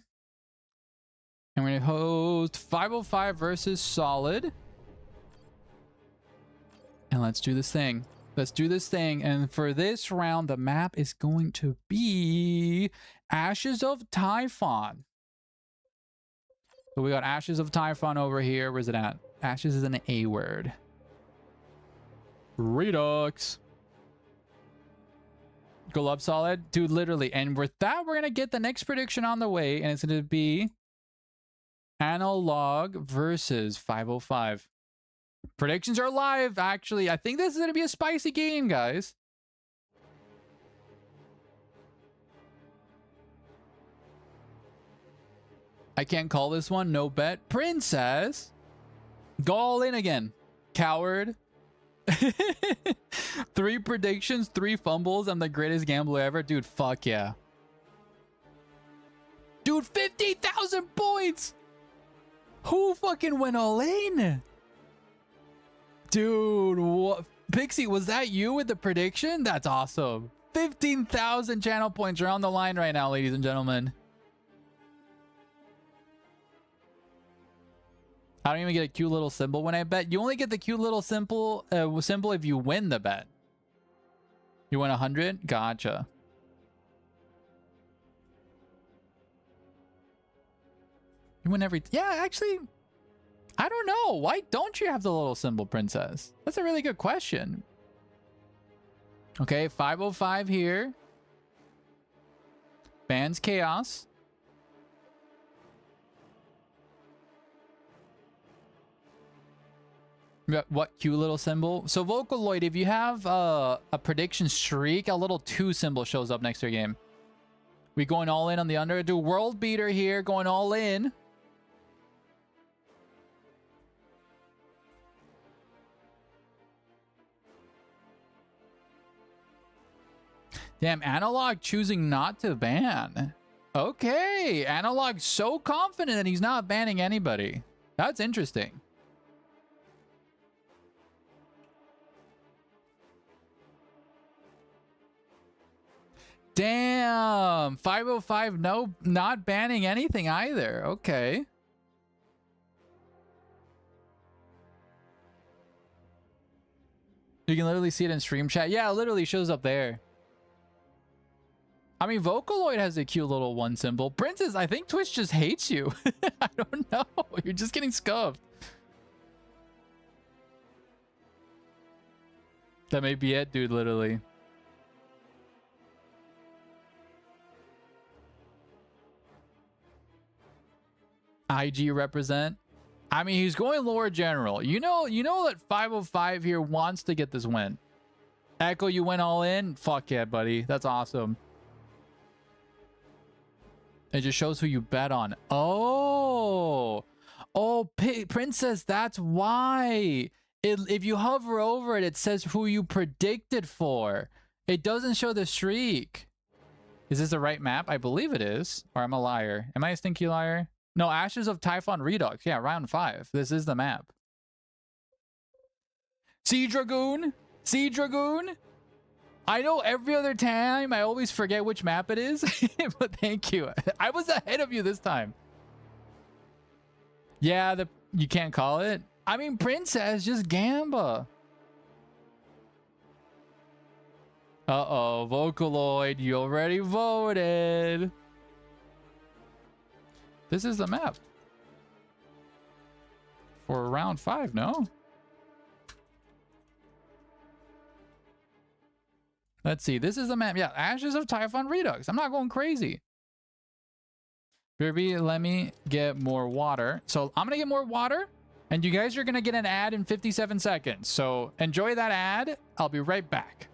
And we're going to host 505 versus Solid. And let's do this thing. Let's do this thing. And for this round, the map is going to be Ashes of Typhon. So we got Ashes of Typhon over here. Where's it at? Ashes is an A word. Redux. Go up, Solid. Dude, literally. And with that, we're going to get the next prediction on the way. And it's going to be Analog versus 505. Predictions are live, actually. I think this is going to be a spicy game, guys. I can't call this one. No bet. Princess. Go all in again. Coward. 3 predictions, 3 fumbles. I'm the greatest gambler ever. Dude, fuck yeah. Dude, 50,000 points. Who fucking went all in? Dude, what? Pixie, was that you with the prediction? That's awesome. 15,000 channel points are on the line right now, ladies and gentlemen. I don't even get a cute little symbol when I bet. You only get the cute little symbol if you win the bet. You win 100? Gotcha. You win every... Yeah, actually, I don't know. Why don't you have the little symbol, Princess? That's a really good question. Okay, 505 here. Bans Chaos. What cute little symbol? So Vocaloid, if you have a prediction streak, a little 2 symbol shows up next to your game. We going all in on the under. Do World Beater here, going all in. Damn, Analog choosing not to ban. Okay, Analog so confident that he's not banning anybody. That's interesting. Damn, 505, no, not banning anything either. Okay. You can literally see it in stream chat. Yeah, it literally shows up there. I mean, Vocaloid has a cute little 1 symbol. Princess, I think Twitch just hates you. I don't know. You're just getting scuffed. That may be it, dude, literally. IG represent. I mean, he's going lower general. You know that 505 here wants to get this win. Echo, you went all in? Fuck yeah, buddy. That's awesome. It just shows who you bet on. Oh, Princess, that's why. If you hover over it, it says who you predicted for. It doesn't show the streak. Is this the right map? I believe it is. Or I'm a liar. Am I a stinky liar? No, Ashes of Typhon Redux. Yeah, round 5. This is the map. Sea Dragoon. Sea Dragoon. I know every other time I always forget which map it is, but thank you. I was ahead of you this time. Yeah, you can't call it. I mean, Princess, just Gamba. Uh-oh, Vocaloid, you already voted. This is the map. For round 5, no? Let's see. This is the map. Yeah, Ashes of Typhon Redux. I'm not going crazy. Kirby, let me get more water. So I'm going to get more water. And you guys are going to get an ad in 57 seconds. So enjoy that ad. I'll be right back.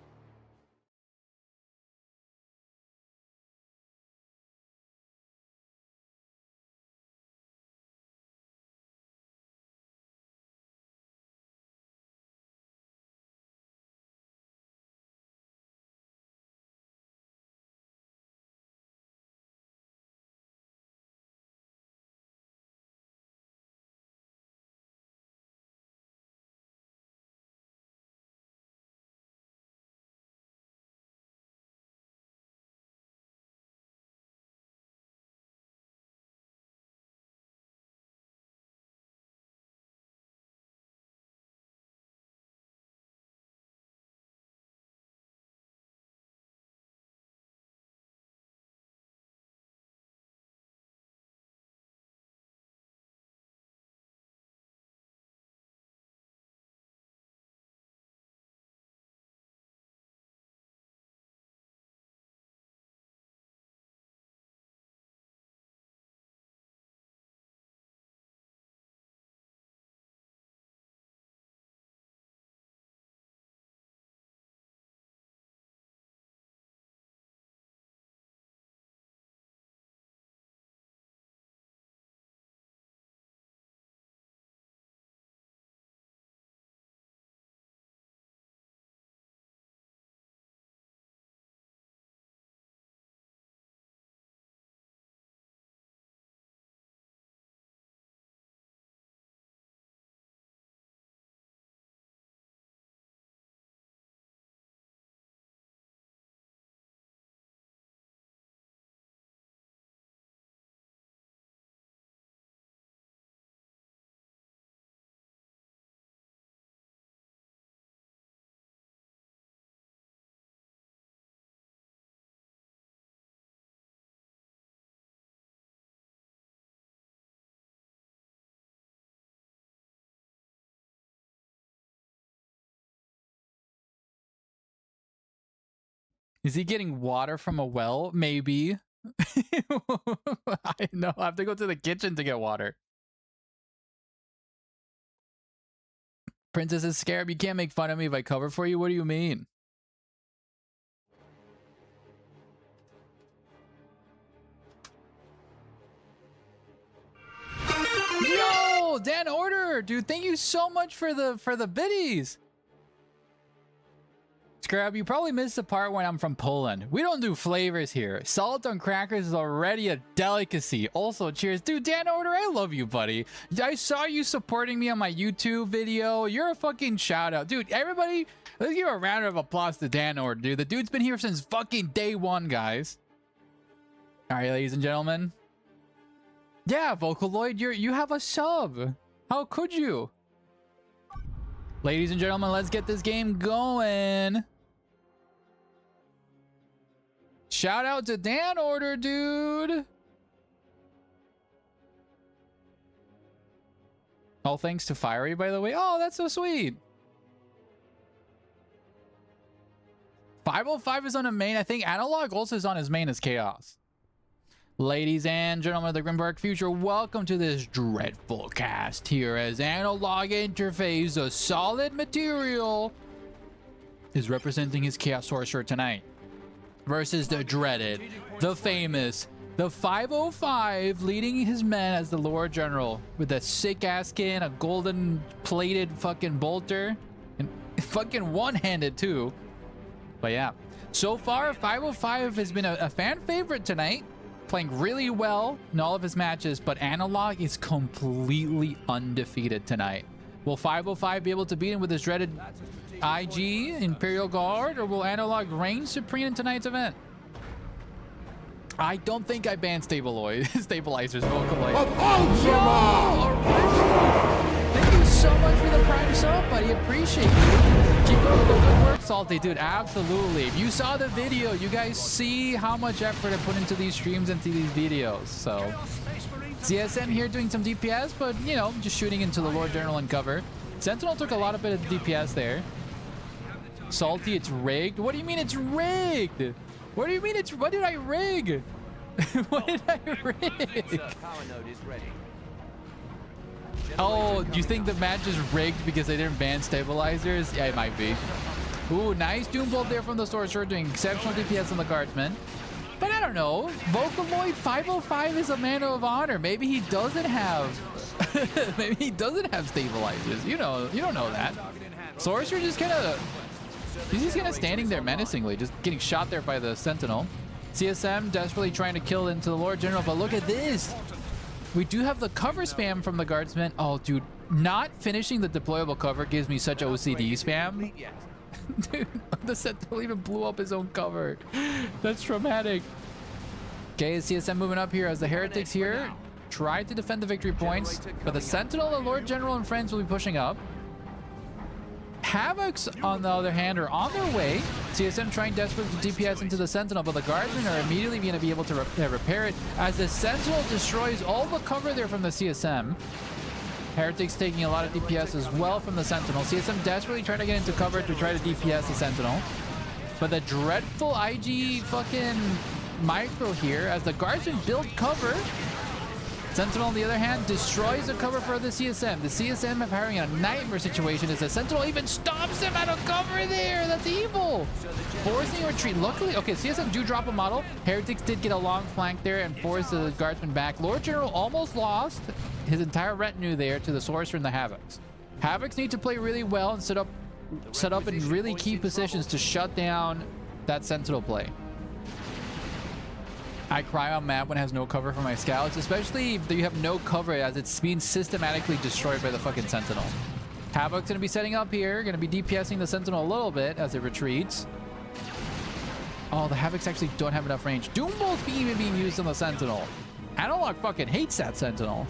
Is he getting water from a well? Maybe. I know. I have to go to the kitchen to get water. Princess is Scarab. You can't make fun of me if I cover for you. What do you mean? Yo, Dan Order, dude. Thank you so much for the biddies. Scarab, you probably missed the part when I'm from Poland. We don't do flavors here. Salt on crackers is already a delicacy. Also, cheers. Dude, Dan Order, I love you, buddy. I saw you supporting me on my YouTube video. You're a fucking shout out. Dude, everybody, let's give a round of applause to Dan Order, dude. The dude's been here since fucking day one, guys. All right, ladies and gentlemen. Yeah, Vocaloid, you have a sub. How could you? Ladies and gentlemen, let's get this game going. Shout out to Dan Order, dude. All thanks to Fiery, by the way. Oh, that's so sweet. 505 is on a main. I think Analog also is on his main as Chaos. Ladies and gentlemen of the Grimdark Future, welcome to this dreadful cast here as Analog Interface, a solid material, is representing his Chaos Sorcerer tonight versus the dreaded, the famous, the 505, leading his men as the Lord General with a sick-ass skin, a golden-plated fucking bolter, and fucking one-handed too. But yeah, so far 505 has been a fan favorite tonight, playing really well in all of his matches, but Analog is completely undefeated tonight. Will 505 be able to beat him with his dreaded IG, Imperial Guard, or will Analog reign supreme in tonight's event? I don't think I banned stabilizers, Vocaloid. Thank you so much for the prime sub, buddy. Appreciate you. Keep up the good work, Salty. Dude, absolutely. If you saw the video, you guys see how much effort I put into these streams, into these videos. So, CSM here doing some DPS, but, you know, just shooting into the Lord General and cover. Sentinel took a lot of bit of DPS there. Salty, it's rigged. What do you mean it's rigged? What do you mean it's... What did I rig? What did I rig? Oh, do you think the match is rigged because they didn't ban stabilizers? Yeah, it might be. Ooh, nice Doom Bolt there from the Sorcerer, doing exceptional DPS on the Guardsman. But I don't know. Vocaloid 505 is a man of honor. Maybe he doesn't have... maybe he doesn't have stabilizers. You know, you don't know that. Sorcerer just kind of... He's just kind of standing there menacingly, just getting shot there by the Sentinel. CSM desperately trying to kill into the Lord General, but look at this. We do have the cover spam from the Guardsman. Oh, dude, not finishing the deployable cover gives me such OCD spam. Dude, the Sentinel even blew up his own cover. That's traumatic. Okay, CSM moving up here as the Heretics here try to defend the victory points, but the Sentinel, the Lord General, and friends will be pushing up. Havocs, on the other hand, are on their way. CSM trying desperately to DPS into the Sentinel, but the Guardsmen are immediately going to be able to repair it as the Sentinel destroys all the cover there from the CSM. Heretics taking a lot of DPS as well from the Sentinel. CSM desperately trying to get into cover to try to DPS the Sentinel. But the dreadful IG fucking micro here as the Guardsmen build cover. Sentinel, on the other hand, destroys the cover for the CSM. The CSM are having a nightmare situation as the Sentinel even stops him out of cover there. That's evil. Forcing a retreat. Luckily, okay, CSM do drop a model. Heretics did get a long flank there and force the Guardsman back. Lord General almost lost his entire retinue there to the Sorcerer and the Havocs. Havocs need to play really well and set up in really key positions to shut down that Sentinel play. I cry on map when it has no cover for my scouts, especially if you have no cover as it's being systematically destroyed by the fucking Sentinel. Havoc's gonna be setting up here, gonna be DPSing the Sentinel a little bit as it retreats. Oh, the Havocs actually don't have enough range. Doom Bolt's even being used on the Sentinel. Analog fucking hates that Sentinel.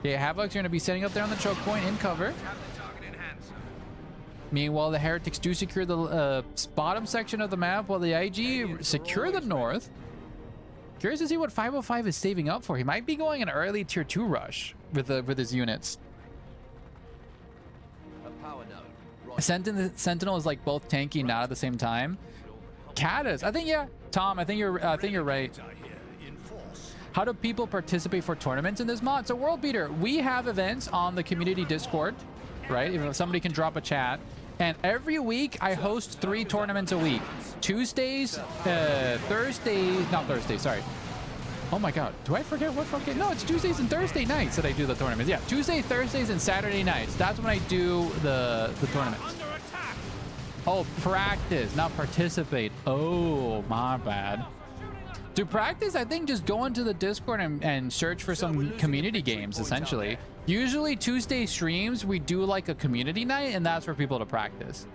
Okay, Havoc's gonna be setting up there on the choke point in cover. Meanwhile, the Heretics do secure the bottom section of the map while the IG secure the north. Curious to see what 505 is saving up for. He might be going an early tier 2 rush with his units. Sentinel is like both tanky and not at the same time. Caddis, I think, yeah. Tom, I think you're right. How do people participate for tournaments in this mod? So World Beater, we have events on the community Discord, right? If somebody can drop a chat. And every week, I host 3 tournaments a week. Tuesdays, sorry. Oh my God, do I forget what fucking... No, it's Tuesdays and Thursday nights that I do the tournaments. Yeah, Tuesday, Thursdays, and Saturday nights. That's when I do the tournaments. Oh, practice, not participate. Oh, my bad. To practice, I think just go into the Discord and search for some community games, essentially. Usually Tuesday streams, we do like a community night, and that's for people to practice.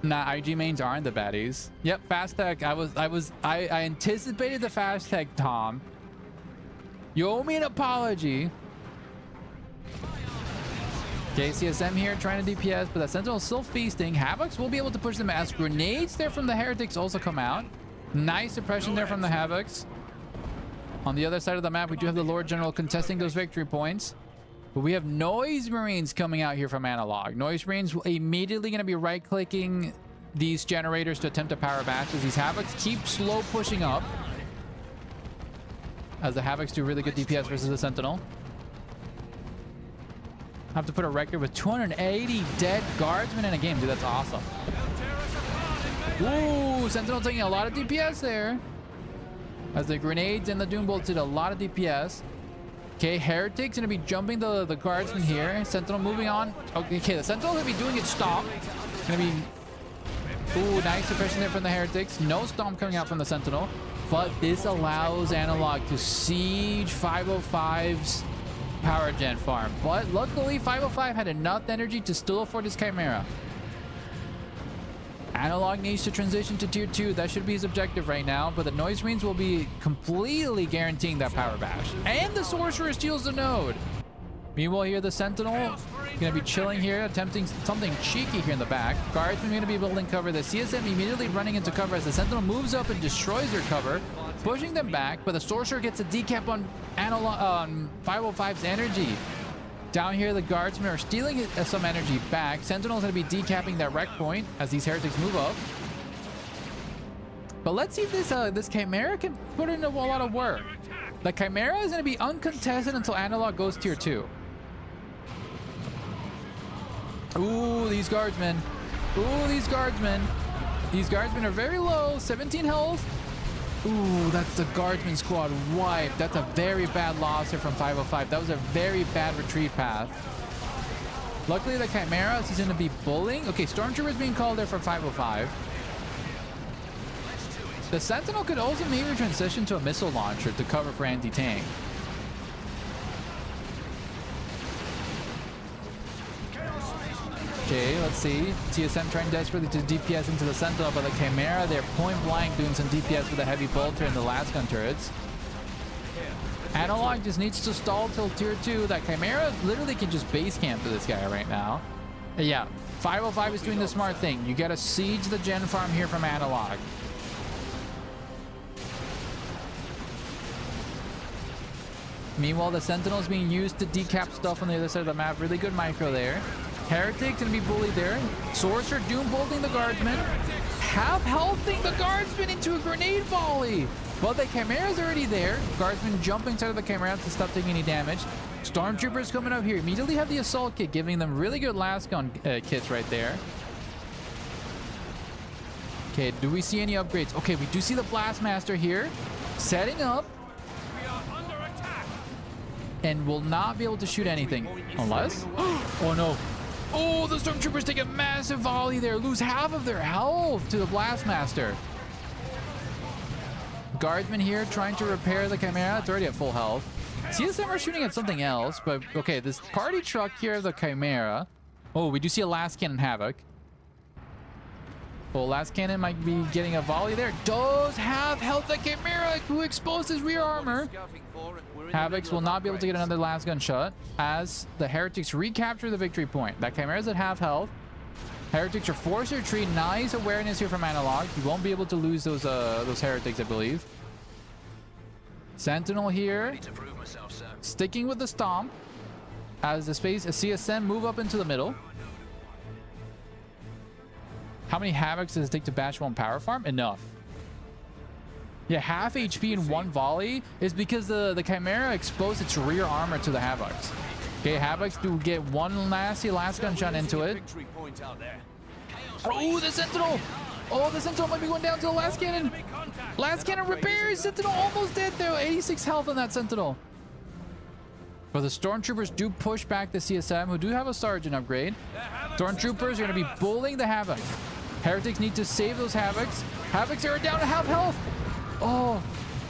Nah, IG mains aren't the baddies. Yep, fast tech. I anticipated the fast tech, Tom. You owe me an apology. Okay, CSM here trying to DPS, but that Sentinel is still feasting. Havocs will be able to push them as grenades there from the Heretics also come out. Nice suppression there from the Havocs. On the other side of the map, we do have the Lord General contesting those victory points. But we have Noise Marines coming out here from Analog. Noise Marines will immediately going to be right-clicking these generators to attempt to power bashes. These Havocs keep slow pushing up as the Havocs do really good DPS versus the Sentinel. I have to put a record with 280 dead guardsmen in a game. Dude, that's awesome. Ooh, Sentinel taking a lot of DPS there. As the grenades and the Doom Bolts did a lot of DPS. Okay, Heretics gonna be jumping the guardsman here. Sentinel moving on. Okay, the Sentinel gonna be doing its stomp. Gonna be... Ooh, nice suppression there from the Heretics. No stomp coming out from the Sentinel. But this allows Analog to siege 505's power gen farm. But luckily, 505 had enough energy to still afford his Chimera. Analog needs to transition to tier 2. That should be his objective right now. But the Noise Marines will be completely guaranteeing that power bash. And the Sorcerer steals the node. Meanwhile here, the Sentinel going to be chilling here, attempting something cheeky here in the back. Guardsmen going to be building cover. The CSM immediately running into cover as the Sentinel moves up and destroys their cover, pushing them back. But the Sorcerer gets a decap on 505's energy. Down here, the Guardsmen are stealing some energy back. Sentinel's going to be decapping that wreck point as these Heretics move up. But let's see if this Chimera can put in a lot of work. The Chimera is going to be uncontested until Analog goes tier 2. Ooh, these Guardsmen. Ooh, these Guardsmen. These Guardsmen are very low. 17 health. Ooh, that's the Guardsman squad wiped. That's a very bad loss here from 505. That was a very bad retreat path. Luckily, the Chimera is going to be bullying. Okay, Stormtrooper is being called there for 505. The Sentinel could also maybe transition to a missile launcher to cover for anti-tank. Okay, let's see. TSM trying desperately to DPS into the Sentinel, but the Chimera, they're point blank doing some DPS with a heavy bolter in the last gun turrets. Analog just needs to stall till tier 2. That Chimera literally can just base camp to this guy right now. Yeah, 505 is doing the smart thing. You gotta siege the gen farm here from Analog. Meanwhile, the Sentinel is being used to decap stuff on the other side of the map. Really good micro there. Heretics gonna be bullied there. Sorcerer doom bolting the Guardsman. Half healthing the Guardsman into a grenade volley. Well, the Chimera's already there. Guardsman jumping inside of the Chimera to stop taking any damage. Stormtroopers coming up here. Immediately have the assault kit, giving them really good last gun kits right there. Okay, do we see any upgrades? Okay, we do see the Blastmaster here. Setting up. And will not be able to shoot anything. Unless... Oh, no. Oh, the Stormtroopers take a massive volley there. Lose half of their health to the Blastmaster. Guardsman here trying to repair the Chimera. It's already at full health. CSM are shooting at something else, but okay, this party truck here of the Chimera. Oh, we do see a last cannon Havoc. Well, last cannon might be getting a volley there. Does have health the Chimera, who exposed his rear armor. Havocs will not be able to get another last gun shot as the Heretics recapture the victory point. That Chimera's at half health. Heretics are forced to retreat. Nice awareness here from Analog. He won't be able to lose those Heretics, I believe. Sentinel here, sticking with the stomp as the CSM move up into the middle. How many Havocs does it take to bash one power farm? Enough. Yeah, half HP in one volley is because the Chimera exposed its rear armor to the Havocs. Okay, Havocs do get one nasty last gun shot into it. Oh, the Sentinel! Oh, the Sentinel might be going down to the last cannon. Last cannon repairs. Sentinel almost dead though. 86 health on that Sentinel. But the Stormtroopers do push back the CSM, who do have a Sergeant upgrade. Stormtroopers are going to be bullying the Havoc. Heretics need to save those Havocs. Havocs are down to half health. Oh,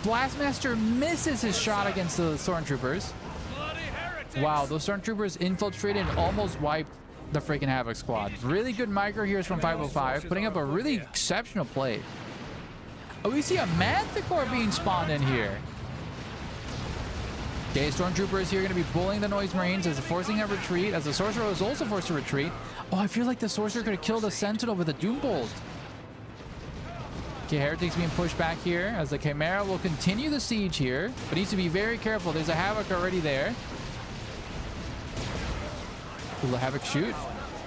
Blastmaster misses his shot against the Stormtroopers. Wow, those Stormtroopers infiltrated and almost wiped the freaking Havoc squad. Really good micro here from 505, putting up a really exceptional play. Oh, we see a Manticore being spawned in here. Okay, Stormtroopers here going to be bullying the Noise Marines as forcing a retreat, as the Sorcerer is also forced to retreat. Oh, I feel like the Sorcerer could have killed the Sentinel with a Doom Bolt. Okay, Heretics being pushed back here as the Chimera will continue the siege here, but needs to be very careful. There's a Havoc already there. Will the Havoc shoot?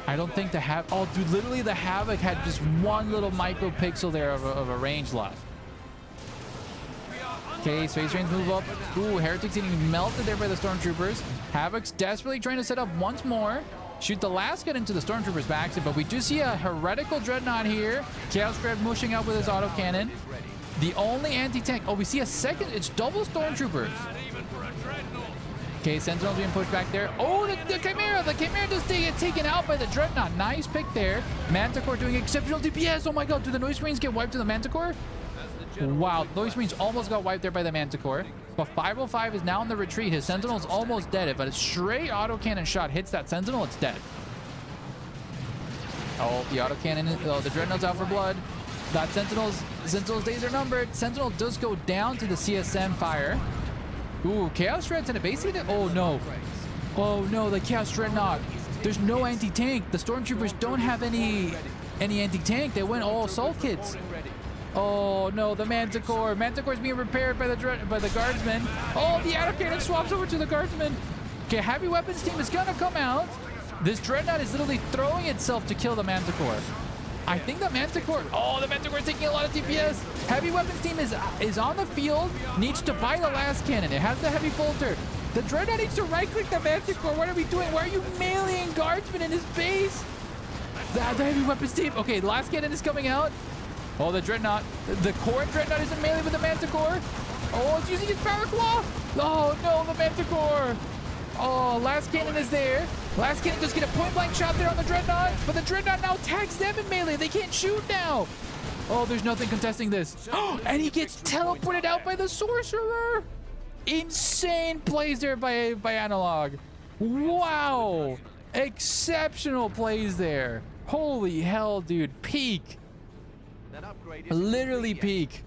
I don't think the Havoc... Oh, dude, literally the Havoc had just one little micro pixel there of a range left. Okay, Space Marines move up. Ooh, Heretics getting melted there by the Stormtroopers. Havoc's desperately trying to set up once more. Shoot the last gun into the Stormtrooper's backside, but we do see a heretical Dreadnought here. Chaos Grab mushing out with his autocannon. The only anti-tank... Oh, we see a second... It's double Stormtroopers. Okay, Sentinel being pushed back there. Oh, the Chimera! The Chimera just get taken out by the Dreadnought. Nice pick there. Manticore doing exceptional DPS. Oh my god, do the Noise Marines get wiped to the Manticore? Wow, those Marines almost got wiped there by the Manticore. But 505 is now in the retreat. His Sentinel's almost dead. If a straight autocannon shot hits that Sentinel, it's dead. Oh, the autocannon, oh, the Dreadnought's out for blood. That Sentinel's days are numbered. Sentinel does go down to the CSM fire. Ooh, Chaos Dread's in a base unit. Oh no. Oh no, the Chaos Dreadnought. There's no anti-tank. The Stormtroopers don't have any anti-tank. They went all assault kits. Oh no, the Manticore. Manticore's being repaired by the guardsmen. Oh, the autocannon swaps over to the guardsmen. Okay, heavy weapons team is gonna come out. This Dreadnought is literally throwing itself to kill the Manticore. I think the Manticore... Oh, the Manticore is taking a lot of DPS. Heavy weapons team is on the field. Needs to buy the last cannon. It has the heavy bolter. The Dreadnought needs to right-click the Manticore. What are we doing? Why are you meleeing guardsmen in his base? The heavy weapons team. Okay, the last cannon is coming out. Oh, the Dreadnought. The core Dreadnought is in melee with the Manticore. Oh, it's using its power claw. Oh, no, the Manticore. Oh, last cannon is there. Last cannon just get a point-blank shot there on the Dreadnought. But the Dreadnought now tags them in melee. They can't shoot now. Oh, there's nothing contesting this. And he gets teleported out by the Sorcerer. Insane plays there by Analog. Wow. Exceptional plays there. Holy hell, dude. Peak. Literally peak.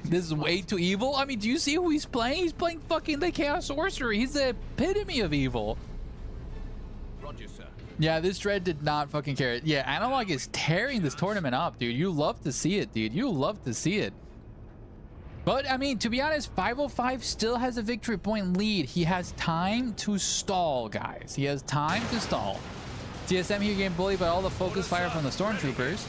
This is way too evil. I mean, do you see who he's playing? He's playing fucking the Chaos Sorcerer. He's the epitome of evil. Roger, sir. Yeah, this Dread did not fucking care. Yeah, Analog is tearing this tournament up, dude. You love to see it, dude. You love to see it. But, I mean, to be honest, 505 still has a victory point lead. He has time to stall, guys. He has time to stall. TSM here getting bullied by all the focus fire from the Stormtroopers.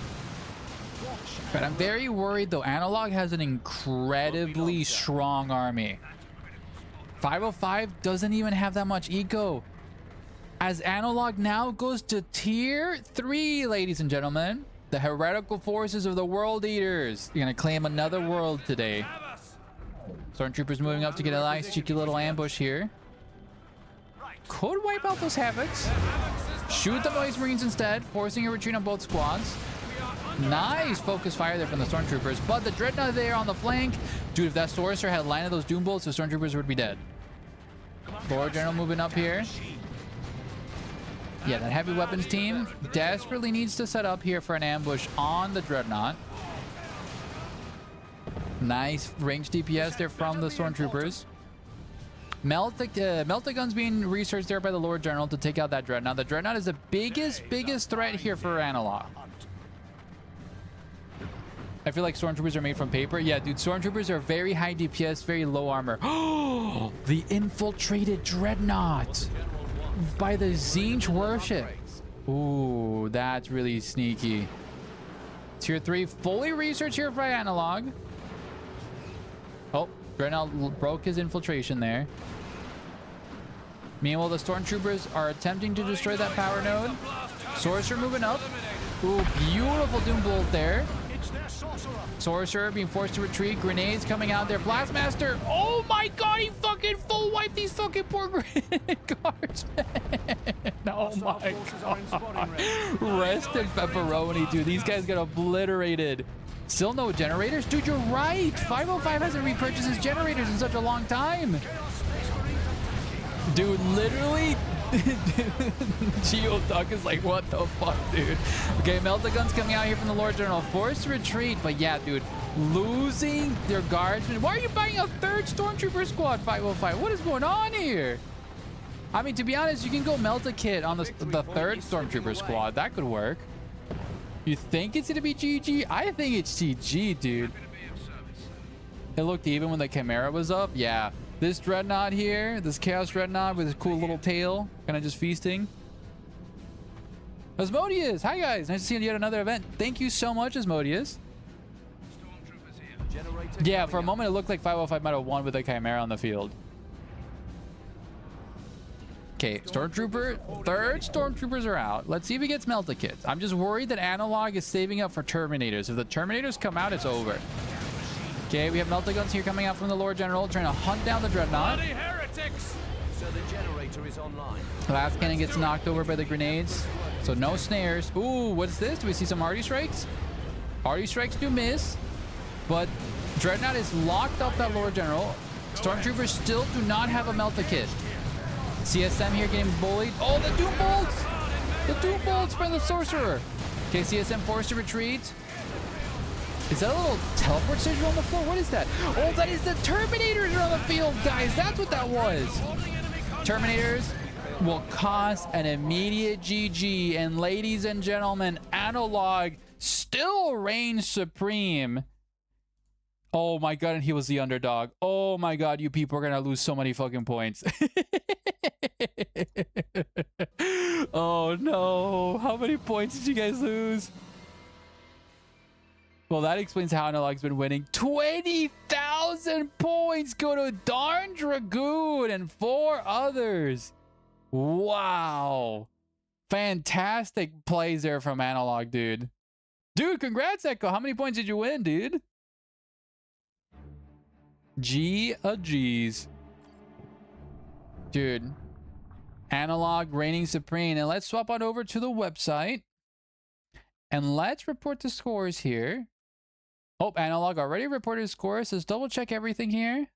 But I'm very worried, though. Analog has an incredibly strong army. 505 doesn't even have that much eco. As Analog now goes to tier 3, ladies and gentlemen. The heretical forces of the World Eaters. You're going to claim another world today. Stormtroopers moving up to get a nice cheeky little ambush here. Could wipe out those Havocs. Shoot the Noise Marines instead, forcing a retreat on both squads. Nice focus fire there from the Stormtroopers, but the Dreadnought there on the flank. Dude, if that Sorcerer had landed those Doom Bolts, the Stormtroopers would be dead. Lord General moving up here. Yeah, that heavy weapons team desperately needs to set up here for an ambush on the Dreadnought. Nice range DPS there from the Stormtroopers. Melta guns being researched there by the Lord General to take out that Dreadnought. The Dreadnought is the biggest threat here for Analog. I feel like Stormtroopers are made from paper. Yeah, dude, Stormtroopers are very high DPS, very low armor. Oh, the infiltrated Dreadnought by the Zinj worship. Ooh, that's really sneaky. Tier 3 fully researched here by Analog. Oh, Dreadnought broke his infiltration there. Meanwhile, the Stormtroopers are attempting to destroy that power node. Sorcerer moving up. Ooh, beautiful Doom Bolt there. Sorcerer being forced to retreat. Grenades coming out there. Blastmaster. Oh my god, he fucking full wiped these fucking poor grenade guards, man. Oh my god. Rest in pepperoni, dude. These guys got obliterated. Still no generators? Dude, you're right. 505 hasn't repurchased his generators in such a long time. Dude, literally... Geoduck is like, what the fuck, dude? Okay, Melta guns coming out here from the Lord General. Forced retreat, but yeah, dude, losing their guardsmen. Why are you buying a third Stormtrooper squad, 505? What is going on here? I mean, to be honest, you can go Melta kit on the third Stormtrooper squad. That could work. You think it's gonna be GG? I think it's GG, dude. It looked even when the Chimera was up. Yeah. This Dreadnought here, this Chaos Dreadnought with his cool little tail, kind of just feasting. Asmodeus, hi guys, nice to see you at yet another event. Thank you so much, Asmodeus. Yeah, for a moment it looked like 505 might have won with the Chimera on the field. Okay, Stormtrooper, third Stormtroopers are out. Let's see if he gets Melta kits. I'm just worried that Analog is saving up for Terminators. If the Terminators come out, it's over. Okay, we have Melta guns here coming out from the Lord General, trying to hunt down the Dreadnought. Heretics! So the generator is online. Last cannon gets knocked over by the grenades. So no snares. Ooh, what's this? Do we see some arty strikes? Arty strikes do miss, but Dreadnought is locked up that Lord General. Stormtroopers still do not have a Melta kit. CSM here getting bullied. Oh, the Doom Bolts! The Doom Bolts by the Sorcerer. Okay, CSM forced to retreat. Is that a little teleport station on the floor? What is that? Oh, that is the Terminators are on the field, guys. That's what that was. Terminators will cost an immediate GG. And ladies and gentlemen, Analog still reigns supreme. Oh my god, and he was the underdog. Oh my god, you people are gonna lose so many fucking points. Oh no, how many points did you guys lose? Well, that explains how Analog's been winning. 20,000 points go to Darn Dragoon and 4 others. Wow. Fantastic plays there from Analog, dude. Dude, congrats, Echo. How many points did you win, dude? G's. Dude. Analog reigning supreme. And let's swap on over to the website. And let's report the scores here. Oh, Analog already reported his scores. Let's double check everything here.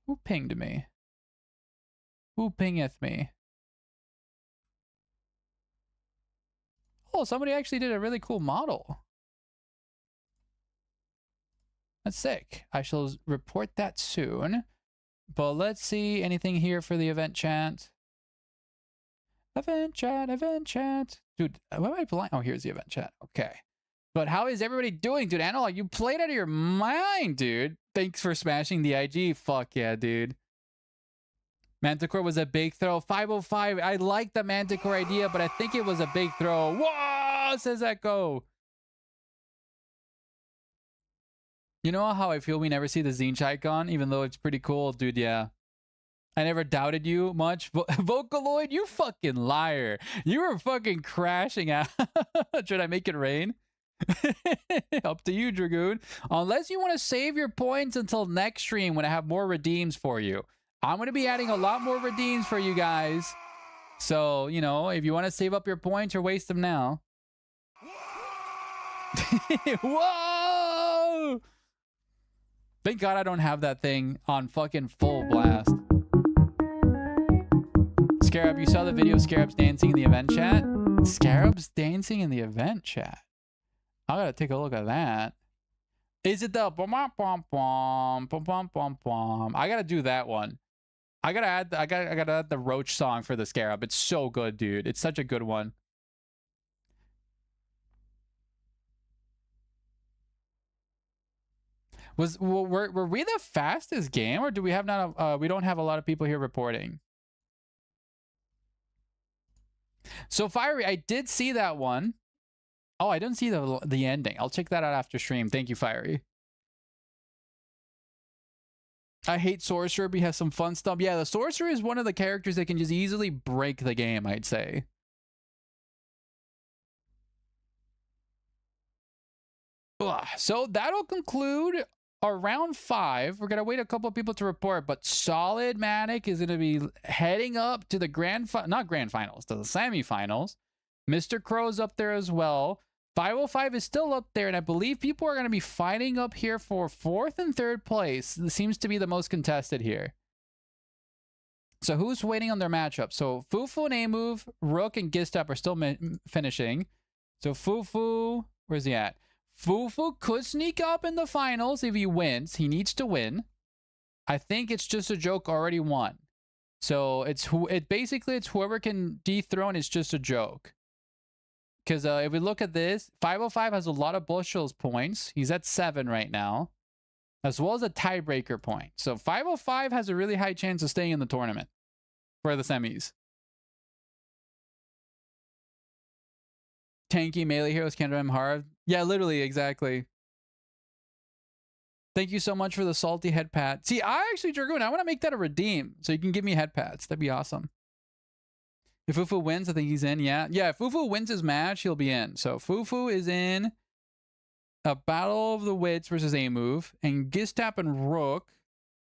Who pinged me? Who pingeth me? Oh, somebody actually did a really cool model. That's sick. I shall report that soon. But let's see anything here for the event chat. Event chat, event chat. Dude, why am I blind? Oh, here's the event chat. Okay. But how is everybody doing, dude? Analog, you played out of your mind, dude. Thanks for smashing the IG. Fuck yeah, dude. Manticore was a big throw. 505. I like the Manticore idea, but I think it was a big throw. Whoa, says Echo. You know how I feel we never see the Zinch icon, even though it's pretty cool? Dude, yeah. I never doubted you much. Vocaloid, you fucking liar. You were fucking crashing out. Should I make it rain? Up to you, Dragoon. Unless you want to save your points until next stream when I have more redeems for you. I'm going to be adding a lot more redeems for you guys. So, you know, if you want to save up your points or waste them now. Whoa! Thank God I don't have that thing on fucking full blast. Scarab, you saw the video of Scarabs dancing in the event chat? Scarabs dancing in the event chat? I gotta take a look at that. Is it the bom bom bom bom bom bom bom? I gotta do that one. I gotta add the Roach song for the Scarab. It's so good, dude. It's such a good one. Were we the fastest game, or do we have not? We don't have a lot of people here reporting. So Fiery, I did see that one. Oh, I didn't see the ending. I'll check that out after stream. Thank you, Fiery. I hate Sorcerer, but he has some fun stuff. Yeah, the Sorcerer is one of the characters that can just easily break the game, I'd say. Ugh. So that'll conclude our round 5. We're going to wait a couple of people to report, but Solid Matic is going to be heading up to the not grand finals, to the semifinals. Mr. Crow's up there as well. 505 is still up there, and I believe people are going to be fighting up here for 4th and 3rd place. This seems to be the most contested here. So who's waiting on their matchup? So Fufu and A-Move, Rook, and Gistap are still finishing. So Fufu, where's he at? Fufu could sneak up in the finals if he wins. He needs to win. I think It's Just a Joke already won. So basically it's whoever can dethrone It's Just a Joke. Because if we look at this, 505 has a lot of bushels points. He's at 7 right now, as well as a tiebreaker point. So 505 has a really high chance of staying in the tournament for the semis. Tanky melee heroes can't run hard. Yeah, literally, exactly. Thank you so much for the salty head pat. See, Dragoon, I want to make that a redeem so you can give me head pats. That'd be awesome. If Fufu wins, I think he's in. Yeah, if Fufu wins his match, he'll be in. So Fufu is in a Battle of the Wits versus A-Move. And Gistap and Rook.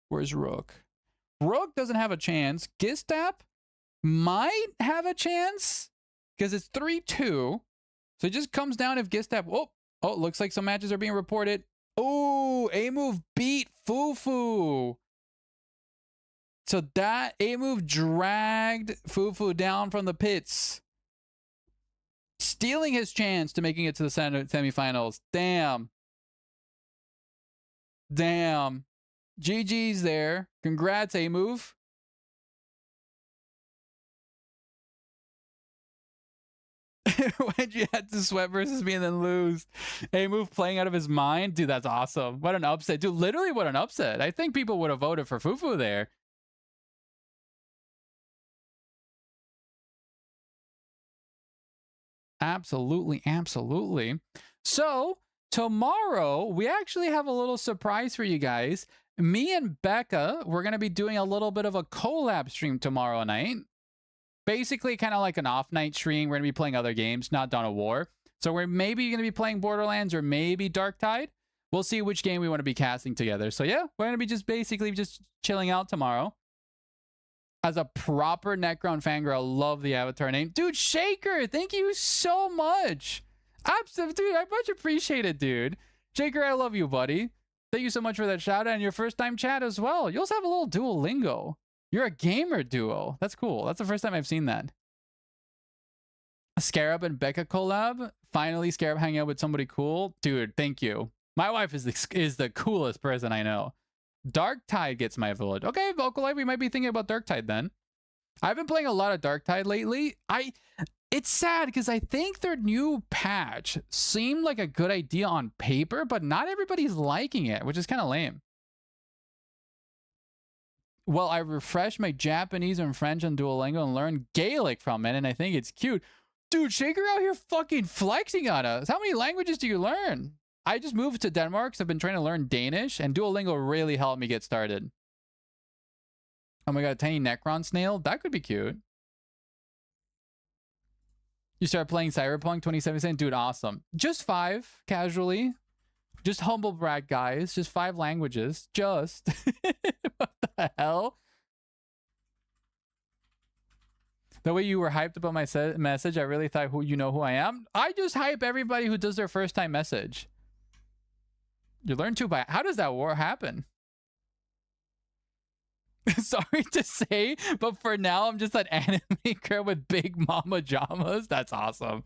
Where's Rook? Rook doesn't have a chance. Gistap might have a chance. because it's 3-2. So it just comes down if Gistap. Oh, looks like some matches are being reported. Oh, A-Move beat Fufu. So that A-Move dragged Fufu down from the pits, stealing his chance to making it to the semifinals. Damn. Damn. GG's there. Congrats, A-Move. Why'd you have to sweat versus me and then lose? A-Move playing out of his mind? Dude, that's awesome. What an upset. Dude, literally what an upset. I think people would have voted for Fufu there. Absolutely, absolutely. So, tomorrow, we actually have a little surprise for you guys. Me and Becca, we're going to be doing a little bit of a collab stream tomorrow night. Basically, kind of like an off-night stream. We're going to be playing other games, not Dawn of War. So we're maybe going to be playing Borderlands or maybe Darktide. We'll see which game we want to be casting together. So yeah, we're going to be just basically just chilling out tomorrow. As a proper Necron fangirl, love the avatar name. Dude, Shaker, thank you so much. Absolutely, dude, I much appreciate it, dude. Shaker, I love you, buddy. Thank you so much for that shout out and your first time chat as well. You also have a little Duolingo. You're a gamer duo. That's cool. That's the first time I've seen that. Scarab and Becca collab. Finally, Scarab hanging out with somebody cool. Dude, thank you. My wife is the coolest person I know. Darktide gets my vote. Okay, Vocal Life, we might be thinking about Darktide then. I've been playing a lot of Darktide lately. It's sad because I think their new patch seemed like a good idea on paper, but not everybody's liking it, which is kind of lame. Well, I refreshed my Japanese and French on Duolingo and learned Gaelic from it, and I think it's cute. Dude, Shaker out here fucking flexing on us. How many languages do you learn? I just moved to Denmark, so I've been trying to learn Danish, and Duolingo really helped me get started. Oh my god, a tiny Necron snail? That could be cute. You start playing Cyberpunk 2077? Dude, awesome. Just 5, casually. Just humble brag, guys. Just 5 languages. Just. What the hell? The way you were hyped about my message, I really thought you know who I am. I just hype everybody who does their first time message. You learn to by... How does that war happen? Sorry to say, but for now, I'm just an anime girl with big mama jamas. That's awesome.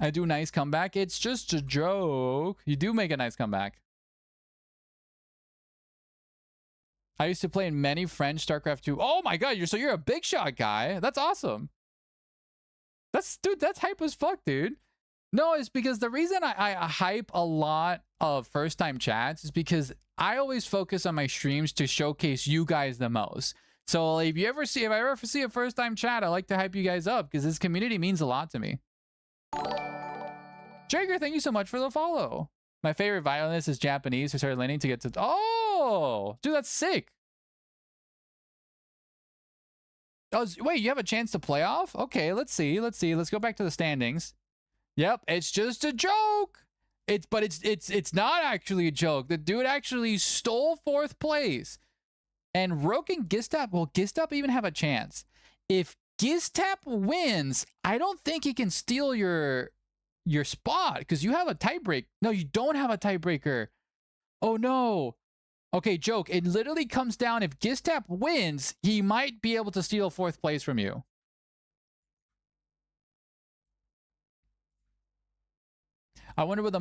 I do nice comeback. It's just a joke. You do make a nice comeback. I used to play in many French StarCraft 2. Oh my god, you're a big shot guy. That's awesome. Dude, that's hype as fuck, dude. No, it's because the reason I hype a lot of first time chats is because I always focus on my streams to showcase you guys the most. So if I ever see a first time chat, I like to hype you guys up because this community means a lot to me. Jager, thank you so much for the follow. My favorite violinist is Japanese who started learning to get to... Oh! Dude, that's sick. Oh, wait, you have a chance to play off? Okay, let's see. Let's go back to the standings. Yep, it's just a joke. But it's not actually a joke. The dude actually stole 4th place. And Rook and Gistap, will Gistap even have a chance? If Gistap wins, I don't think he can steal your spot because you have a tiebreak. No, you don't have a tiebreaker. Oh no. Okay, joke. It literally comes down if Gistap wins, he might be able to steal 4th place from you. I wonder what the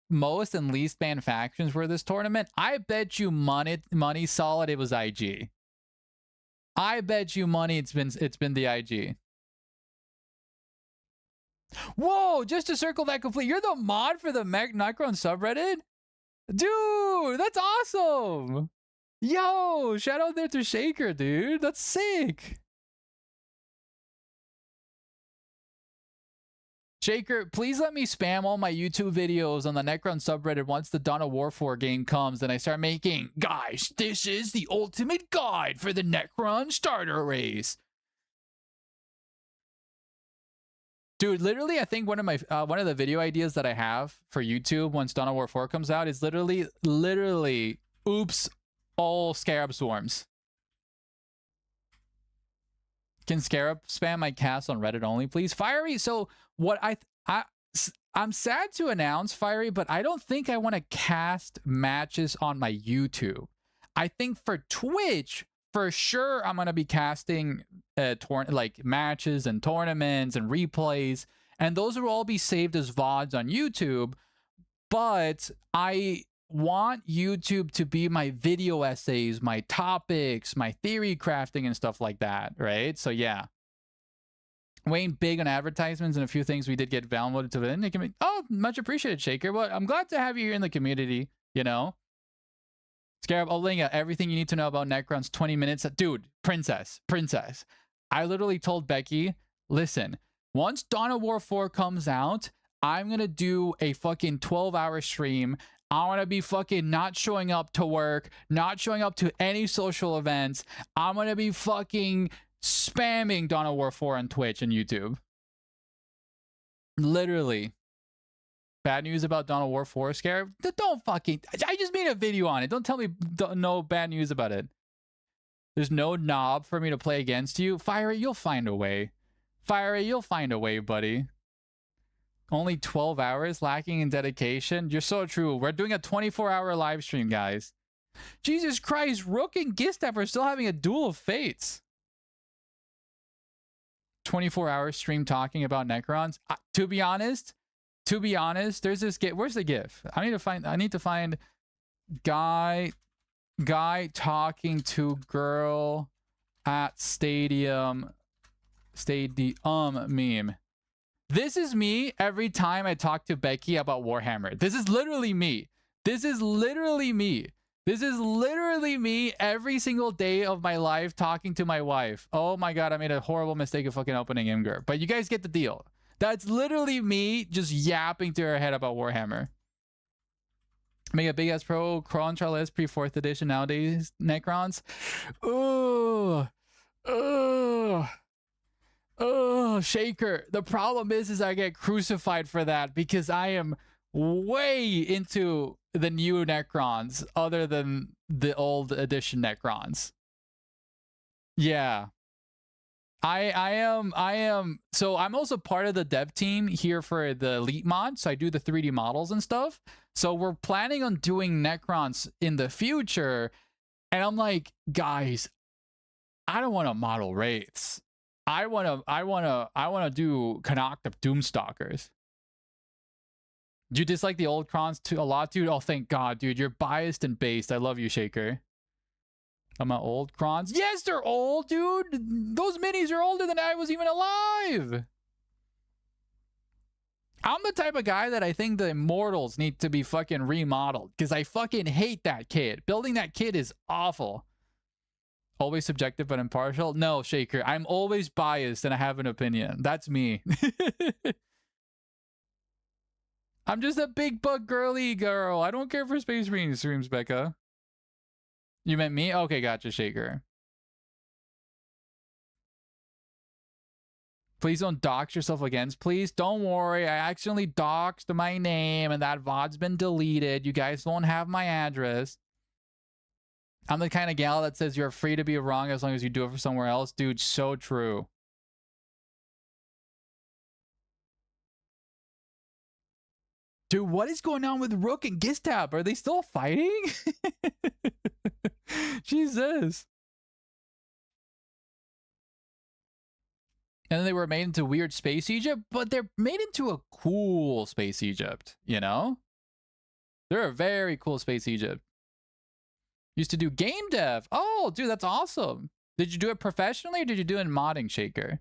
most and least banned factions were this tournament. I bet you money solid it was IG. I bet you money it's been the IG. Whoa, just to circle that complete. You're the mod for the Necron subreddit? Dude, that's awesome. Yo, shout out there to Shaker, dude. That's sick. Shaker, please let me spam all my YouTube videos on the Necron subreddit once the Dawn of War 4 game comes and I start making, guys, this is the ultimate guide for the Necron starter race. Dude, literally, I think one of the video ideas that I have for YouTube once Dawn of War 4 comes out is literally, oops, all Scarab swarms. Can Scarab spam my cast on Reddit only, please? Fiery, so what I'm sad to announce, Fiery, but I don't think I want to cast matches on my YouTube. I think for Twitch, for sure, I'm going to be casting like matches and tournaments and replays, and those will all be saved as VODs on YouTube. But I want YouTube to be my video essays, my topics, my theory crafting and stuff like that, right? So yeah. Wayne big on advertisements and a few things we did get downloaded to the oh, much appreciated, Shaker. Well, I'm glad to have you here in the community, you know. Scarab, Olinga, everything you need to know about Necrons, 20 minutes. Dude, princess. I literally told Becky, listen, once Dawn of War 4 comes out, I'm gonna do a fucking 12-hour stream. I want to be fucking not showing up to work, not showing up to any social events. I'm gonna be fucking spamming Dawn of War 4 on Twitch and YouTube. Literally. Bad news about Dawn of War 4, Scarab? Don't fucking... I just made a video on it. Don't tell me no bad news about it. There's no knob for me to play against you. Fiery, you'll find a way. Fiery, you'll find a way, buddy. Only 12 hours lacking in dedication? You're so true. We're doing a 24-hour live stream, guys. Jesus Christ, Rook and Gistap are still having a duel of fates. 24-hour stream talking about Necrons. To be honest, there's this GIF. Where's the GIF? I need to find guy talking to girl at stadium meme. This is me every time I talk to Becky about Warhammer. This is literally me. This is literally me every single day of my life talking to my wife. Oh my god, I made a horrible mistake of fucking opening Imgur. But you guys get the deal. That's literally me just yapping to her head about Warhammer. Make a big ass pro Contra list pre 4th edition nowadays. Necrons. Oh, Shaker. The problem is I get crucified for that because I am way into the new Necrons other than the old edition Necrons. Yeah. I am. So I'm also part of the dev team here for the Elite mod. So I do the 3D models and stuff. So we're planning on doing Necrons in the future. And I'm like, guys, I don't want to model wraiths. I want to do Canoctop Doomstalkers. Do you dislike the old crons too a lot, dude? Oh, thank God, dude. You're biased and based. I love you, Shaker. I'm my old crons. Yes, they're old, dude. Those minis are older than I was even alive. I'm the type of guy that I think the Immortals need to be fucking remodeled because I fucking hate that kid. Building that kid is awful. Always subjective but impartial? No, Shaker. I'm always biased and I have an opinion. That's me. I'm just a big bug girly girl. I don't care for Space Marine streams, Becca. You meant me? Okay, gotcha, Shaker. Please don't dox yourself again. Please don't worry. I accidentally doxed my name and that VOD's been deleted. You guys don't have my address. I'm the kind of gal that says you're free to be wrong as long as you do it for somewhere else. Dude, so true. Dude, what is going on with Rook and Gistap? Are they still fighting? Jesus. And then they were made into weird Space Egypt, but they're made into a cool Space Egypt, you know? They're a very cool Space Egypt. Used to do game dev. Oh, dude, that's awesome. Did you do it professionally or did you do it in modding, Shaker?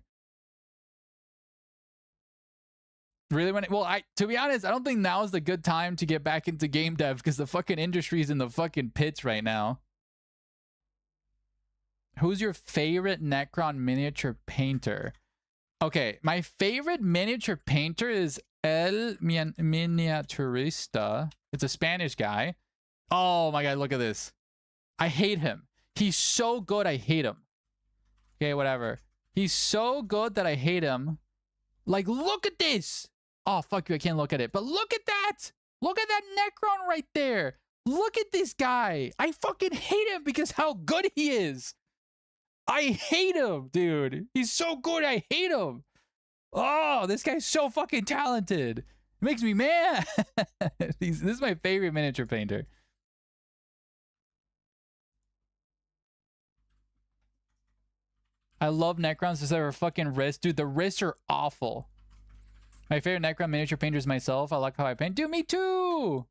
Really? To be honest, I don't think now is the good time to get back into game dev because the fucking industry's in the fucking pits right now. Who's your favorite Necron miniature painter? Okay, my favorite miniature painter is El Miniaturista. It's a Spanish guy. Oh my god, look at this. I hate him. He's so good, I hate him. Okay, whatever. He's so good that I hate him. Like, look at this. Oh, fuck you, I can't look at it. But look at that. Look at that Necron right there. Look at this guy. I fucking hate him because how good he is. I hate him, dude. He's so good. I hate him. Oh, this guy's so fucking talented. It makes me mad. This is my favorite miniature painter. I love Necrons because they're fucking wrists. Dude, the wrists are awful. My favorite Necron miniature painter is myself. I like how I paint. Dude, me too.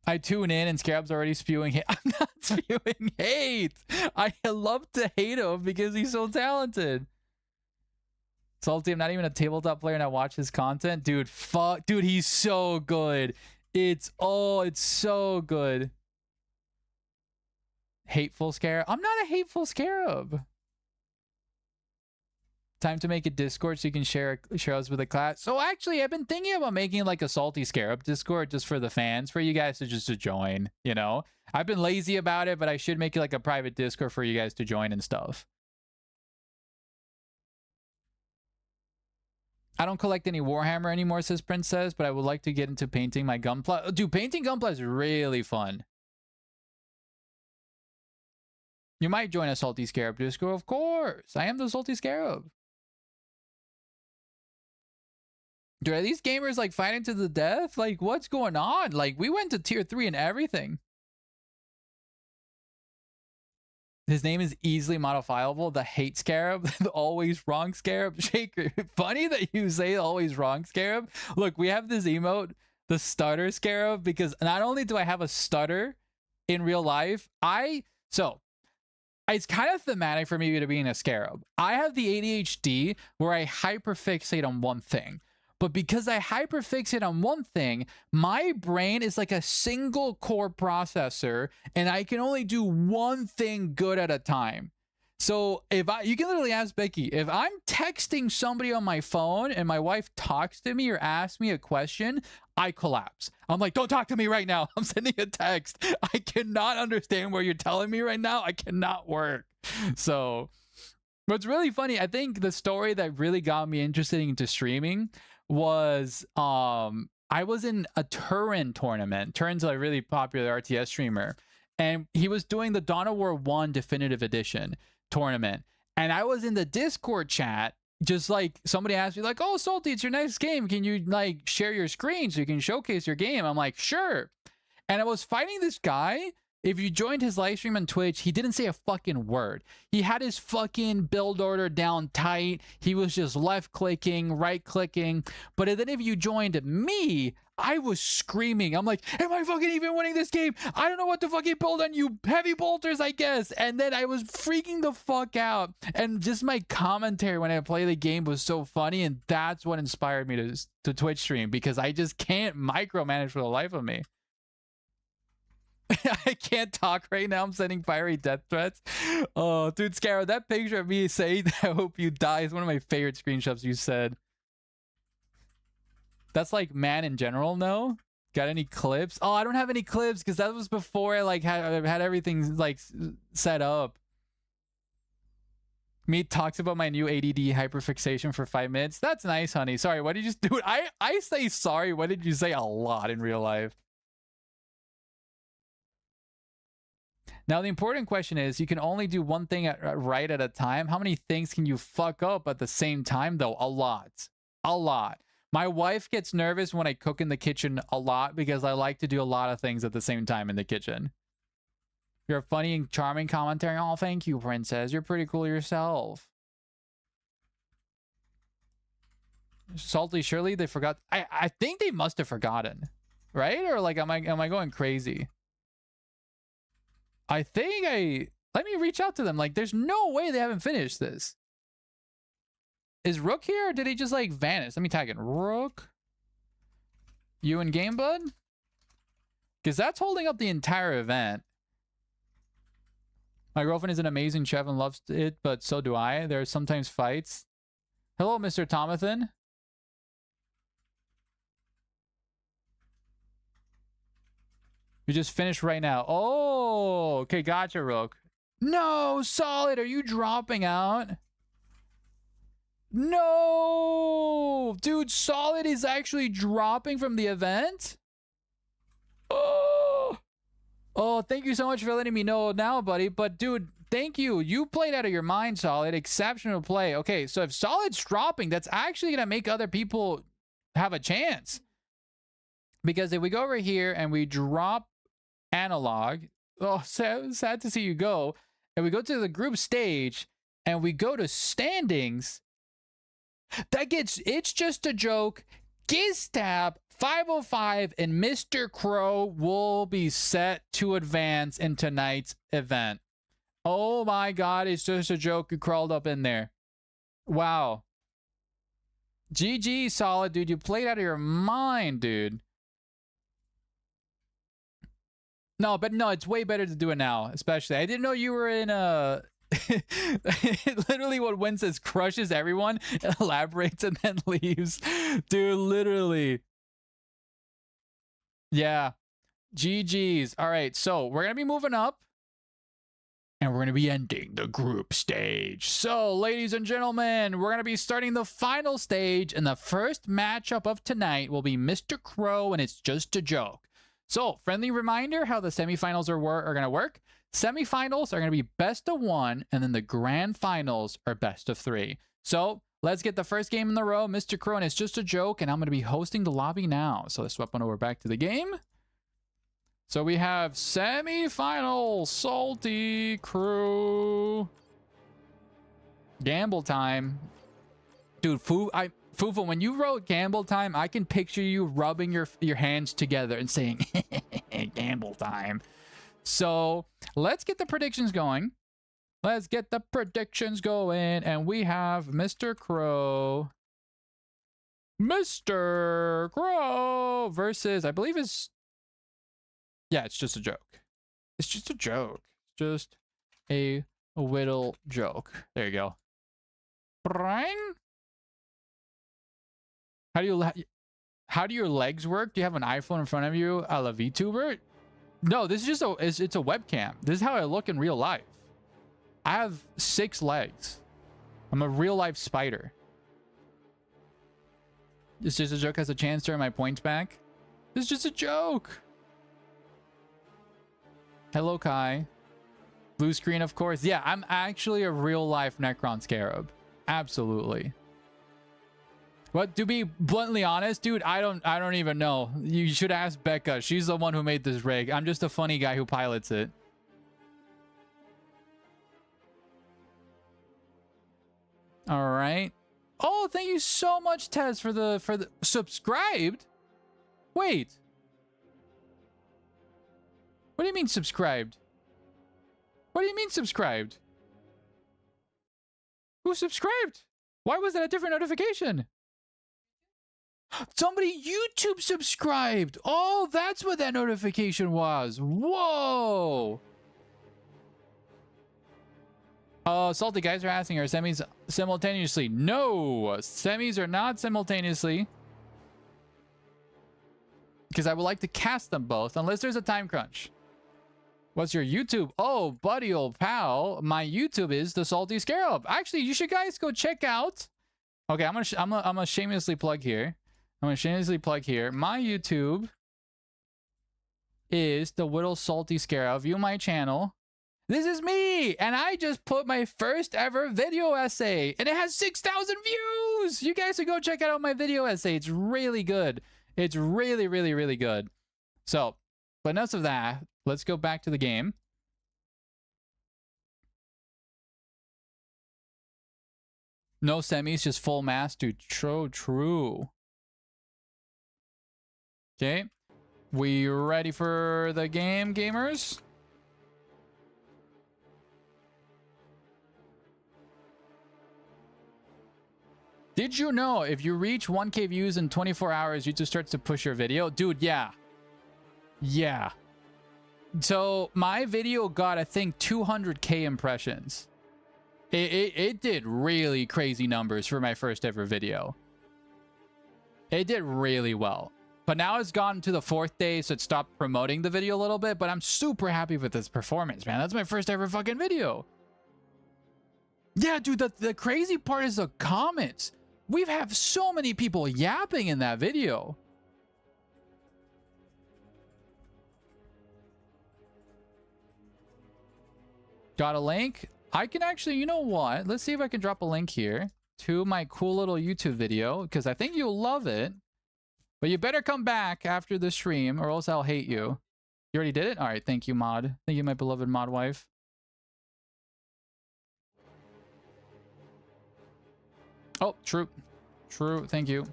I tune in and Scarab's already spewing hate. I'm not spewing hate. I love to hate him because he's so talented. Salty, I'm not even a tabletop player and I watch his content. Dude, fuck. Dude, he's so good. It's so good. Hateful Scarab. I'm not a hateful Scarab. Time to make a Discord so you can share us with a class. So actually, I've been thinking about making like a Salty Scarab Discord just for the fans, for you guys to join, you know? I've been lazy about it, but I should make it like a private Discord for you guys to join and stuff. I don't collect any Warhammer anymore, says Princess, but I would like to get into painting my Gunpla. Dude, painting Gunpla is really fun. You might join a Salty Scarab Discord, of course. I am the Salty Scarab. Dude, are these gamers like fighting to the death? Like, what's going on? Like, we went to tier 3 and everything. His name is easily modifiable. The hate Scarab, the always wrong Scarab. Shaker, funny that you say always wrong Scarab. Look, we have this emote, the stutter Scarab, because not only do I have a stutter in real life, it's kind of thematic for me to being a Scarab. I have the ADHD where I hyperfixate on one thing. But because I hyperfixate on one thing, my brain is like a single core processor and I can only do one thing good at a time. So you can literally ask Becky, if I'm texting somebody on my phone and my wife talks to me or asks me a question, I collapse. I'm like, don't talk to me right now. I'm sending a text. I cannot understand what you're telling me right now. I cannot work. So what's really funny, I think the story that really got me interested into streaming was I was in a Turin tournament. Turin's a really popular RTS streamer, and he was doing the Dawn of War 1 Definitive Edition tournament, and I was in the Discord chat, just like somebody asked me like, oh Salty, it's your next game, can you like share your screen so you can showcase your game? I'm like, sure. And I was fighting this guy. If you joined his live stream on Twitch, he didn't say a fucking word. He had his fucking build order down tight. He was just left clicking, right clicking. But then if you joined me, I was screaming. I'm like, am I fucking even winning this game? I don't know what to fucking build on, you heavy bolters, I guess. And then I was freaking the fuck out. And just my commentary when I play the game was so funny. And that's what inspired me to Twitch stream, because I just can't micromanage for the life of me. I can't talk right now. I'm sending fiery death threats. Oh, dude, Scarab, that picture of me saying I hope you die is one of my favorite screenshots you said. That's like man in general, no? Got any clips? Oh, I don't have any clips because that was before I like had everything like set up. Me talks about my new ADD hyperfixation for 5 minutes. That's nice, honey. Sorry, what did you do? I say sorry. What did you say? A lot in real life. Now, the important question is, you can only do one thing right at a time. How many things can you fuck up at the same time, though? A lot. A lot. My wife gets nervous when I cook in the kitchen a lot because I like to do a lot of things at the same time in the kitchen. You're a funny and charming commentary. Oh, thank you, Princess. You're pretty cool yourself. Salty, surely they forgot. I think they must have forgotten. Right? Or like, am I going crazy? I think let me reach out to them. Like, there's no way they haven't finished this. Is Rook here, or did he just like vanish? Let me tag in Rook. You in game, bud? Because that's holding up the entire event. My girlfriend is an amazing chef and loves it, but so do I. There are sometimes fights. Hello, Mr. Tomathan. You just finished right now. Oh, okay, gotcha, Rook. No, Solid, are you dropping out? No! Dude, Solid is actually dropping from the event? Oh, oh, thank you so much for letting me know now, buddy. But dude, thank you. You played out of your mind, Solid. Exceptional play. Okay, so if Solid's dropping, that's actually gonna make other people have a chance. Because if we go over here and we drop analog, oh, sad to see you go. And we go to the group stage and we go to standings. That gets It's Just a Joke, Giztab, 505, and Mr. Crow will be set to advance in tonight's event. Oh my god, It's Just a Joke who crawled up in there. Wow. GG, Solid, dude. You played out of your mind, dude. No, but no, it's way better to do it now, especially. I didn't know you were in a... Literally what wins is crushes everyone, elaborates, and then leaves. Dude, literally. Yeah. GG's. All right, so we're going to be moving up. And we're going to be ending the group stage. So, ladies and gentlemen, we're going to be starting the final stage. And the first matchup of tonight will be Mr. Crow, and It's Just a Joke. So, friendly reminder how the semifinals are going to work. Semifinals are going to be best of 1, and then the grand finals are best of 3. So, let's get the first game in the row. Mr. Crow, and It's Just a Joke, and I'm going to be hosting the lobby now. So, let's swap on over back to the game. So, we have semifinal Salty Crew. Gamble time. Dude, Fufu, when you wrote gamble time, I can picture you rubbing your hands together and saying, gamble time. So let's get the predictions going. Let's get the predictions going. And we have Mr. Crow. Mr. Crow versus, I believe it's... Yeah, It's Just a Joke. It's just a joke. Just a whittle joke. There you go. Brian? How do your legs work? Do you have an iPhone in front of you, a la VTuber? No, this is just it's a webcam. This is how I look in real life. I have 6 legs. I'm a real life spider. It's Just a Joke has a chance to earn my points back. It's just a joke. Hello, Kai. Blue screen, of course. Yeah, I'm actually a real life Necron Scarab. Absolutely. But to be bluntly honest, dude, I don't even know. You should ask Becca. She's the one who made this rig. I'm just a funny guy who pilots it. All right. Oh, thank you so much, Tez, for the subscribed. Wait. What do you mean subscribed? What do you mean subscribed? Who subscribed? Why was that a different notification? Somebody YouTube subscribed. Oh, that's what that notification was. Whoa. Salty guys are asking, are semis simultaneously? No, semis are not simultaneously. Because I would like to cast them both, unless there's a time crunch. What's your YouTube? Oh, buddy, old pal. My YouTube is the Salty Scarab. Actually, you should guys go check out. Okay, I'm gonna shamelessly plug here. My YouTube is the Whittle Salty Scarab. View my channel. This is me, and I just put my first ever video essay, and it has 6,000 views. You guys should go check out my video essay. It's really good. It's really, really, really good. So, but enough of that. Let's go back to the game. No semis, just full mass, dude. True. Okay. We ready for the game, gamers? Did you know if you reach 1K views in 24 hours, YouTube starts to push your video? Dude, yeah. Yeah. So my video got, I think, 200K impressions. It did really crazy numbers for my first ever video. It did really well. But now it's gone to the 4th day, so it stopped promoting the video a little bit. But I'm super happy with this performance, man. That's my first ever fucking video. Yeah, dude, the crazy part is the comments. We have so many people yapping in that video. Got a link. I can actually, you know what? Let's see if I can drop a link here to my cool little YouTube video, because I think you'll love it. But you better come back after the stream or else I'll hate you. You already did it? All right. Thank you, mod. Thank you, my beloved mod wife. Oh, true. True. Thank you.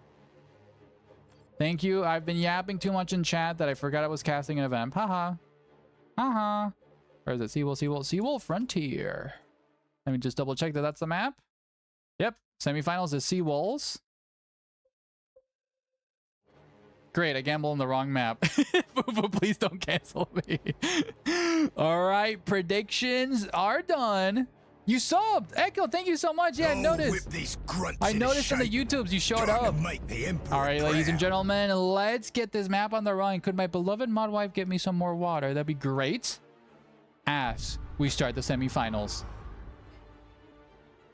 Thank you. I've been yapping too much in chat that I forgot I was casting an event. Haha. Haha. Where is it? Seawolf, Seawolf, Seawolf Frontier. Let me just double check that that's the map. Yep. Semifinals is Seawolves. Great, I gambled on the wrong map. But please don't cancel me. All right, predictions are done. You subbed. Echo, thank you so much. Yeah, I noticed. I noticed in the YouTubes you showed up. All right, ladies and gentlemen, let's get this map on the run. Could my beloved mod wife get me some more water? That'd be great. As we start the semifinals.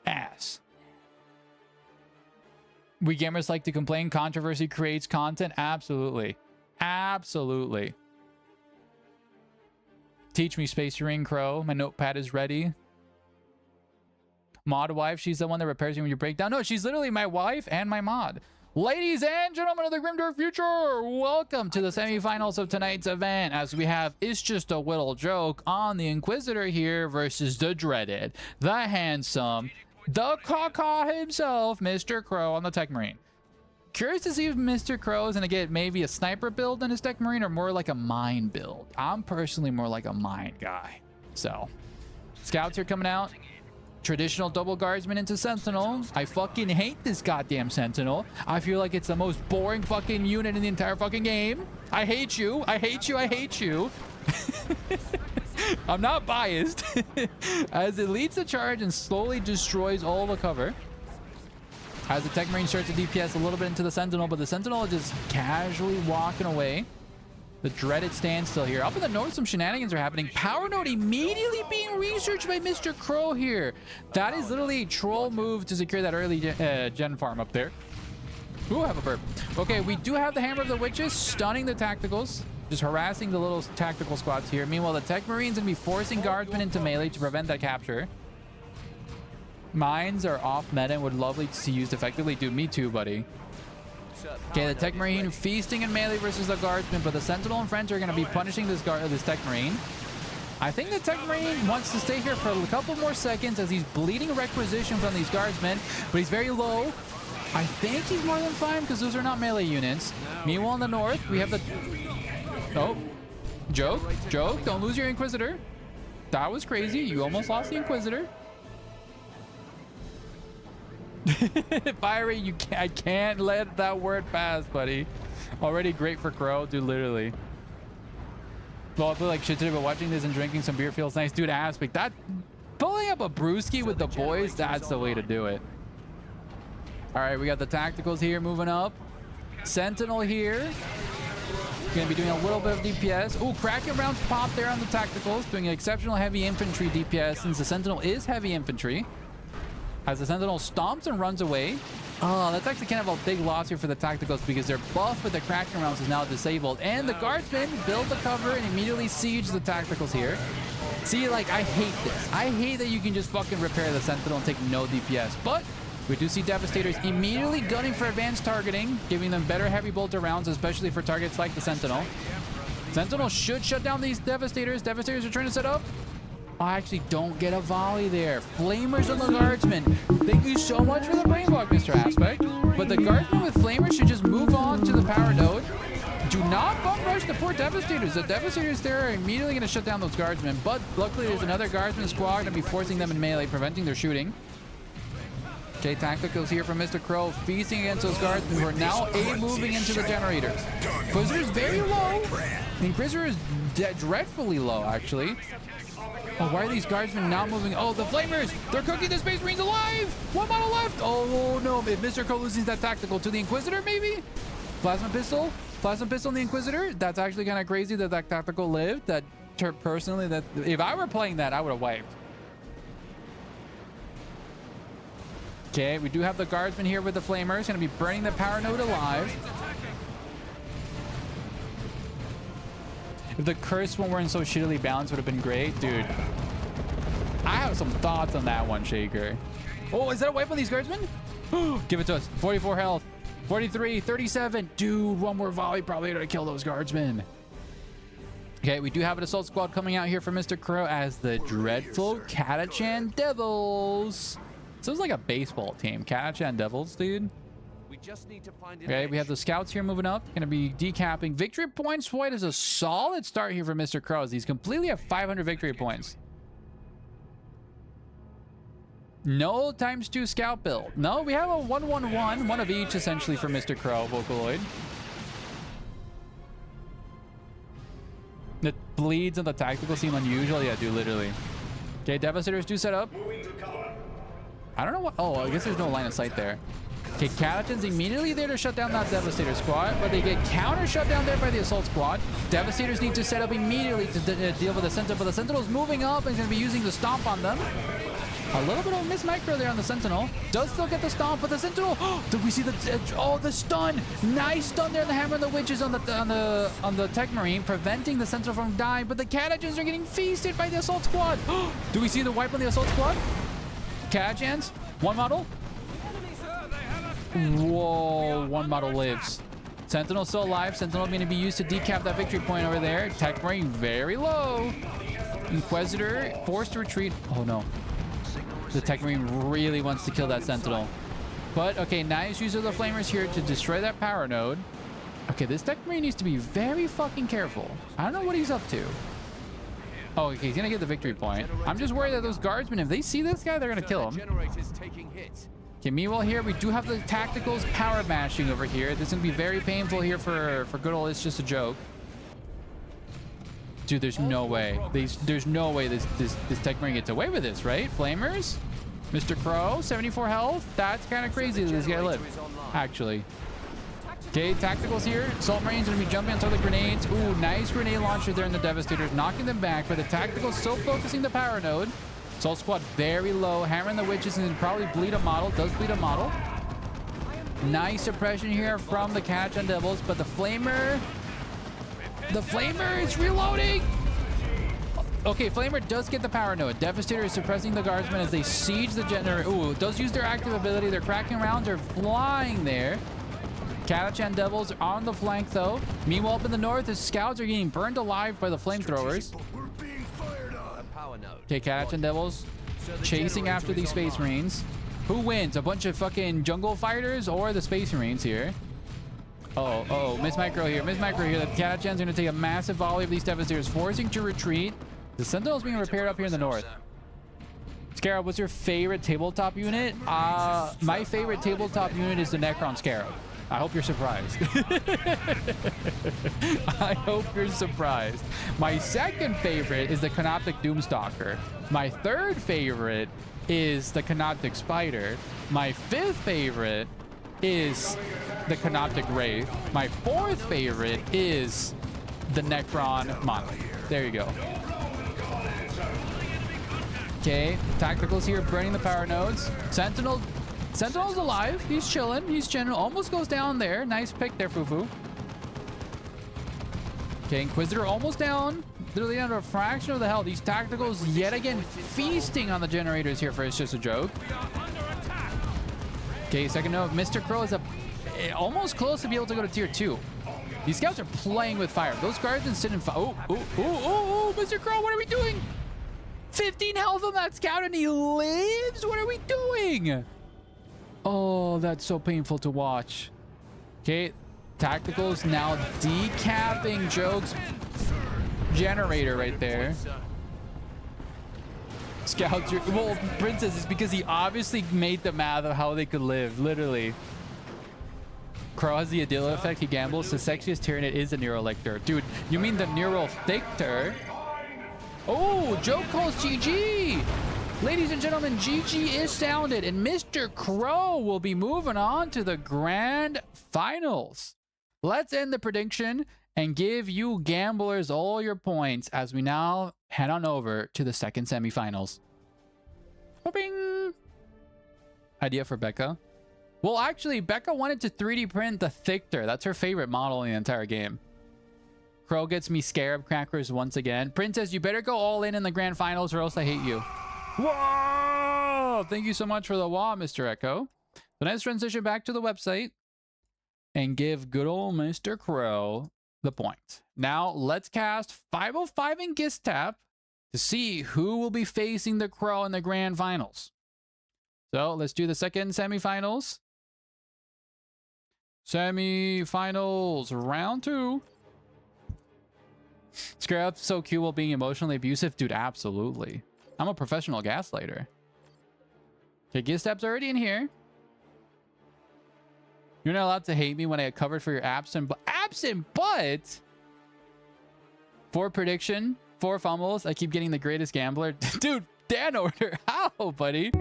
As. We gamers like to complain. Controversy creates content. Absolutely. Absolutely. Teach me, Space Marine Crow. My notepad is ready. Mod wife. She's the one that repairs you when you break down. No, she's literally my wife and my mod. Ladies and gentlemen of the Grimdark Future, welcome to the semifinals of tonight's event, as we have It's Just a Little Joke on the Inquisitor here versus the dreaded, the handsome, the caca himself, Mr. Crow on the Tech Marine. Curious to see if Mr. Crow is going to get maybe a sniper build in his Tech Marine or more like a mine build. I'm personally more like a mine guy. So, scouts here coming out. Traditional double guardsman into Sentinel. I fucking hate this goddamn Sentinel. I feel like it's the most boring fucking unit in the entire fucking game. I hate you. I hate you. I hate you. I'm not biased. As it leads the charge and slowly destroys all the cover. As the Tech Marine starts to DPS a little bit into the Sentinel, but the Sentinel is just casually walking away. The dreaded standstill here. Up in the north, some shenanigans are happening. Power node immediately being researched by Mr. Crow here. That is literally a troll move to secure that early gen farm up there. Ooh, I have a burp. Okay, we do have the Hammer of the Witches stunning the tacticals. Just harassing the little tactical squads here. Meanwhile, the Tech Marine's going to be forcing guardsmen into melee to prevent that capture. Mines are off meta and would lovely to see used effectively. Dude, me too, buddy. Okay, the Tech Marine feasting in melee versus the guardsman, but the Sentinel and friends are going to be punishing this Tech Marine. I think the Tech Marine wants to stay here for a couple more seconds as he's bleeding requisition from these guardsmen, but he's very low. I think he's more than fine because those are not melee units. Meanwhile, in the north, we have the... Oh, joke, joke. Don't lose your Inquisitor. That was crazy. You almost lost the Inquisitor. Fiery, I can't let that word pass, buddy. Already great for Crow, dude, literally. Well, I feel like shit today, but watching this and drinking some beer feels nice. Dude, Aspic, that... Pulling up a brewski with the boys, that's the way to do it. All right, we got the tacticals here moving up. Sentinel here. Gonna be doing a little bit of DPS. Ooh, Kraken rounds pop there on the tacticals, doing an exceptional heavy infantry DPS since the Sentinel is heavy infantry. As the Sentinel stomps and runs away. Oh, that's actually kind of a big loss here for the tacticals because their buff with the Kraken rounds is now disabled. And the guardsmen build the cover and immediately siege the tacticals here. See, like, I hate this. I hate that you can just fucking repair the Sentinel and take no DPS. But we do see Devastators immediately gunning for advanced targeting, giving them better heavy bolter rounds, especially for targets like the Sentinel. Sentinel should shut down these Devastators. Devastators are trying to set up. I actually don't get a volley there. Flamers on the guardsmen. Thank you so much for the brain block, Mr. Aspect. But the guardsmen with Flamers should just move on to the power node. Do not bum rush the poor Devastators. The Devastators there are immediately going to shut down those guardsmen. But luckily, there's another guardsman squad going to be forcing them in melee, preventing their shooting. Okay, tacticals here from Mr. Crow, feasting against those guardsmen who are now moving into the generators. Inquisitor is very low. Inquisitor is dreadfully low, actually. Oh, why are these guardsmen not moving? Oh, the Flamers! They're cooking the Space Marines alive! One model left! Oh, no. If Mr. Crow loses that tactical to the Inquisitor, maybe? Plasma pistol? Plasma pistol on the Inquisitor? That's actually kind of crazy that that tactical lived. That, personally, that if I were playing that, I would have wiped. Okay, we do have the guardsmen here with the Flamers. Going to be burning the power node alive. If the curse one weren't so shittily balanced, would have been great. Dude, I have some thoughts on that one, Shaker. Oh, is that a wipe on these guardsmen? Give it to us. 44 health. 43, 37. Dude, one more volley probably gonna kill those guardsmen. Okay, we do have an assault squad coming out here for Mr. Crow as the dreadful Catachan Devils. Sounds like a baseball team. Catachan Devils, dude. We just need to find an Okay, edge. we have the scouts here moving up. Gonna be decapping. Victory points White is a solid start here for Mr. Crow. He's completely at 500 victory points. No ×2 scout build. No, we have a 1-1-1, one of each essentially for Mr. Crow, Vocaloid. It bleeds on the tactical seem unusual. Yeah, dude, literally. Okay, Devastators do set up. I don't know what. Oh, I guess there's no line of sight there. Okay, Catachan's immediately there to shut down that Devastator squad, but they get counter shut down there by the Assault squad. Devastators need to set up immediately to deal with the Sentinel, but the Sentinel's moving up and is going to be using the Stomp on them. A little bit of a miss micro there on the Sentinel. Does still get the Stomp, but the Sentinel. Did we see the? Oh, the stun! Nice stun there. The Hammer and the Witches on the Tech Marine, preventing the Sentinel from dying. But the Catachans are getting feasted by the Assault squad. Do we see the wipe on the Assault squad? Catachans, one model. Whoa, one model lives. Sentinel still alive. Sentinel going to be used to decap that victory point over there. Tech Marine very low. Inquisitor forced to retreat. Oh no. The Tech Marine really wants to kill that Sentinel. But, okay, nice use of the Flamers here to destroy that power node. Okay, this Tech Marine needs to be very fucking careful. I don't know what he's up to. Oh, okay, he's going to get the victory point. I'm just worried that those guardsmen, if they see this guy, they're going to kill him. Okay, meanwhile here, we do have the Tacticals power mashing over here. This is going to be very painful here for good old It's Just a Joke. Dude, there's no way. There's no way this Tech Marine gets away with this, right? Flamers? Mr. Crow, 74 health. That's kind of crazy that this guy lived, actually. Okay, Tacticals here. Assault Marine's going to be jumping on top of the grenades. Ooh, nice grenade launcher there in the Devastators, knocking them back. But the Tacticals still focusing the power node. Assault Squad very low. Hammering the Witches and probably bleed a model. Does bleed a model. Nice suppression here from the Catachan Devils. But the Flamer... The Flamer is reloading. Okay, Flamer does get the power node. Devastator is suppressing the guardsmen as they siege the generator. Ooh, does use their active ability. They're cracking rounds. They're flying there. Catachan Devils on the flank, though. Meanwhile, up in the north, the scouts are getting burned alive by the flamethrowers. Okay, Catachan Devils chasing after these Space Marines. Who wins? A bunch of fucking jungle fighters or the Space Marines here? Oh, Miss Micro here. Miss Micro here. The Catachan's going to take a massive volley of these Devastators, forcing to retreat. The Sentinel's being repaired up here in the north. Scarab, what's your favorite tabletop unit? My favorite tabletop unit is the Necron Scarab. I hope you're surprised. I hope you're surprised. My second favorite is the Canoptic Doomstalker. My third favorite is the Canoptic Spider. My fifth favorite is the Canoptic Wraith. My fourth favorite is the Necron Monolith. There you go. Okay, Tacticals here burning the power nodes. Sentinel's alive. He's chilling. He's chilling. Almost goes down there. Nice pick there, Fufu. Okay, Inquisitor almost down. Literally down to a fraction of the health. These Tacticals yet again feasting on the generators here for It's Just a Joke. Okay, second note. Mr. Crow is almost close to be able to go to tier 2. These scouts are playing with fire. Those guardians sit in fire. Oh, Mr. Crow, what are we doing? 15 health on that scout and he lives? What are we doing? Oh, that's so painful to watch. Okay, Tacticals now decapping Joke's generator right there. Scouts, well, Princess is because he obviously made the math of how they could live, literally. Crow has the Adila effect. He gambles. The sexiest Tyranid is the Neurolictor. Dude, you mean the Neurolictor? Oh, Joke calls GG. Ladies and gentlemen, GG is sounded, and Mr. Crow will be moving on to the grand finals. Let's end the prediction and give you gamblers all your points as we now head on over to the second semifinals. Bing. Idea for Becca. Well, actually, Becca wanted to 3D print the Thictor. That's her favorite model in the entire game. Crow gets me Scarab Crackers once again. Princess, you better go all in the grand finals or else I hate you. Whoa! Thank you so much for the wah, Mr. Echo. So let's transition back to the website and give good old Mr. Crow the point. Now let's cast 505 in Gistap to see who will be facing the Crow in the grand finals. So let's do the second semifinals. Semifinals, round 2. Scarab's so cute while being emotionally abusive. Dude, absolutely. I'm a professional gaslighter. Okay, Gistap's already in here. You're not allowed to hate me when I get covered for your absent but 4 prediction, 4 fumbles. I keep getting the greatest gambler. Dude, Dan order. How, buddy?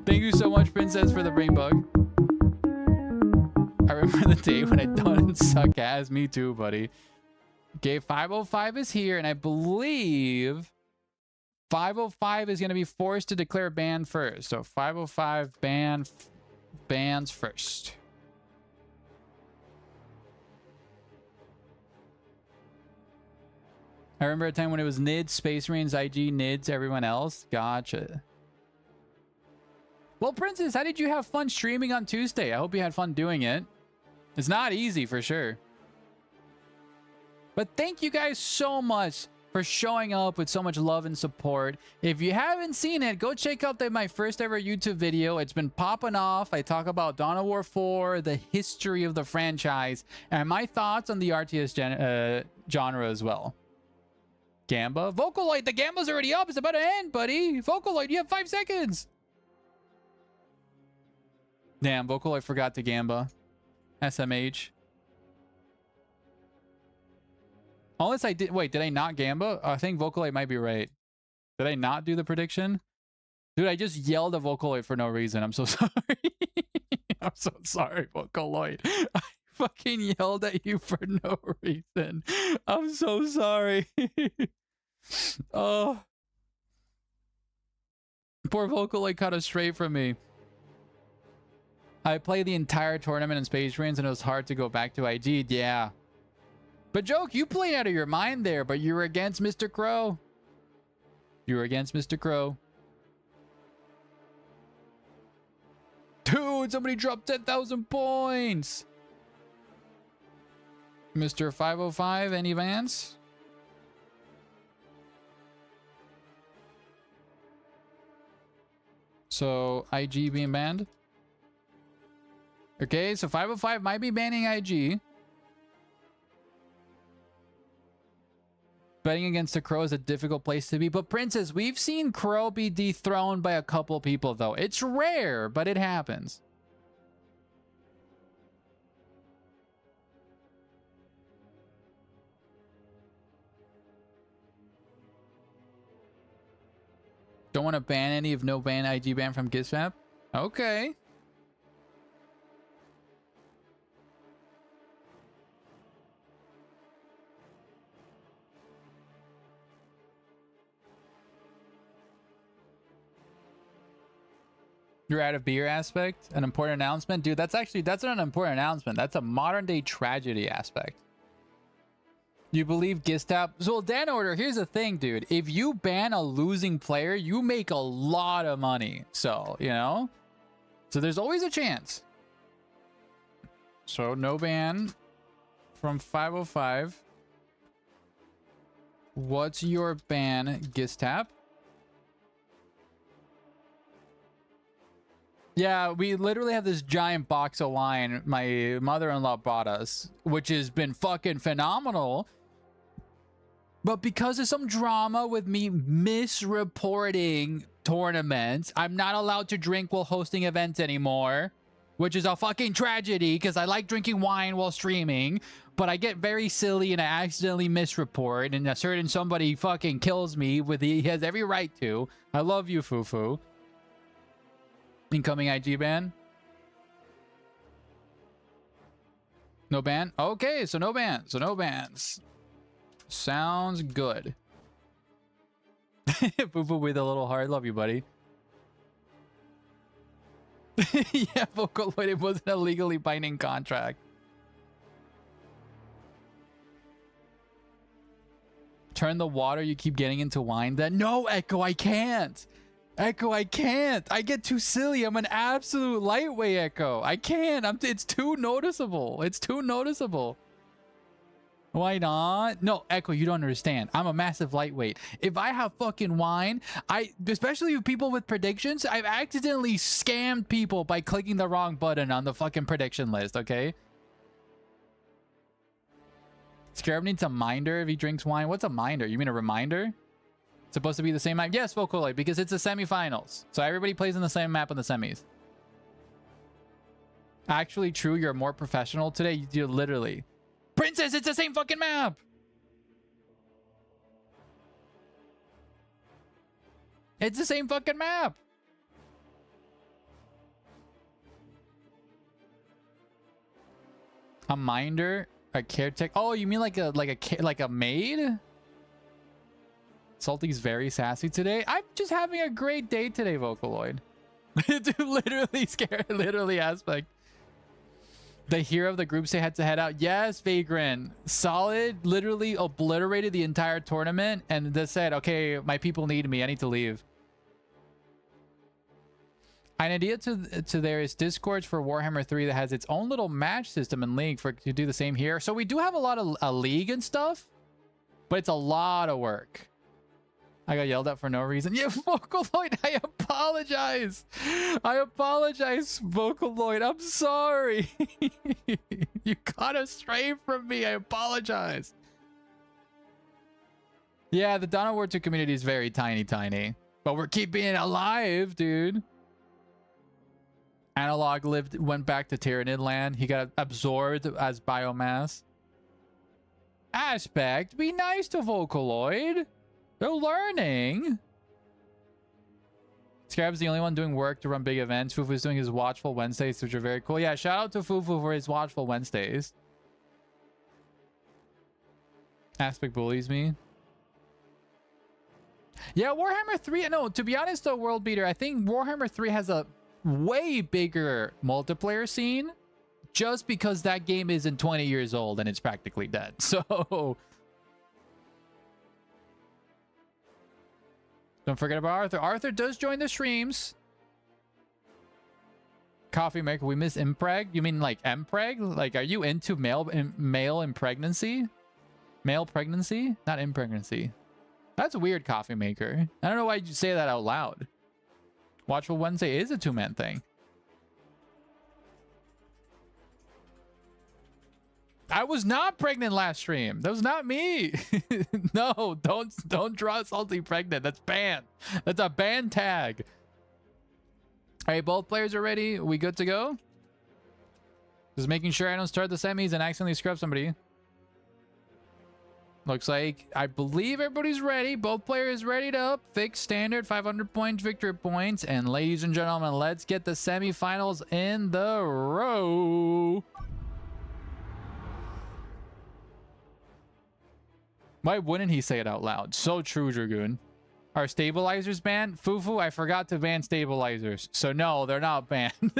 Thank you so much, Princess, for the brain bug. I remember the day when I done suck ass. Me too, buddy. Okay, 505 is here, and I believe 505 is going to be forced to declare ban first. So 505 bans first. I remember a time when it was Nids, Space Marines, IG, Nids, everyone else. Gotcha. Well, Princess, how did you have fun streaming on Tuesday? I hope you had fun doing it. It's not easy for sure. But thank you guys so much for showing up with so much love and support. If you haven't seen it, go check out my first ever YouTube video. It's been popping off. I talk about Dawn of War 4, the history of the franchise, and my thoughts on the RTS genre as well. Gamba? Vocaloid, the Gamba's already up. It's about to end, buddy. Vocaloid, you have 5 seconds. Damn, Vocaloid forgot to Gamba. SMH. Unless I did... Wait, did I not Gamba? I think Vocaloid might be right. Did I not do the prediction? Dude, I just yelled at Vocaloid for no reason. I'm so sorry. I'm so sorry, Vocaloid. I fucking yelled at you for no reason. I'm so sorry. Oh. Poor Vocaloid cut us straight from me. I played the entire tournament in Space Marines and it was hard to go back to IG. Yeah. But Joke, you played out of your mind there, but you were against Mr. Crow. You were against Mr. Crow. Dude, somebody dropped 10,000 points. Mr. 505, any Vance? So, IG being banned? Okay, so 505 might be banning IG. Betting against the Crow is a difficult place to be. But Princess, we've seen Crow be dethroned by a couple people, though. It's rare, but it happens. Don't want to ban any if no ban IG ban from Gizfap? Okay. You're out of beer aspect? An important announcement? Dude, that's not an important announcement. That's a modern day tragedy aspect. You believe Gistap? So Dan Order, here's the thing, dude. If you ban a losing player, you make a lot of money. So, you know? So there's always a chance. So no ban from 505. What's your ban, Gistap? Yeah, we literally have this giant box of wine my mother-in-law bought us, which has been fucking phenomenal. But because of some drama with me misreporting tournaments, I'm not allowed to drink while hosting events anymore, which is a fucking tragedy because I like drinking wine while streaming, but I get very silly and I accidentally misreport and a certain somebody fucking kills me with he has every right to. I love you, Fufu. Incoming IG ban. No ban? Okay, so no bans. So no bans. Sounds good. Fufu with a little heart. Love you, buddy. Yeah, Vocaloid, it wasn't a legally binding contract. Turn the water you keep getting into wine. Then no, Echo, I can't. Echo, I can't. I get too silly. I'm an absolute lightweight, Echo. I can't. It's too noticeable. It's too noticeable. Why not? No, Echo, you don't understand. I'm a massive lightweight. If I have fucking wine, especially with people with predictions, I've accidentally scammed people by clicking the wrong button on the fucking prediction list, okay? Scarab needs a minder if he drinks wine. What's a minder? You mean a reminder? Supposed to be the same map? Yes, Vocaloid, because it's the semifinals. So everybody plays in the same map in the semis. Actually, true, you're more professional today. You're literally... Princess, it's the same fucking map! It's the same fucking map! A minder? A caretaker? Oh, you mean like a maid? Salty's very sassy today. I'm just having a great day today, Vocaloid. Dude, literally scared. Literally aspect. The hero of the group say had to head out. Yes, Vagrant. Solid literally obliterated the entire tournament and just said, okay, my people need me. I need to leave. An idea to there is Discords for Warhammer 3 that has its own little match system in League to do the same here. So we do have a lot of a League and stuff, but it's a lot of work. I got yelled at for no reason. Yeah, Vocaloid, I apologize. I apologize, Vocaloid. I'm sorry. You got astray from me. I apologize. Yeah, the Dawn of War 2 community is very tiny. But we're keeping it alive, dude. Analog went back to Tyranid land. He got absorbed as biomass. Aspect, be nice to Vocaloid. They're learning. Scarab's the only one doing work to run big events. Fufu's doing his Watchful Wednesdays, which are very cool. Yeah, shout out to Fufu for his Watchful Wednesdays. Aspect bullies me. Yeah, Warhammer 3. No, to be honest though, World Beater, I think Warhammer 3 has a way bigger multiplayer scene just because that game isn't 20 years old and it's practically dead. So... don't forget about Arthur. Arthur does join the streams. Coffee maker. We miss impreg. You mean like mpreg? Like, are you into male impregnancy? Male pregnancy? Not impregnancy. That's a weird, coffee maker. I don't know why you say that out loud. Watchful Wednesday is a two-man thing. I was not pregnant last stream. That was not me. No, don't draw Salty pregnant. That's banned. That's a ban tag. All right, both players are ready. We good to go? Just making sure I don't start the semis and accidentally scrub somebody. Looks like I believe everybody's ready. Both players ready to fix standard 500 points victory points. And ladies and gentlemen, let's get the semifinals in the row. Why wouldn't he say it out loud? So true, Dragoon. Are stabilizers banned? Fufu, I forgot to ban stabilizers. So no, they're not banned.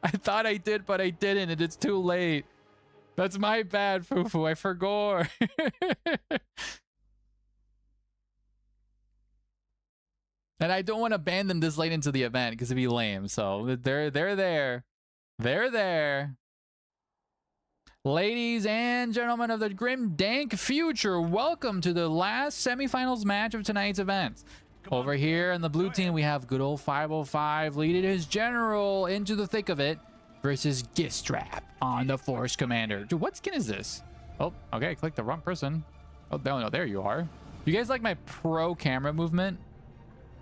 I thought I did, but I didn't, and it's too late. That's my bad, Fufu. I forgot. And I don't want to ban them this late into the event because it'd be lame. So they're there. They're there. Ladies and gentlemen of the grim dank future, welcome to the last semifinals match of tonight's event. Over here on the blue team, we have good old 505 leading his general into the thick of it versus Gistrap on the Force Commander. Dude, what skin is this? Oh, okay, I clicked the wrong person. Oh, no, there you are. You guys like my pro camera movement?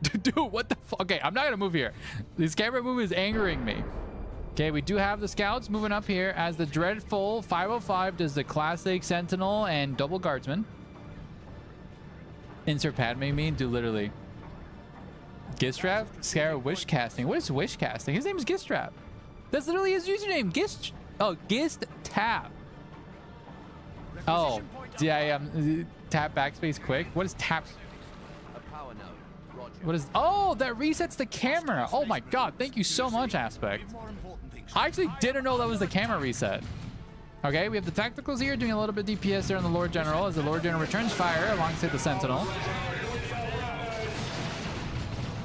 Dude, what the fuck? Okay, I'm not gonna move here. This camera move is angering me. Okay, we do have the scouts moving up here as the dreadful 505 does the classic sentinel and double guardsman. Insert Padme mean, dude, literally. Gistrap, Scarab, wish casting. What is wish casting? His name is Gistrap. That's literally his username. Gist. Oh, Gist Tap. Oh, yeah. Tap backspace quick. What is tap? What is? Oh, that resets the camera. Oh my god! Thank you so much, Aspect. I actually didn't know that was the camera reset. Okay, we have the tacticals here doing a little bit DPS there on the Lord General as the Lord General returns fire alongside the Sentinel.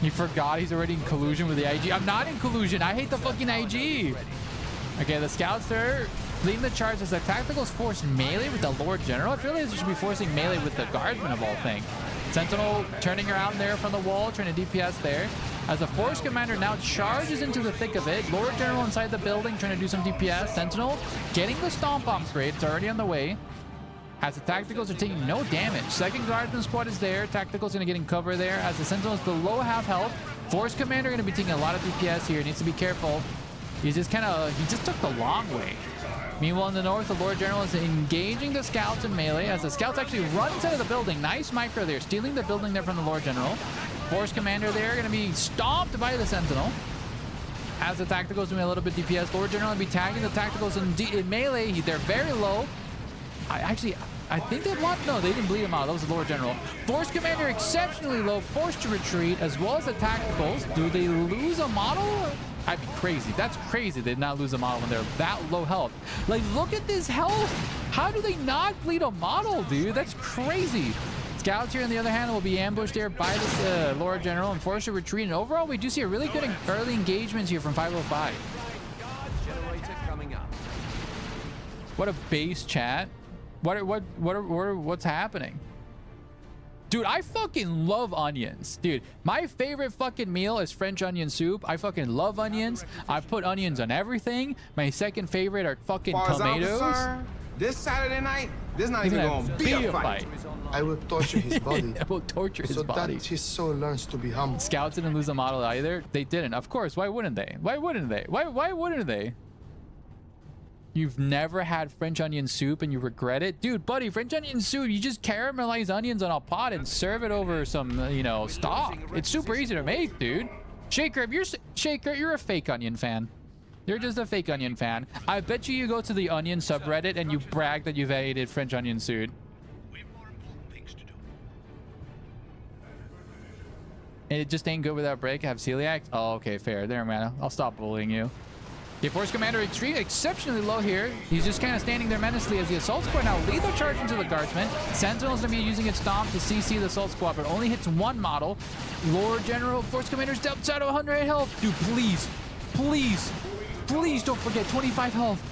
He forgot he's already in collusion with the IG. I'm not in collusion. I hate the fucking IG. Okay, the scouts there leading the charge as the tacticals force melee with the Lord General. I feel like they should be forcing melee with the guardsman of all things. Sentinel turning around there from the wall, trying to DPS there. As the Force Commander now charges into the thick of it. Lord General inside the building trying to do some DPS. Sentinel getting the Stomp upgrade. It's already on the way. As the Tacticals are taking no damage. Second Guardsman squad is there. Tacticals going to get in cover there. As the Sentinel's below half health. Force Commander going to be taking a lot of DPS here. Needs to be careful. He just took the long way. Meanwhile, in the north, the Lord General is engaging the scouts in melee as the scouts actually run inside of the building. Nice micro there, stealing the building there from the Lord General. Force Commander there, going to be stomped by the Sentinel. As the Tacticals doing a little bit DPS, Lord General going to be tagging the Tacticals in melee. They're very low. I think they blocked. No, they didn't bleed him out. That was the Lord General. Force Commander exceptionally low, forced to retreat, as well as the Tacticals. Do they lose a model? I'd be crazy. That's crazy. They did not lose a model when they're that low health. Like, look at this health. How do they not bleed a model, dude? That's crazy. Scouts here, on the other hand, will be ambushed there by this Lord General and forced to retreat. And overall, we do see a really good early engagements here from 505. What a base chat. What's happening? Dude, I fucking love onions. Dude, my favorite fucking meal is French onion soup. I fucking love onions. I put onions on everything. My second favorite are fucking tomatoes. This Saturday night, there's not even going to be a fight. I will torture his body. I will torture his body. So that his soul learns to be humble. Scouts didn't lose a model either. They didn't. Of course. Why wouldn't they? Why wouldn't they? Why wouldn't they? You've never had French onion soup and you regret it? Dude, buddy, French onion soup, you just caramelize onions on a pot and serve it over some, you know, stock. It's super easy to make, dude. Shaker, if you're a fake onion fan. You're just a fake onion fan. I bet you go to the onion subreddit and you brag that you've ate French onion soup. And it just ain't good without break. I have celiac. Oh, okay, fair. There, man. I'll stop bullying you. The Force Commander retreat exceptionally low here. He's just kind of standing there menacingly as the Assault Squad now lead the charge into the Guardsman. Sentinel's going to be using its Stomp to CC the Assault Squad, but only hits one model. Lord General, Force Commander's outside of 100 health. Dude, please, please, please don't forget 25 health.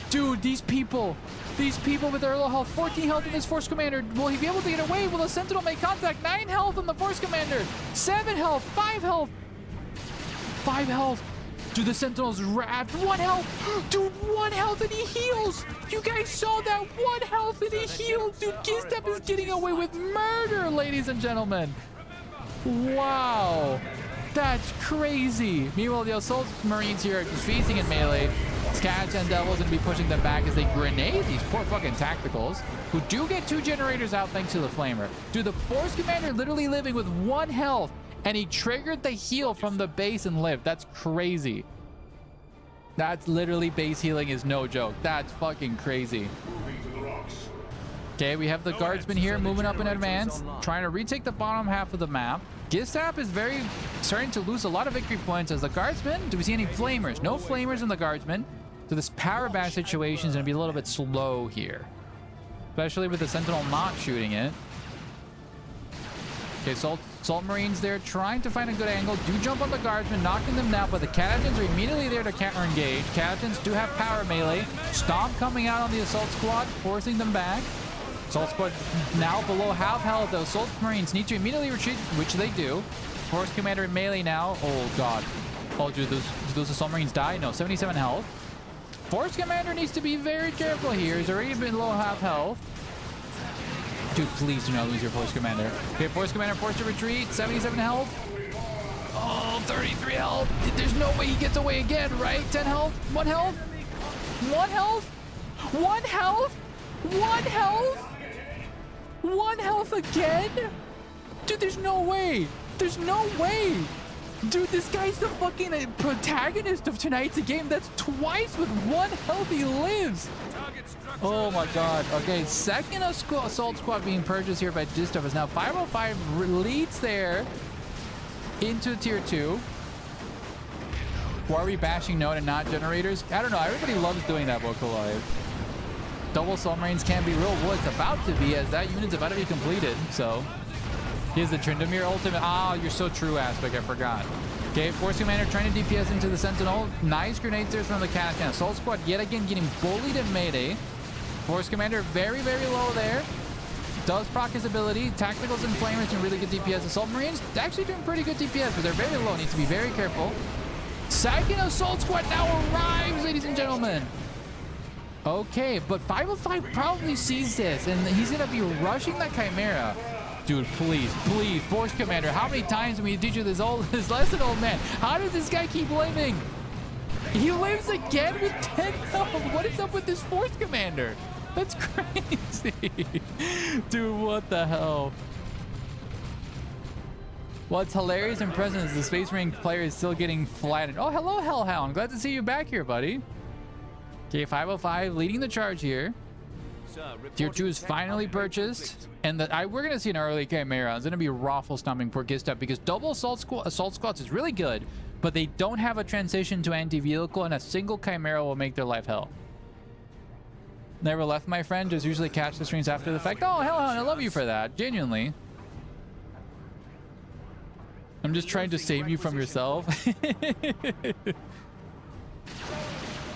Dude, these people with their low health, 14 health in this Force Commander. Will he be able to get away? Will the Sentinel make contact? 9 health on the Force Commander. 7 health, 5 health. 5 health. Dude, the Sentinel's wrapped. 1 health. Dude, 1 health and he heals. You guys saw that. 1 health and he heals. Dude, Gistep is getting away with murder, ladies and gentlemen. Wow. That's crazy. Meanwhile, the Assault Marines here are just feasting in melee. Scats and Devils going to be pushing them back as they grenade these poor fucking Tacticals, who do get 2 generators out thanks to the Flamer. Dude, the Force Commander literally living with 1 health. And he triggered the heal from the base and lived. That's crazy. That's literally base healing is no joke. That's fucking crazy. Okay, we have the Guardsman here moving up in advance, trying to retake the bottom half of the map. Gistap is starting to lose a lot of victory points as the Guardsman. Do we see any Flamers? No Flamers in the Guardsman. So this power bash situation is going to be a little bit slow here, especially with the Sentinel not shooting it. Okay, Salt Marines there trying to find a good angle. Do jump on the Guardsmen, knocking them down, but the Catechins are immediately there to counter-engage. Catechins do have power melee. Stomp coming out on the Assault Squad, forcing them back. Assault Squad now below half health. The Assault Marines need to immediately retreat, which they do. Force Commander in melee now. Oh, God. Oh, dude, those Assault Marines die? No, 77 health. Force Commander needs to be very careful here. He's already been low half health. Dude, please do not lose your Force Commander. Okay, Force Commander forced to retreat. 77 health. Oh, 33 health. There's no way he gets away again, right? 10 health. 1 health. 1 health. 1 health. 1 health. 1 health again? Dude, there's no way. There's no way. Dude, this guy's the fucking protagonist of tonight's game. That's twice with 1 health he lives. Oh my God. Okay, second Assault Squad being purchased here by Gistop is now 505 leads there into tier 2. Why are we bashing Node and not generators? I don't know. Everybody loves doing that, Vocal Live. Double submarines can be real. Well, it's about to be as that unit's about to be completed. So He has the Tryndamere ultimate. Ah, you're so true, Aspect. I forgot. Okay, Force Commander trying to DPS into the Sentinel. Nice grenades there from the Cascan. Assault Squad yet again getting bullied in melee. Force Commander very, very low there. Does proc his ability. Tacticals and Flamers doing really good DPS. Assault Marines actually doing pretty good DPS, but they're very low. Needs to be very careful. Second Assault Squad now arrives, ladies and gentlemen. Okay, but 505 probably sees this, and he's going to be rushing that Chimera. Dude, please, please, Force Commander, how many times do we teach you this lesson, old man? How does this guy keep living? He lives again with 10 health. What is up with this Force Commander? That's crazy. Dude, what the hell? What's hilarious and present is the Space Marine player is still getting flattened. Oh, hello, Hellhound. Glad to see you back here, buddy. Okay, 505 leading the charge here. Tier 2 is finally purchased, and we're going to see an early Chimera. It's going to be raffle stomping poor Gistap because double assault squads is really good, but they don't have a transition to anti-vehicle, and a single Chimera will make their life hell. Never left, my friend. Just usually catch the streams after the fact. Oh, hell, I love you for that. Genuinely. I'm just trying to save you from yourself.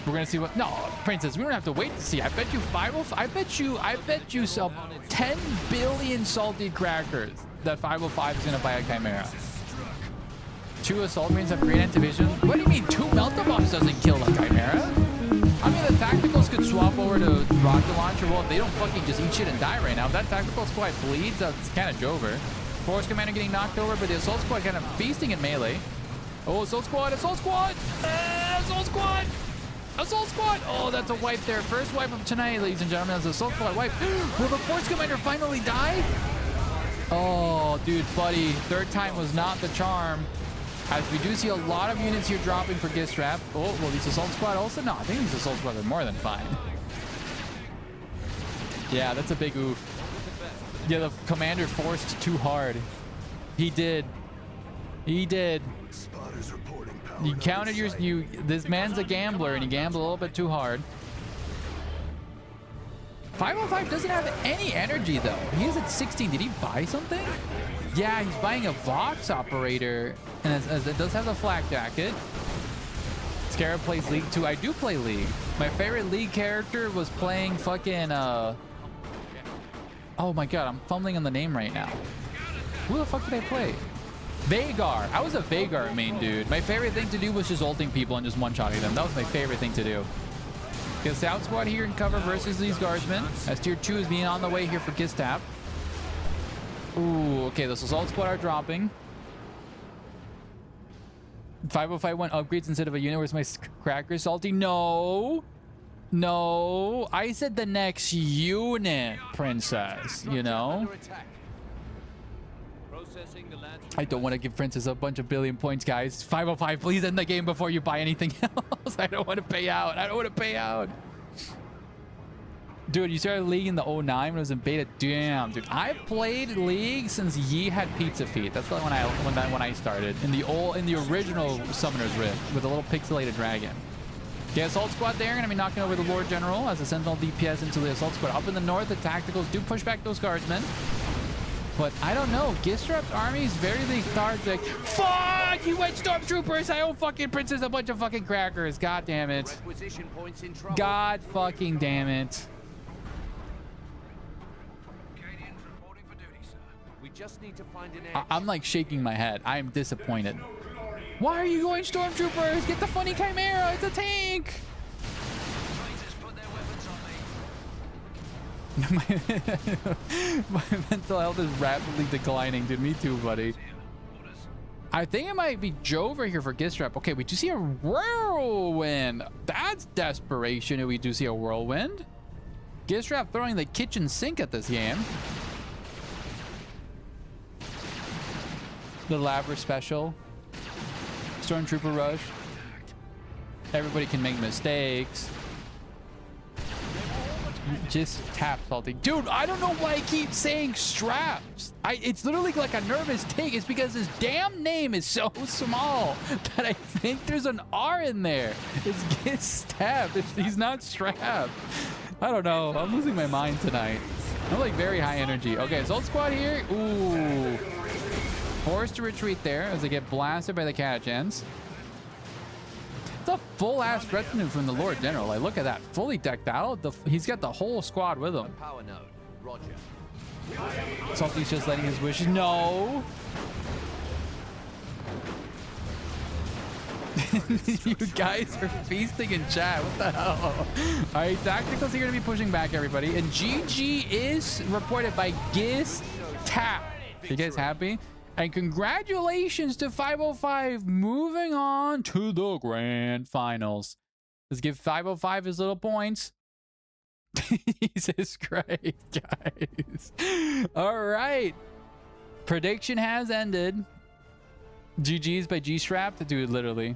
We're gonna see what. No, Princess, we don't have to wait to see. I bet you 505. I bet you sell 10 billion salty crackers that 505 is gonna buy a Chimera. 2 assault marines have great anti-vision. What do you mean 2 melta bombs doesn't kill a Chimera? I mean, the tacticals could swap over to rocket launcher. Well, they don't fucking just eat shit and die right now. If that tactical squad bleeds, that's kind of Jover. Force Commander getting knocked over, but the assault squad kind of feasting in melee. Oh, assault squad, assault squad, assault squad. Assault squad! Oh, that's a wipe there. First wipe of tonight, ladies and gentlemen. That's an assault squad wipe. Will the Force Commander finally die? Oh, dude, buddy. Third time was not the charm. As we do see a lot of units here dropping for Gistrap. Oh, well, these assault squad also? No, I think these assault squad are more than fine. Yeah, that's a big oof. Yeah, the commander forced too hard. He did. He did. You counted this man's a gambler, and he gambled a little bit too hard. 505 doesn't have any energy, though. He is at 16. Did he buy something? Yeah, he's buying a Vox operator, and as it does have a flak jacket. Scarab plays League too. I do play League. My favorite League character was playing fucking, oh my god, I'm fumbling on the name right now. Who the fuck did I play? Vagar. I was a Vagar main dude. My favorite thing to do was just ulting people and just one-shotting them. That was my favorite thing to do. Okay, South Squad here in cover versus these guardsmen. As tier 2 is being on the way here for Gistap. Ooh, okay, the Assault Squad are dropping. 505 went upgrades instead of a unit. Where's my cracker? Salty? No. No. I said the next unit, Princess, you know? I don't want to give Princess a bunch of billion points, guys. 505, please end the game before you buy anything else. I don't want to pay out. I don't want to pay out. Dude, you started League in the 09 when it was in beta. Damn, dude. I played League since Yi had Pizza Feet. That's when I started. In the original Summoner's Rift with a little pixelated dragon. Okay, Assault Squad there. Gonna be knocking over the Lord General as a Sentinel DPS into the Assault Squad. Up in the north, the Tacticals do push back those guardsmen. But I don't know. Gistrap's army is very lethargic. Fuck! You went Stormtroopers! I owe fucking Princess a bunch of fucking crackers. God damn it. God fucking damn it. We just need to find an I'm like shaking my head. I am disappointed. Why are you going Stormtroopers? Get the funny Chimera. It's a tank. My mental health is rapidly declining, dude. Me too, buddy. I think it might be Jover here for Gistrap. Okay, we do see a whirlwind. That's desperation if we do see a whirlwind. Gistrap throwing the kitchen sink at this game. The Labra special. Stormtrooper rush. Everybody can make mistakes. Just tap Salty. Dude, I don't know why I keep saying straps. It's literally like a nervous take. It's because his damn name is so small that I think there's an R in there. It's get stabbed. He's not strapped. I don't know. I'm losing my mind tonight. I'm like very high energy. Okay, Assault Squad here. Ooh. forced to retreat there as they get blasted by the Catachans. It's a full-ass retinue from the Lord General. Like, look at that. Fully decked out. He's got the whole squad with him. Power node. Roger. Salty's just letting his wishes. No. You guys are feasting in chat. What the hell? All right, Tacticals are going to be pushing back, everybody. And GG is reported by Giz Tap. You guys happy? And congratulations to 505 moving on to the grand finals. Let's give 505 his little points. Jesus Christ, guys. All right. Prediction has ended. GG's by G-Strapped. Dude, literally.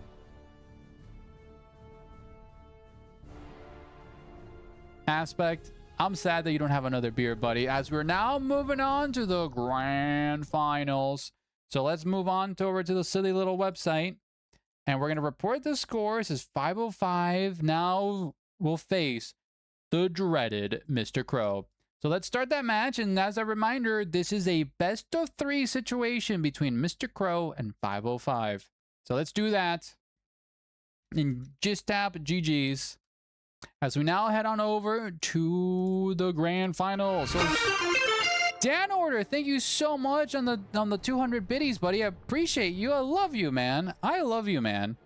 Aspect. I'm sad that you don't have another beer, buddy, as we're now moving on to the grand finals. So let's move on over to the silly little website, and we're going to report the scores as 505 now will face the dreaded Mr. Crow. So let's start that match, and as a reminder, this is a best of 3 situation between Mr. Crow and 505. So let's do that. And just tap GG's. As we now head on over to the grand final. So Dan Order, thank you so much on the 200 biddies, buddy. I appreciate you. I love you, man. I love you, man.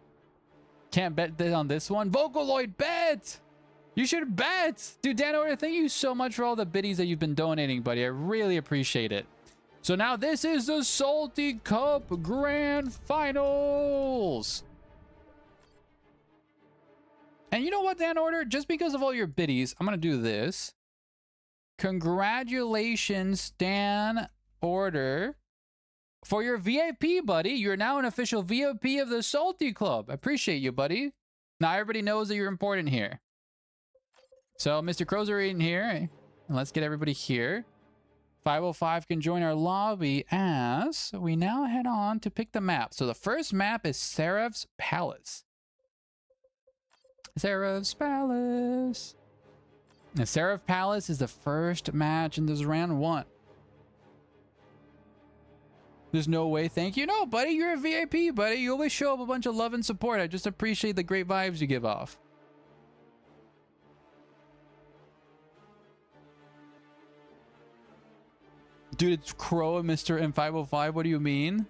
Can't bet on this one. Vocaloid, bet. You should bet. Dude, Dan Order, thank you so much for all the biddies that you've been donating, buddy. I really appreciate it. So now this is the Salty Cup Grand Finals. And you know what, Dan Order? Just because of all your biddies, I'm going to do this. Congratulations, Dan Order, for your VIP, buddy. You're now an official VIP of the Salty Club. I appreciate you, buddy. Now everybody knows that you're important here. So Mr. Crows are in here. And let's get everybody here. 505 can join our lobby as we now head on to pick the map. So the first map is Seraph's Palace. Seraph's Palace. And Seraph Palace is the first match in this round 1. There's no way. Thank you. No, buddy, you're a VIP, buddy. You always show up a bunch of love and support. I just appreciate the great vibes you give off. Dude, it's Crow and Mr. M505. What do you mean?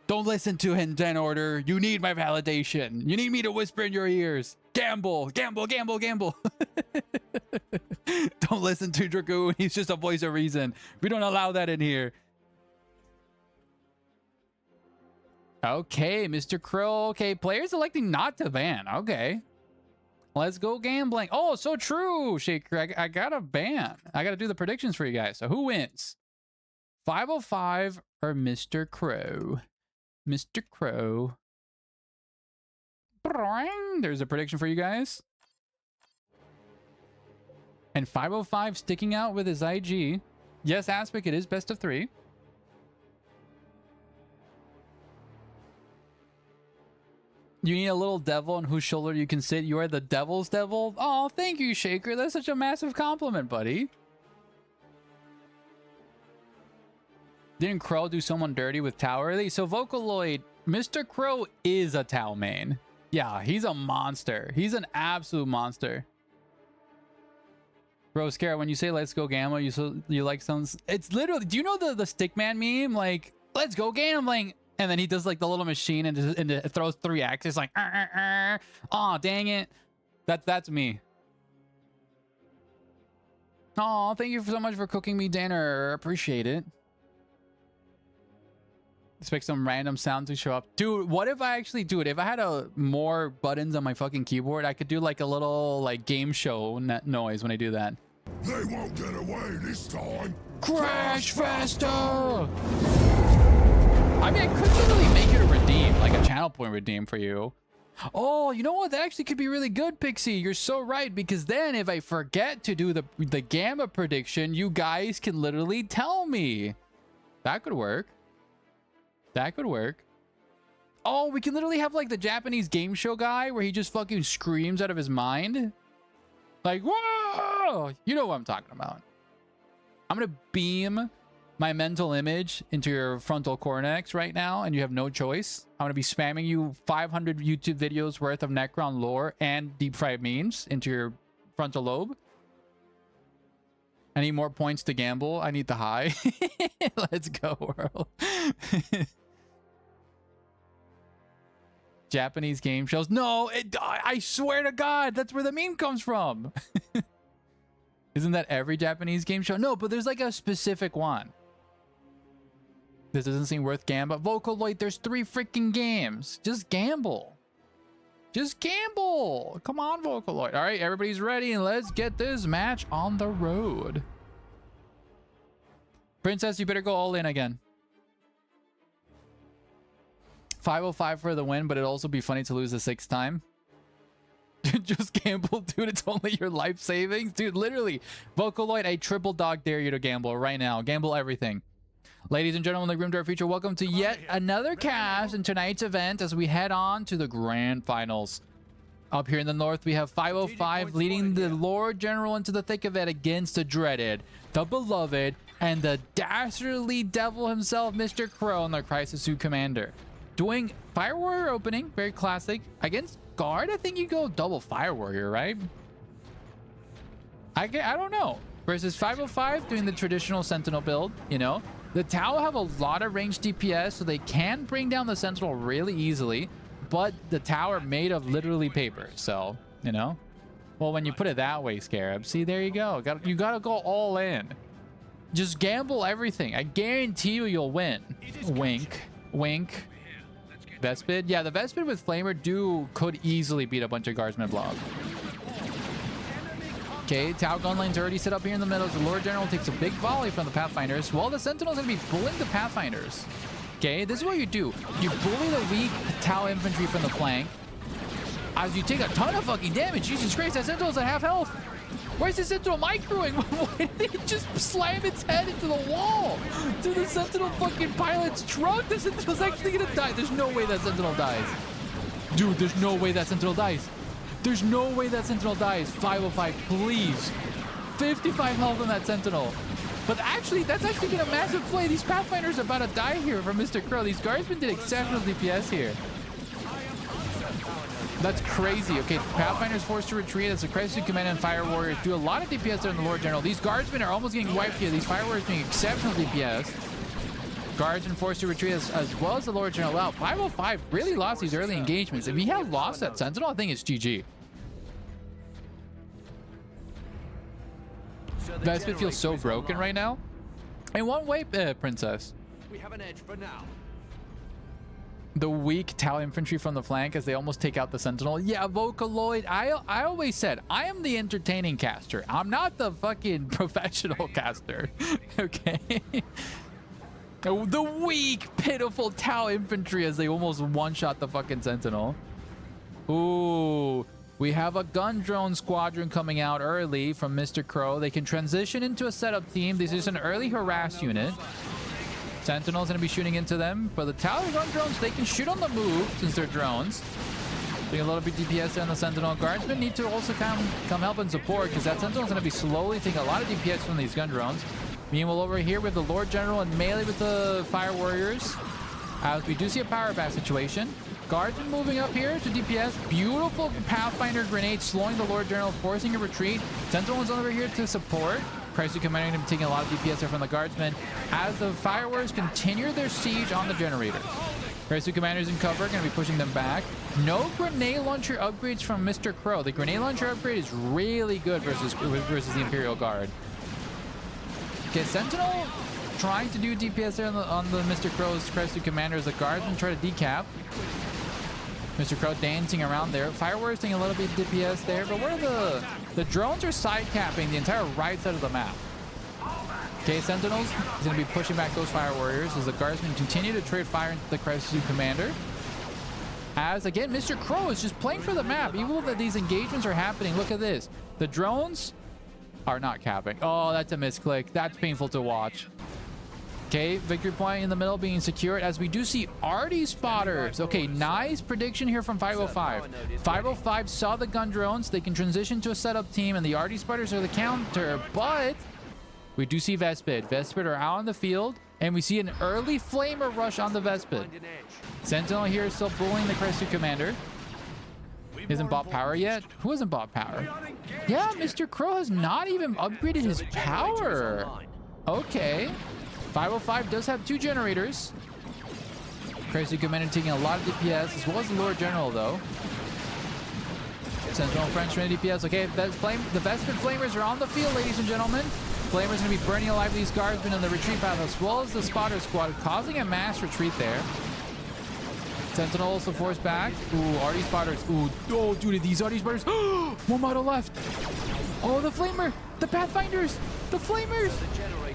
Don't listen to him, Dan Order. You need my validation. You need me to whisper in your ears. Gamble, gamble, gamble, gamble. Don't listen to Dragoon. He's just a voice of reason. We don't allow that in here. Okay, Mr. Crow. Okay, players electing not to ban. Okay. Let's go gambling. Oh, so true, Shaker. I got to ban. I got to do the predictions for you guys. So who wins? 505 or Mr. Crow? Mr. Crow. There's a prediction for you guys. And 505 sticking out with his IG. Yes, Aspect, it is best of 3. You need a little devil on whose shoulder you can sit. You are the devil's devil. Oh, thank you, Shaker. That's such a massive compliment, buddy. Didn't Crow do someone dirty with Tower? So Vocaloid, Mr. Crow is a Tau main. Yeah, he's a monster. He's an absolute monster. Bro, Scarab, when you say let's go gambling, you like some... It's literally... Do you know the Stickman meme? Like, let's go gambling. And then he does like the little machine and it throws 3 axes like... Oh, dang it. That's me. Oh, thank you so much for cooking me dinner. Appreciate it. Expect some random sound to show up. Dude, what if I actually do it? If I had more buttons on my fucking keyboard, I could do like a little like game show noise when I do that. They won't get away this time. Crash faster! I mean, I could literally make it a redeem, like a channel point redeem for you. Oh, you know what? That actually could be really good, Pixie. You're so right, because then if I forget to do the gamma prediction, you guys can literally tell me. That could work. That could work. Oh, we can literally have like the Japanese game show guy where he just fucking screams out of his mind. Like, whoa! You know what I'm talking about. I'm going to beam my mental image into your frontal cortex right now, and you have no choice. I'm gonna be spamming you 500 YouTube videos worth of Necron lore and deep fried memes into your frontal lobe. I need more points to gamble. I need the high. Let's go, world. Japanese game shows. No, I swear to God, that's where the meme comes from. Isn't that every Japanese game show? No, but there's like a specific one. This doesn't seem worth gambling. Vocaloid, there's 3 freaking games. Just gamble. Just gamble. Come on, Vocaloid. All right, everybody's ready, and let's get this match on the road. Princess, you better go all in again. 505 for the win, but it'd also be funny to lose the 6th time. Just gamble, dude. It's only your life savings. Dude, literally. Vocaloid, I triple dog dare you to gamble right now. Gamble everything. Ladies and gentlemen, the Grim Dark Future, welcome to yet another cast in tonight's event as we head on to the grand finals. Up here in the north, we have 505 leading the Lord General into the thick of it against the dreaded, the beloved, and the dastardly devil himself, Mr. Crow, and the Crisis Suit Commander. Doing Fire Warrior opening, very classic. Against Guard, I think you go double Fire Warrior, right? I don't know. Versus 505 doing the traditional Sentinel build, you know. The Tau have a lot of ranged DPS, so they can bring down the Sentinel really easily. But the Tau are made of literally paper, so, you know. Well, when you put it that way, Scarab, see, there you go. You gotta go all in. Just gamble everything. I guarantee you, you'll win. Wink. Wink. Vespid? Yeah, the Vespid with Flamer could easily beat a bunch of Guardsmen blob. Okay, Tau gun lane's already set up here in the middle. The Lord General takes a big volley from the Pathfinders. Well, the Sentinel's gonna be bullying the Pathfinders. Okay, this is what you do. You bully the weak Tau infantry from the flank. As you take a ton of fucking damage. Jesus Christ, that Sentinel's at half health. Where's the Sentinel microing? Why did it just slam its head into the wall? Dude, the Sentinel fucking pilot's truck. The Sentinel's actually gonna die. There's no way that Sentinel dies. Dude, there's no way that Sentinel dies. There's no way that Sentinel dies. 505, please. 55 health on that Sentinel. But actually, that's actually been a massive play. These Pathfinders are about to die here from Mr. Crow. These Guardsmen did exceptional DPS here. That's crazy. Okay, Pathfinder's forced to retreat as the Crisis Commander and Fire Warriors do a lot of DPS there in the Lord General. These Guardsmen are almost getting wiped here. These Fire Warriors doing exceptional DPS. Guardsmen forced to retreat as well as the Lord General. Wow, 505 really lost these early engagements. If he had lost that Sentinel, I think it's GG. Vespid feels so broken right now. In one way, Princess. We have an edge for now. The weak Tau infantry from the flank as they almost take out the Sentinel. Yeah, Vocaloid. I always said, I am the entertaining caster. I'm not the fucking professional caster. Okay? The weak, pitiful Tau infantry as they almost one-shot the fucking Sentinel. Ooh. We have a gun drone squadron coming out early from Mr. Crow. They can transition into a setup team. This is an early harass unit. Sentinel's going to be shooting into them. But the Tau gun drones, they can shoot on the move since they're drones. Doing a little bit DPS on the Sentinel. Guardsmen need to also come help and support because that Sentinel's going to be slowly taking a lot of DPS from these gun drones. Meanwhile, over here with the Lord General and melee with the Fire Warriors. As we do see a power back situation. Guardsmen moving up here to DPS. Beautiful Pathfinder grenade slowing the Lord General, forcing a retreat. Sentinel is over here to support. Crisis Commander going to be taking a lot of DPS there from the Guardsmen as the Fire Warriors continue their siege on the generators. Crisis Commander's in cover, going to be pushing them back. No grenade launcher upgrades from Mr. Crow. The grenade launcher upgrade is really good versus the Imperial Guard. Okay, Sentinel trying to do DPS there on the Mr. Crow's Crisis Commander as the Guardsmen try to decap. Mr. Crow dancing around there. Fire Warriors doing a little bit of DPS there, but where the drones are side capping the entire right side of the map. Okay, Sentinels is going to be pushing back those Fire Warriors as the Guardsmen continue to trade fire into the Crisis Commander. As again, Mr. Crow is just playing for the map, even though these engagements are happening. Look at this. The drones are not capping. Oh, that's a misclick. That's painful to watch. Okay, victory point in the middle being secured as we do see Arty spotters. Okay, nice prediction here from 505. 505 saw the gun drones. They can transition to a setup team and the Arty spotters are the counter, but We do see Vespid. Vespid are out on the field, and we see an early Flamer rush on the Vespid. Find an edge. Sentinel here is still bullying the Crested Commander. He hasn't bought power yet. Who hasn't bought power? Yeah, Mr. Crow has not even upgraded his power. Okay. 505 does have 2 generators. Crested Commander taking a lot of DPS, as well as the Lord General, though. Sentinel French Trinity DPS. Okay, the Vespid Flamers are on the field, ladies and gentlemen. Flamers going to be burning alive these guardsmen in the retreat path, as well as the spotter squad, causing a mass retreat there. Sentinel also forced back. Ooh, Artie spotters. Ooh, oh, dude, these Artie spotters. One model left. Oh, the Flamer. The Pathfinders. The Flamers.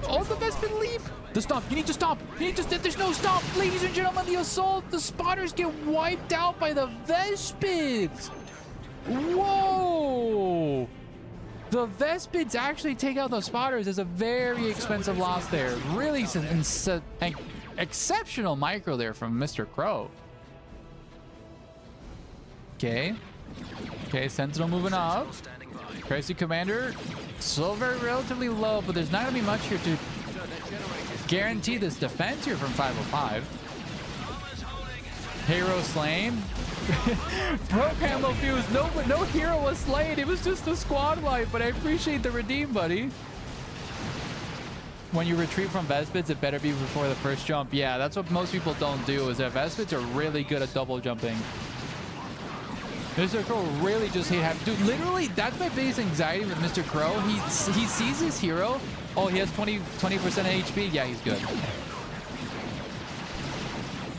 Oh, the Vespid leap. The stomp. You need to stomp. You need to. There's no stomp. Ladies and gentlemen, the assault. The spotters get wiped out by the Vespids. Whoa. The Vespids actually take out the spotters. As a very expensive loss there. Really exceptional micro there from Mr. Crow. Okay. Okay, Sentinel moving up. Crazy Commander still very relatively low, but there's not going to be much here to guarantee this defense here from 505. Hero slain. Program low fuse. No hero was slain. It was just a squad wipe, but I appreciate the redeem, buddy. When you retreat from Vespids, it better be before the first jump. Yeah, that's what most people don't do, is that Vespids are really good at double jumping. Mr. Crow really just hate having... Dude, literally, that's my biggest anxiety with Mr. Crow. He sees his hero. Oh, he has 20% HP. Yeah, he's good.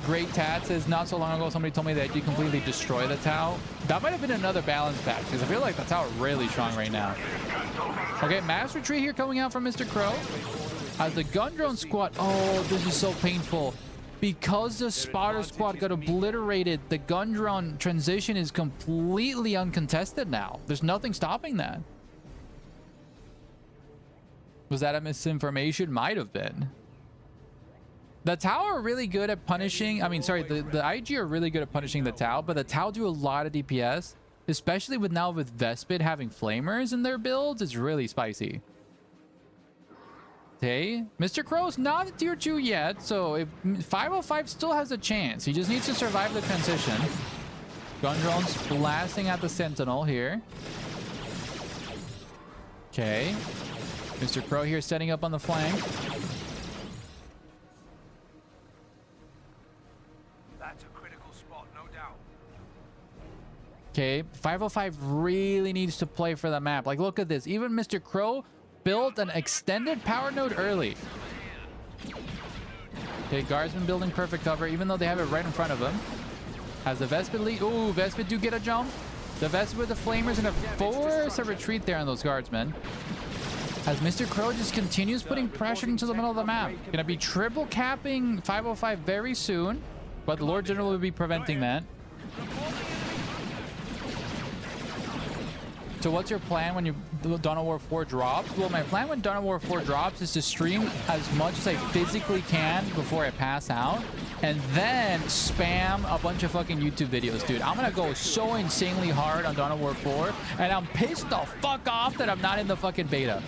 Great Tat says, not so long ago, somebody told me that you completely destroy the Tau. That might have been another balance patch, because I feel like the Tau are really strong right now. Okay, mass retreat here coming out from Mr. Crow. As the gun drone squad... Oh, this is so painful. Because the spotter squad got obliterated, the gun drone transition is completely uncontested now. There's nothing stopping that. Was that a misinformation? Might have been. The Tau are really good at punishing... I mean, sorry, the IG are really good at punishing the Tau, but the Tau do a lot of DPS, especially with Vespid having Flamers in their builds. It's really spicy. Okay, Mr. Crow's not a tier 2 yet, so if 505 still has a chance, he just needs to survive the transition. Gun drones blasting at the Sentinel here. Okay, Mr. Crow here setting up on the flank. That's a critical spot, no doubt. Okay, 505 really needs to play for the map. Like, look at this. Even Mr. Crow built an extended power node early. Okay, Guardsman building perfect cover, even though they have it right in front of him. Has the Vespid lead. Ooh, Vespid do get a jump. The Vespid with the Flamers gonna force a retreat there on those Guardsmen. As Mr. Crow just continues putting pressure into the middle of the map. Gonna be triple capping 505 very soon, but the Lord General will be preventing that. So what's your plan when Dawn of War 4 drops? Well, my plan when Dawn of War 4 drops is to stream as much as I physically can before I pass out, and then spam a bunch of fucking YouTube videos, dude. I'm gonna go so insanely hard on Dawn of War 4, and I'm pissed the fuck off that I'm not in the fucking beta.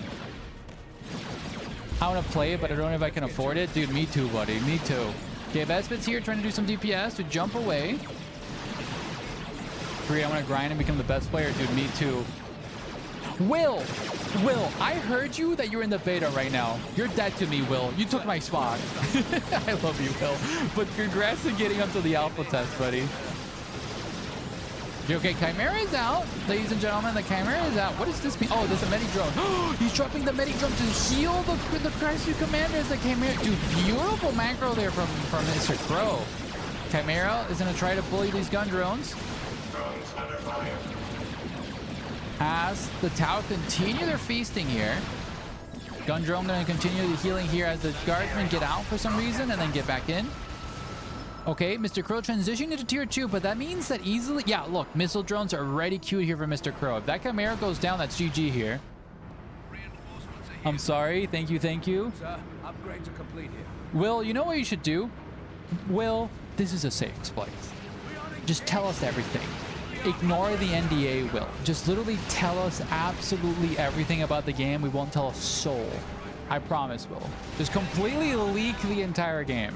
I want to play it, but I don't know if I can afford it. Dude, me too, buddy. Me too. Okay, Vespid's here trying to do some DPS to jump away. I want to grind and become the best player. Dude, me too. Will, I heard you that you're in the beta right now. You're dead to me, Will. You took my spot. I love you, Will. But congrats on getting up to the alpha test, buddy. Okay, Chimera is out. Ladies and gentlemen, the Chimera is out. What does this mean? Oh, there's a Medi-Drone. He's dropping the Medi-Drone to heal the Chrysler Commanders. The Chimera. Dude, beautiful macro there from Mr. Crow. Chimera is going to try to bully these gun drones. As the Tau continue their feasting here. Gun drone going to continue the healing here as the guardsmen get out for some reason and then get back in. Okay, Mr. Crow transitioning into tier 2, but that means that easily... Yeah, look, missile drones are already queued here for Mr. Crow. If that Chimera goes down, that's GG here. I'm sorry. Thank you, thank you. Sir, upgrade to complete here. Will, you know what you should do? Will, this is a safe place. Just tell us everything. Ignore the NDA, Will. Just literally tell us absolutely everything about the game. We won't tell a soul. I promise, Will. Just completely leak the entire game.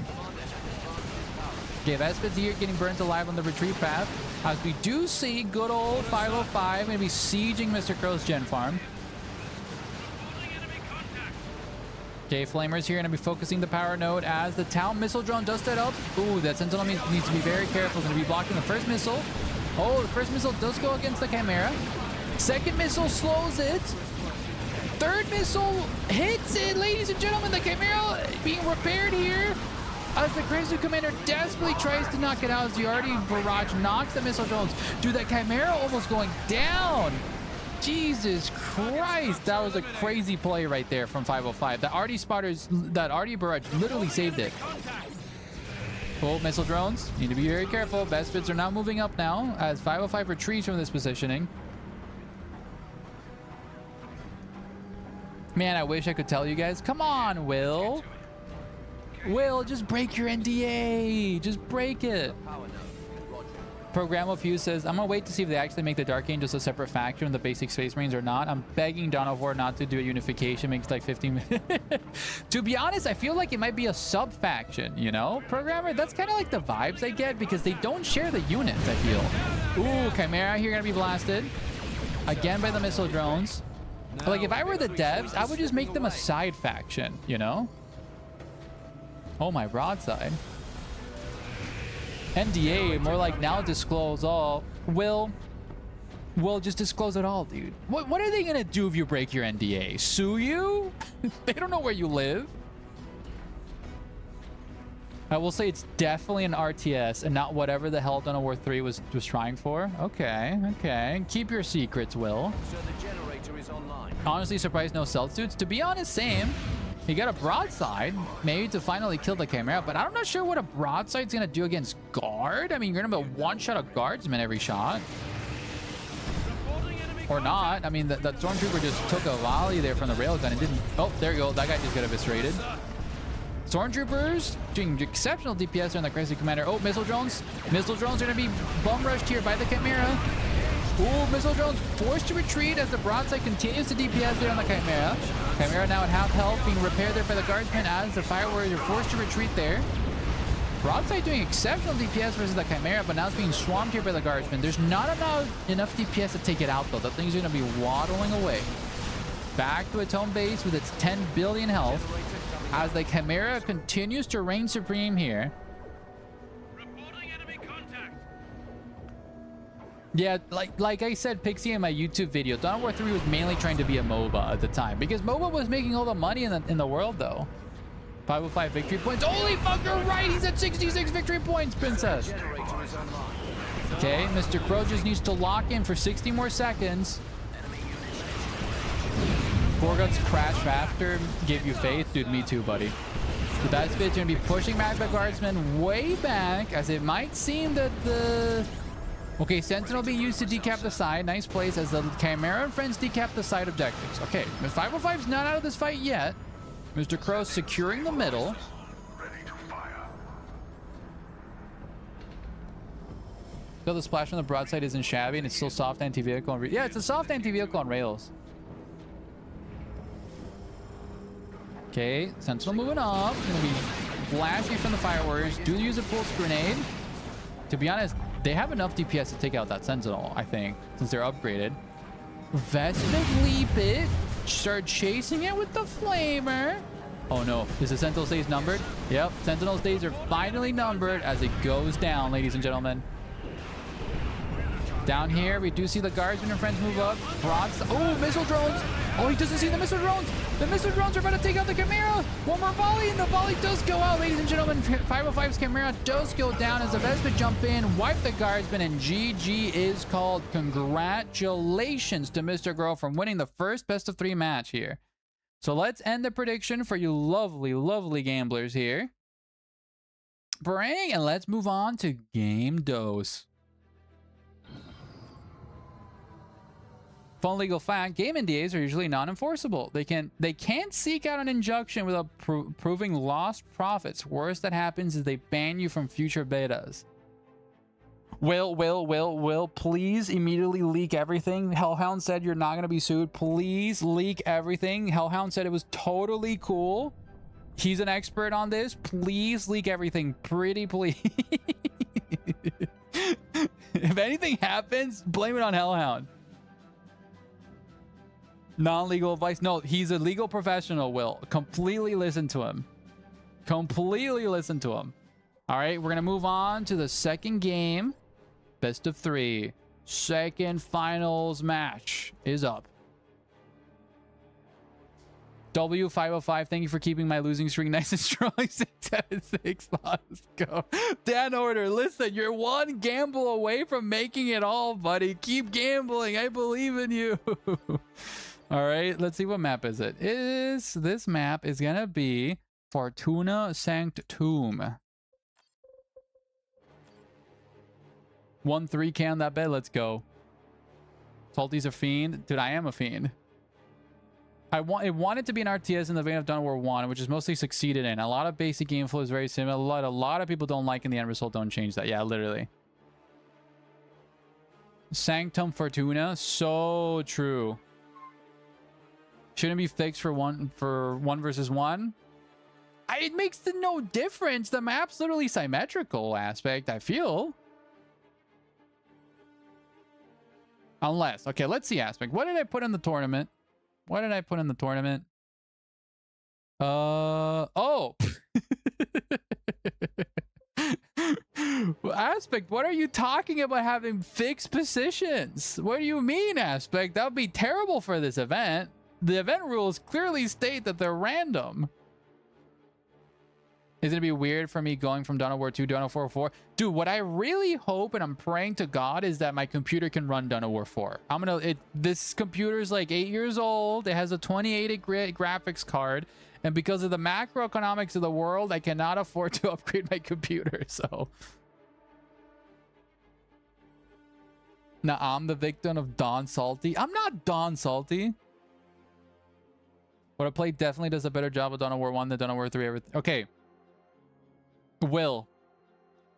Okay, Vespid's here getting burnt alive on the retreat path. As we do see good old 505 going to be sieging Mr. Crow's gen farm. Okay, Flamers here going to be focusing the power node as the town missile drone does set up. Ooh, that Sentinel needs to be very careful. Going to be blocking the first missile. Oh, the first missile does go against the Chimera. Second missile slows it. Third missile hits it. Ladies and gentlemen, the Chimera being repaired here as the Crazy Commander desperately tries to knock it out as the Arty barrage knocks the missile drones. Dude, that Chimera almost going down. Jesus Christ, that was a crazy play right there from 505. The Arty spotters, that Arty barrage literally saved it. Oh, missile drones. Need to be very careful. Vespids are now moving up now as 505 retreats from this positioning. Man, I wish I could tell you guys. Come on, Will. Will, just break your NDA. Just break it. Programmable Fuse says, I'm gonna wait to see if they actually make the Dark Angels a separate faction in the basic Space Marines or not. I'm begging Dawn of War not to do a unification. Makes like 15 minutes. To be honest, I feel like it might be a sub-faction, you know? Programmer, that's kind of like the vibes I get because they don't share the units, I feel. Ooh, Chimera here gonna be blasted. Again by the missile drones. But like, if I were the devs, I would just make them a side faction, you know? Oh, my broadside. NDA, more like now disclose all. Will just disclose it all, dude. What are they gonna do if you break your NDA? Sue you? They don't know where you live. I will say it's definitely an RTS and not whatever the hell Dawn of War 3 was trying for. Okay, okay. Keep your secrets, Will. So the generator is online. Honestly surprised no stealth suits. To be honest, same. You got a broadside, maybe to finally kill the Chimera, but I'm not sure what a broadside's gonna do against guard. I mean, you're gonna be one-shot a guardsman every shot. Or not. I mean, that Stormtrooper just took a volley there from the railgun and didn't... Oh, there you go. That guy just got eviscerated. Stormtroopers doing exceptional DPS on the Crazy Commander. Oh, missile drones. Missile drones are gonna be bum rushed here by the Chimera. Ooh, missile drones forced to retreat as the broadside continues to DPS there on the Chimera. Chimera now at half health, being repaired there by the guardsmen as the fire warriors are forced to retreat there. Broadside doing exceptional DPS versus the Chimera, but now it's being swarmed here by the guardsmen. There's not enough DPS to take it out, though. That thing's going to be waddling away. Back to its home base with its 10 billion health as the Chimera continues to reign supreme here. Yeah, like I said, Pixie, in my YouTube video, Dawn of War 3 was mainly trying to be a MOBA at the time because MOBA was making all the money in the world, though. 505 victory points. Holy fuck, you're right. He's at 66 victory points, Princess. Okay, Mr. Crow just needs to lock in for 60 more seconds. Gorguts crash faster. Give you faith. Dude, me too, buddy. The best bit's going to be pushing back the guardsmen way back as it might seem that the... Okay, Sentinel being used to decap the side. Nice place as the Chimera and friends decap the side objectives. Okay, 505's not out of this fight yet. Mr. Crow securing the middle. Still, the splash on the broadside isn't shabby and it's still soft anti-vehicle. Yeah, it's a soft anti-vehicle on rails. Okay, Sentinel moving up. Gonna be blasting from the fire warriors. Do use a pulse grenade. To be honest, they have enough DPS to take out that Sentinel, I think, since they're upgraded. Vespid leap it. Start chasing it with the Flamer. Oh no, is the Sentinel's days numbered? Yep, Sentinel's days are finally numbered as it goes down, ladies and gentlemen. Down here, we do see the guardsmen and friends move up. Oh, missile drones. Oh, he doesn't see the missile drones. The missile drones are about to take out the Chimera. One more volley, and the volley does go out, ladies and gentlemen. 505's Chimera does go down as the Vespid jump in, wipe the guardsmen, and GG is called. Congratulations to Mr. Girl from winning the first best of 3 match here. So let's end the prediction for you lovely, lovely gamblers here. Bring, and let's move on to game dose. Fun legal fact, game NDAs are usually non-enforceable. They can't seek out an injunction without proving lost profits. Worst that happens is they ban you from future betas. Will, please immediately leak everything. Hellhound said you're not going to be sued. Please leak everything. Hellhound said it was totally cool. He's an expert on this. Please leak everything. Pretty please. If anything happens, blame it on Hellhound. Non-legal advice. No, he's a legal professional, Will. Completely listen to him. Completely listen to him. All right, we're going to move on to the second game. Best of 3. Second finals match is up. W505, thank you for keeping my losing streak nice and strong. 676. Let's go. Dan Order, listen, you're one gamble away from making it all, buddy. Keep gambling. I believe in you. All right, let's see what map is it. This map is going to be Fortuna Sanctum. 1-3 can that bet. Let's go. Salty's a fiend. Dude, I am a fiend. It wanted to be an RTS in the vein of Dawn of War 1, which is mostly succeeded in. A lot of basic game flow is very similar. A lot of people don't like, and the end result don't change that. Yeah, literally. Sanctum Fortuna. So true. Shouldn't be fixed for one versus one. It makes no difference. The map's literally symmetrical aspect, I feel. Unless, okay, let's see aspect. What did I put in the tournament? What did I put in the tournament? Oh. Aspect, what are you talking about having fixed positions? What do you mean, Aspect? That would be terrible for this event. The event rules clearly state that they're random. Is it gonna be weird for me going from Dawn of War 2 to Dawn of War 4? Dude, what I really hope and I'm praying to God is that my computer can run Dawn of War 4. This computer is like 8 years old. It has a 2080 graphics card, and because of the macroeconomics of the world, I cannot afford to upgrade my computer. So now I'm the victim of Don Salty. I'm not Don Salty. What I play definitely does a better job of Dawn of War 1 than Dawn of War 3. Everything. Okay. Will,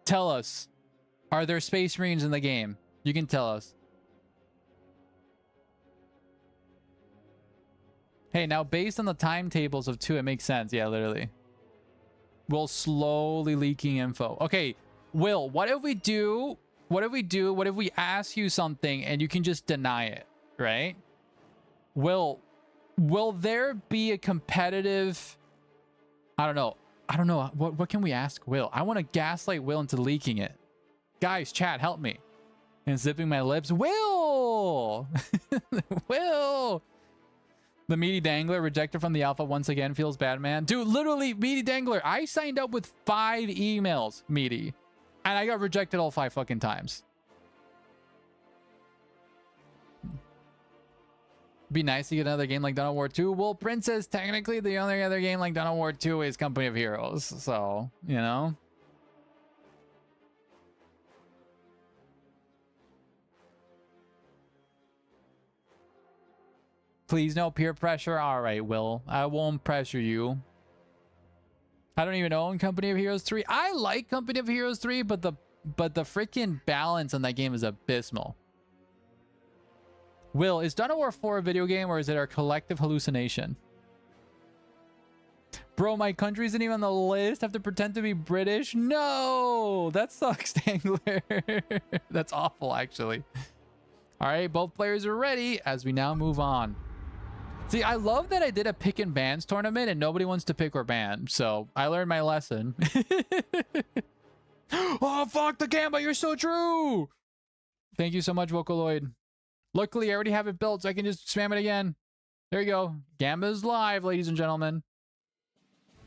tell us, are there space marines in the game? You can tell us. Hey, now based on the timetables of 2, it makes sense. Yeah, literally. Will slowly leaking info. Okay, Will, what if we ask you something and you can just deny it, right? Will there be a competitive... I don't know. What can we ask Will? I want to gaslight Will into leaking it. Guys, chat, help me. And zipping my lips. Will! Will! The Meaty Dangler rejected from the alpha once again. Feels bad, man. Dude, literally, Meaty Dangler. I signed up with 5 emails, Meaty. And I got rejected all 5 fucking times. Be nice to get another game like Dawn of War 2. Well, Princess, technically the only other game like Dawn of War 2 is Company of Heroes. So, you know. Please no peer pressure. All right, Will. I won't pressure you. I don't even own Company of Heroes 3. I like Company of Heroes 3, but the freaking balance on that game is abysmal. Will, is Dawn of War 4 a video game or is it our collective hallucination? Bro, my country isn't even on the list. I have to pretend to be British? No! That sucks, Dangler. That's awful, actually. All right, both players are ready as we now move on. See, I love that I did a pick and bans tournament and nobody wants to pick or ban. So I learned my lesson. Oh, fuck the Gamba. You're so true. Thank you so much, Vocaloid. Luckily, I already have it built, so I can just spam it again. There you go. Gamba's live, ladies and gentlemen.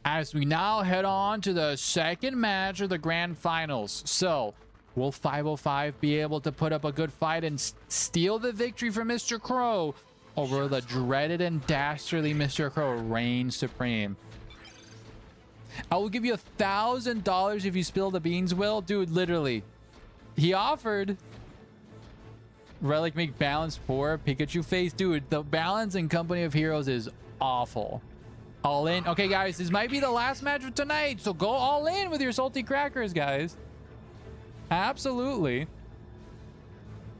As we now head on to the second match of the grand finals. So, will 505 be able to put up a good fight and steal the victory from Mr. Crow? Or will the dreaded and dastardly Mr. Crow reign supreme? I will give you $1,000 if you spill the beans, Will. Dude, literally. He offered... Relic make balance poor. Pikachu face. Dude, the balance in Company of Heroes is awful. All in. Okay, guys, this might be the last match of tonight. So go all in with your salty crackers, guys. Absolutely.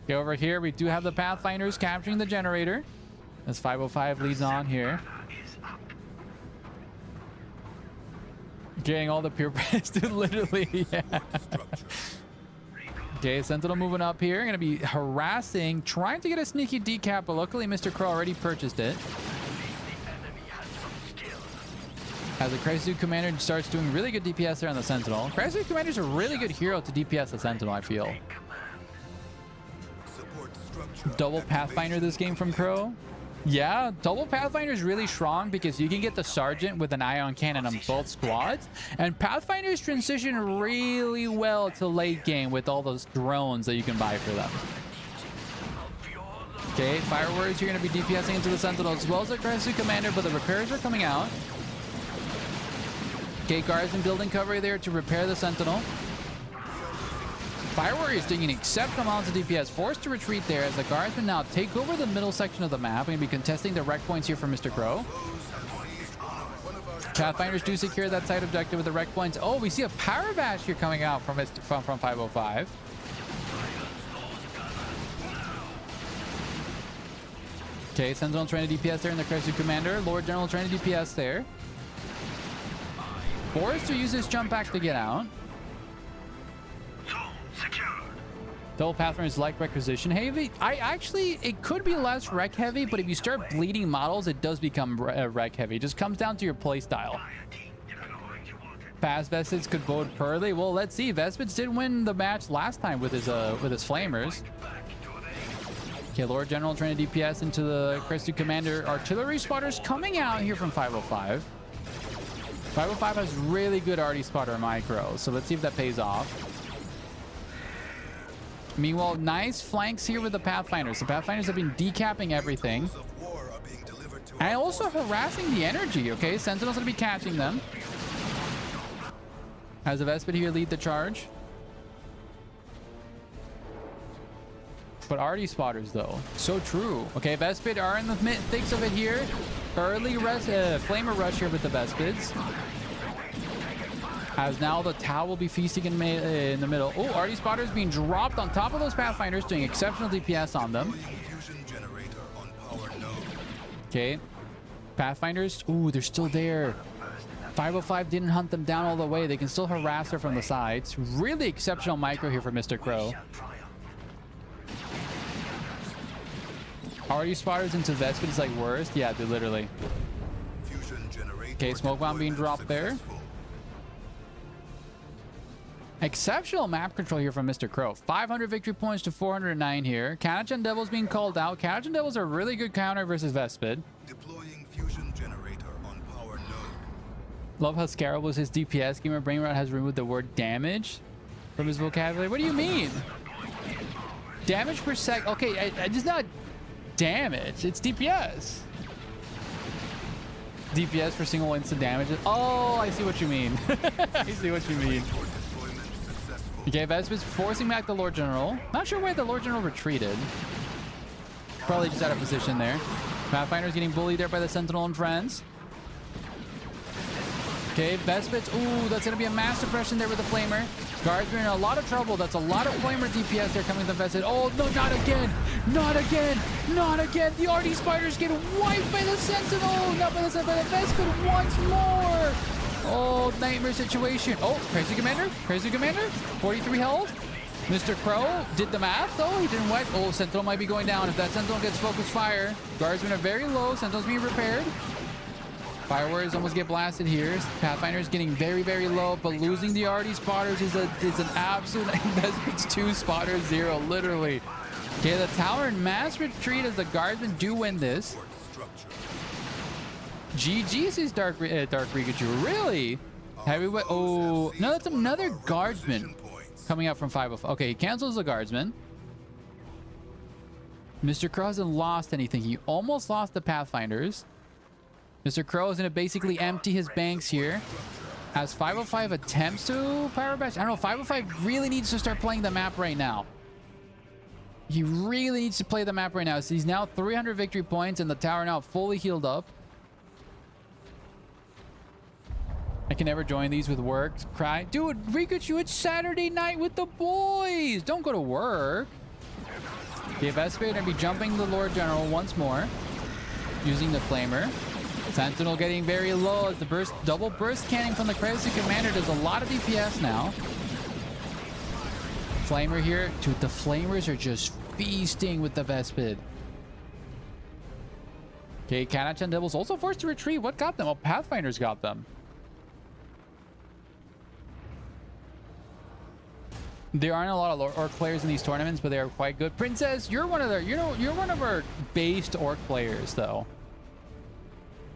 Okay, over here, we do have the Pathfinders capturing the generator. As 505 leads on here. Getting all the pure press, dude, literally, yeah. Okay, Sentinel moving up here. Gonna be harassing, trying to get a sneaky decap, but luckily Mr. Crow already purchased it. As the Crisis Commander starts doing really good DPS there on the Sentinel. Crisis Commander's a really good hero to DPS the Sentinel, I feel. Double Pathfinder this game from Crow. Yeah, double Pathfinder is really strong because you can get the Sergeant with an ion cannon on both squads. And Pathfinders transition really well to late game with all those drones that you can buy for them. Okay, Fire Warriors, you're going to be DPSing into the Sentinel as well as the Crisis Commander, but the repairs are coming out. Okay, Guardsmen building cover there to repair the Sentinel. Fire Warriors doing an exceptional amount of DPS, forced to retreat there as the Guardsmen now take over the middle section of the map. We're going to be contesting the wreck points here from Mr. Crow. Pathfinders do secure that side objective with the wreck points. Oh, we see a Power Bash here coming out from 505. Okay, Sentinel trying to DPS there in the Crisis Commander. Lord General trying to DPS there. Forced to use his jump back to get out. Double Pathfinders like requisition heavy. It could be less wreck heavy, but if you start bleeding models, it does become wreck heavy. It just comes down to your playstyle. Fast Vespids could bode poorly. Well, let's see. Vespids did win the match last time with his flamers. Okay, Lord General trying to DPS into the Crisis Commander. Artillery spotters coming out here from 505. 505 has really good arty spotter micro, so let's see if that pays off. Meanwhile, nice flanks here with the Pathfinders. The Pathfinders have been decapping everything. And also harassing the energy, okay? Sentinel's gonna be catching them. Has the Vespid here lead the charge. But arty spotters, though. So true. Okay, Vespid are in the thick of it here. Early Flamer rush here with the Vespids. As now the Tau will be feasting in the middle. Oh, arty spotters being dropped on top of those Pathfinders, doing exceptional DPS on them. Okay. Pathfinders. Ooh, they're still there. 505 didn't hunt them down all the way. They can still harass her from the sides. Really exceptional micro here for Mr. Crow. Arty spotters into Vespid is like worst. Yeah, dude, literally. Okay, smoke bomb being dropped there. Exceptional map control here from Mr. Crow. 500 victory points to 409 here. Kanachan Devils being called out. Kanachan Devils are a really good counter versus Vespid. Deploying fusion generator on power node. Love how Scarab was his DPS. Gamer Brainrot has removed the word damage from his vocabulary. What do you mean? Damage per sec. Okay, it's not damage. It's DPS. DPS for single instant damage. Oh, I see what you mean. I see what you mean. Okay, Vespid's forcing back the Lord General. Not sure why the Lord General retreated. Probably just out of position there. Pathfinder's getting bullied there by the Sentinel and friends. Okay, Vespid's. Ooh, that's going to be a mass suppression there with the Flamer. Guards are in a lot of trouble. That's a lot of Flamer DPS there coming to the Vespid. Oh, no, not again. Not again. Not again. The RD Spiders get wiped by the Sentinel. Not by the Sentinel, by the Vespid once more. Oh, nightmare situation. Oh, Crazy Commander. Crazy Commander. 43 health. Mr. Crow did the math, though. He didn't wipe. Oh, Sentinel might be going down. If that Sentinel gets focused fire. Guardsmen are very low. Sentinel's being repaired. Fire Warriors almost get blasted here. Pathfinder's getting very, very low, but losing the RD spotters is an absolute investment. 2 spotters, 0, literally. Okay, the tower in mass retreat as the Guardsmen do win this. GG's is Dark Rikachu. Really? Heavyweight. Oh, no, that's another Guardsman coming out from 505. Okay, he cancels the Guardsman. Mr. Crow hasn't lost anything. He almost lost the Pathfinders. Mr. Crow is going to basically empty his banks here. As 505 attempts to Power Bash. I don't know. 505 really needs to start playing the map right now. He really needs to play the map right now. So he's now 300 victory points and the tower now fully healed up. I can never join these with work. Cry. Dude, Rikachu, it's Saturday night with the boys. Don't go to work. The Vespid are going to be jumping the Lord General once more, using the Flamer. Sentinel getting very low as the double burst cannon from the Crazy Commander does a lot of DPS now. Flamer here. Dude, the Flamers are just feasting with the Vespid. Okay, Kanachan Devils also forced to retreat. What got them? Oh, Pathfinders got them. There aren't a lot of Orc players in these tournaments, but they are quite good. Princess, you're one of their, you're one of our based Orc players, though.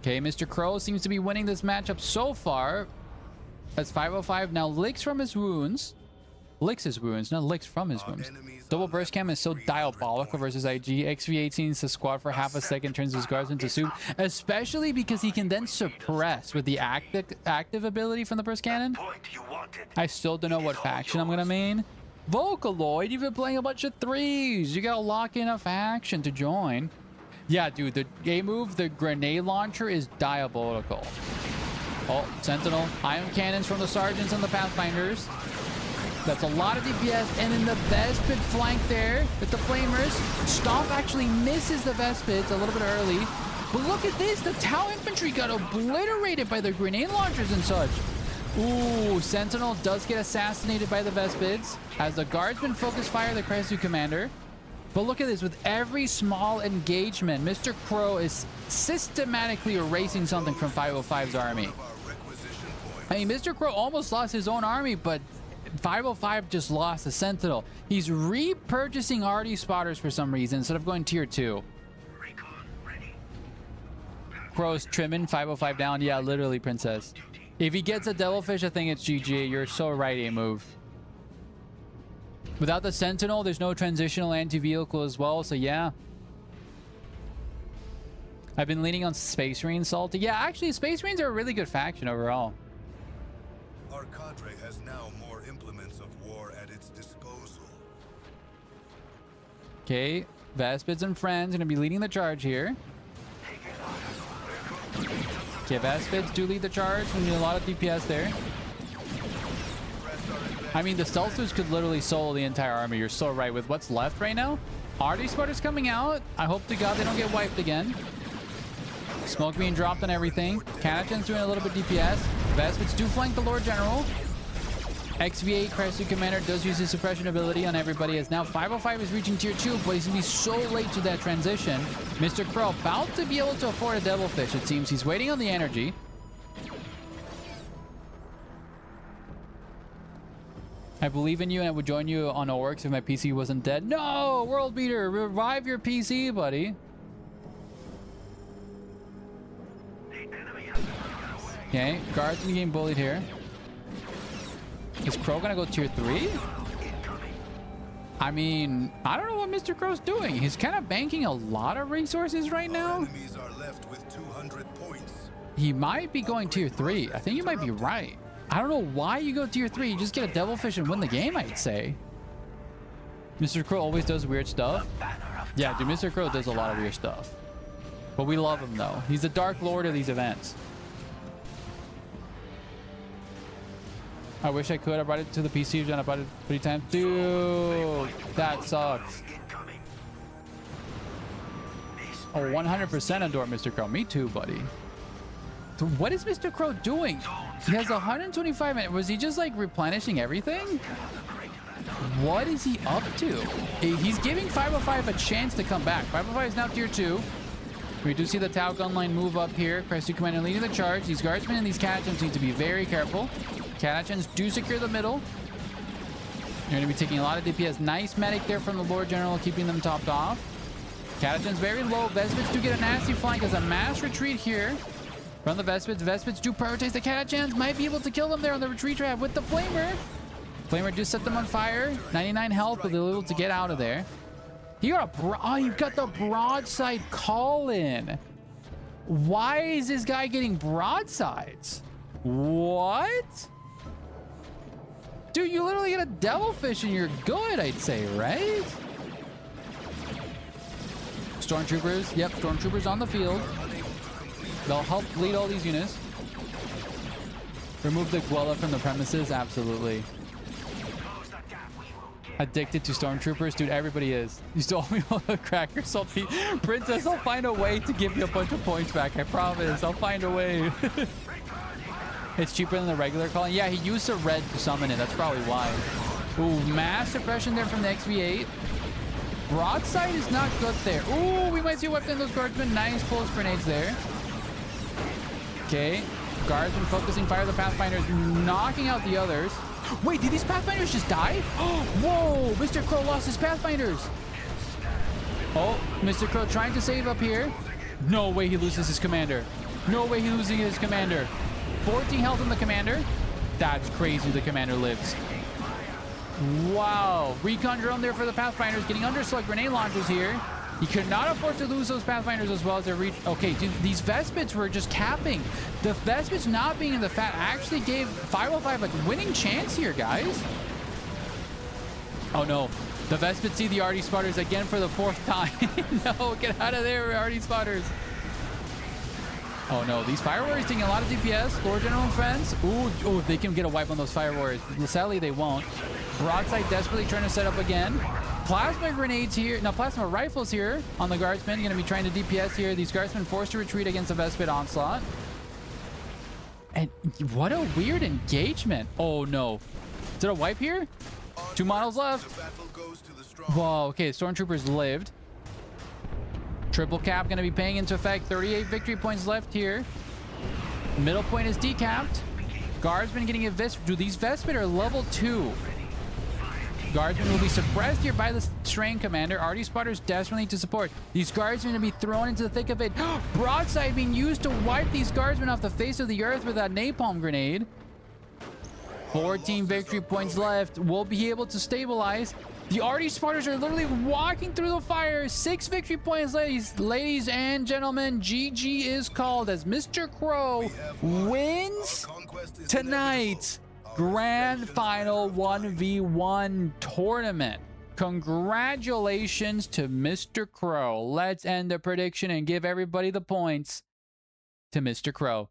Okay, Mr. Crow seems to be winning this matchup so far. As 505 now licks from his wounds. Licks his wounds, not licks from his wounds. Double burst cam is so diabolical versus IG. XV18 is the squad for half a second, turns his guards into soup. Especially because he can then suppress with the active ability from the burst cannon. I still don't know what faction I'm gonna main. Vocaloid, you've been playing a bunch of 3s. You gotta lock in a faction to join. Yeah, dude, the A move, the grenade launcher is diabolical. Oh, Sentinel. Ion cannons from the Sergeants and the Pathfinders. That's a lot of DPS. And then the Vespid flank there with the Flamers. Stomp actually misses the Vespids a little bit early. But look at this. The Tau Infantry got obliterated by the grenade launchers and such. Ooh, Sentinel does get assassinated by the Vespids as the Guardsmen focus fire the Kresu Commander. But look at this. With every small engagement, Mr. Crow is systematically erasing something from 505's army. I mean, Mr. Crow almost lost his own army, but 505 just lost a Sentinel. He's repurchasing Arty spotters for some reason instead of going tier 2. Crow's trimming 505 down. Yeah, literally, Princess. If he gets a Devilfish, I think it's GG. You're so right, A move. Without the Sentinel, there's no transitional anti-vehicle as well, so yeah. I've been leaning on Space Marines, Salty. Yeah, actually, Space Marines are a really good faction overall. Our cadre has now more implements of war at its disposal. Okay, Vespids and friends are going to be leading the charge here. Okay, Vespids do lead the charge. We need a lot of DPS there. I mean, the Stealthers could literally solo the entire army. You're so right. With what's left right now, Arty Spartans coming out. I hope to God they don't get wiped again. Smoke being dropped on everything. Kanachan's doing a little bit DPS. Vespids do flank the Lord General. XV8 Kresu Commander does use his suppression ability on everybody, as now 505 is reaching tier 2, but he's going to be so late to that transition. Mr. Crow about to be able to afford a Devilfish, it seems. He's waiting on the energy. I believe in you and I would join you on Orcs if my PC wasn't dead. No! World Beater, revive your PC, buddy. Okay, Guardsmen getting bullied here. Is Crow gonna go tier 3? I mean, I don't know what Mr. Crow's doing. He's kind of banking a lot of resources right now. Enemies are left with 200 points. He might be going tier 3. I think you might be right. I don't know why you go tier 3. You just get a Devilfish and win the game, I'd say. Mr. Crow always does weird stuff. Yeah, dude, Mr. Crow does a lot of weird stuff. But we love him, though. He's the Dark Lord of these events. I wish I could. I brought it to the PC, and I bought it 3 times. Dude, that sucks. Oh, 100% adore Mr. Crow. Me too, buddy. Dude, what is Mr. Crow doing? He has 125 minutes. Was he just like replenishing everything? What is he up to? He's giving 505 a chance to come back. 505 is now tier 2. We do see the Tau gun line move up here. Kresu Commander leading the charge. These Guardsmen and these Kanachans need to be very careful. Kanachans do secure the middle. You're going to be taking a lot of DPS. Nice medic there from the Lord General, keeping them topped off. Kanachans very low. Vespids do get a nasty flank as a mass retreat here from the Vespids. Vespids do prioritize the Kanachans. Might be able to kill them there on the retreat trap with the Flamer. Flamer just set them on fire. 99 health, but they're able to get out of there. You got the broadside call in. Why is this guy getting broadsides? What? Dude, you literally get a Devilfish and you're good, I'd say, right? Stormtroopers. Yep, Stormtroopers on the field. They'll help lead all these units. Remove the Guella from the premises. Absolutely. Addicted to stormtroopers, dude. Everybody is. You stole me all the crackers, Salty. Princess, I'll find a way to give you a bunch of points back. I promise. I'll find a way. It's cheaper than the regular calling. Yeah, he used a red to summon it. That's probably why. Ooh, mass suppression there from the XV8. Broadside is not good there. Ooh, we might see a weapon in those guardsmen. Nice pulse grenades there. Okay. Guardsmen focusing fire the Pathfinders, knocking out the others. Wait, did these Pathfinders just die? Whoa, Mr. Crow lost his Pathfinders. Oh, Mr. Crow trying to save up here. No way he loses his commander. No way he's losing his commander. 14 health on the commander. That's crazy. The commander lives. Wow. Recon drone there for the Pathfinders. Getting underslug grenade launchers here. He could not afford to lose those Pathfinders as well as they reach. Okay, dude, these Vespids were just capping. The Vespids not being in the fat actually gave 505 a winning chance here, guys. Oh no. The Vespids see the Arty spotters again for the 4th time. No, get out of there, Arty spotters. Oh no, these Fire Warriors taking a lot of DPS. Lord General and friends. Ooh, they can get a wipe on those Fire Warriors. Sadly, they won't. Broadside desperately trying to set up again. Plasma grenades here. Now, plasma rifles here on the Guardsmen. Going to be trying to DPS here. These Guardsmen forced to retreat against the Vespid onslaught. And what a weird engagement. Oh no. Is it a wipe here? 2 models left. Whoa, okay, Stormtroopers lived. Triple cap going to be paying into effect. 38 victory points left here. Middle point is decapped. Guardsmen getting a Vespid. Dude, these Vespid are level 2. Guardsmen will be suppressed here by the Strain Commander. Arty spotters desperately to support. These Guardsmen are going to be thrown into the thick of it. Broadside being used to wipe these Guardsmen off the face of the earth with that napalm grenade. 14 victory points left. We'll be able to stabilize. The Arty spotters are literally walking through the fire. 6 victory points, ladies and gentlemen. GG is called as Mr. Crow wins tonight. Grand Final 1v1 tournament. Congratulations to Mr. Crow. Let's end the prediction and give everybody the points to Mr. Crow.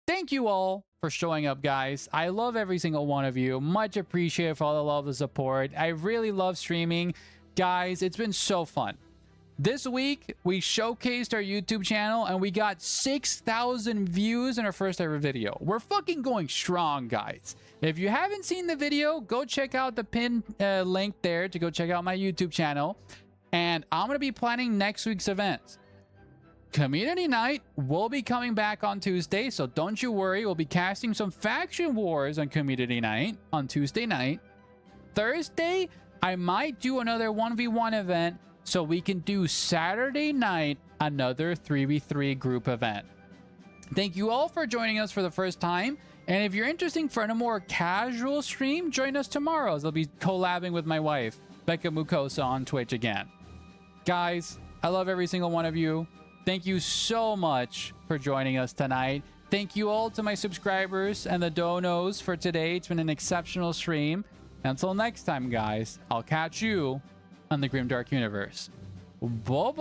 Thank you all for showing up, guys. I love every single one of you. Much appreciated for all the love and support. I really love streaming. Guys, it's been so fun. This week, we showcased our YouTube channel and we got 6,000 views in our first ever video. We're fucking going strong, guys. If you haven't seen the video, go check out the pinned link there to go check out my YouTube channel. And I'm going to be planning next week's events. Community Night will be coming back on Tuesday, so don't you worry. We'll be casting some Faction Wars on Community Night on Tuesday night. Thursday, I might do another 1v1 event so we can do Saturday night another 3v3 group event. Thank you all for joining us for the first time. And if you're interested for a more casual stream, join us tomorrow as I'll be collabing with my wife, Becca Mucosa, on Twitch again. Guys, I love every single one of you. Thank you so much for joining us tonight. Thank you all to my subscribers and the donos for today. It's been an exceptional stream. Until next time, guys, I'll catch you on the Grimdark Universe. Bye-bye!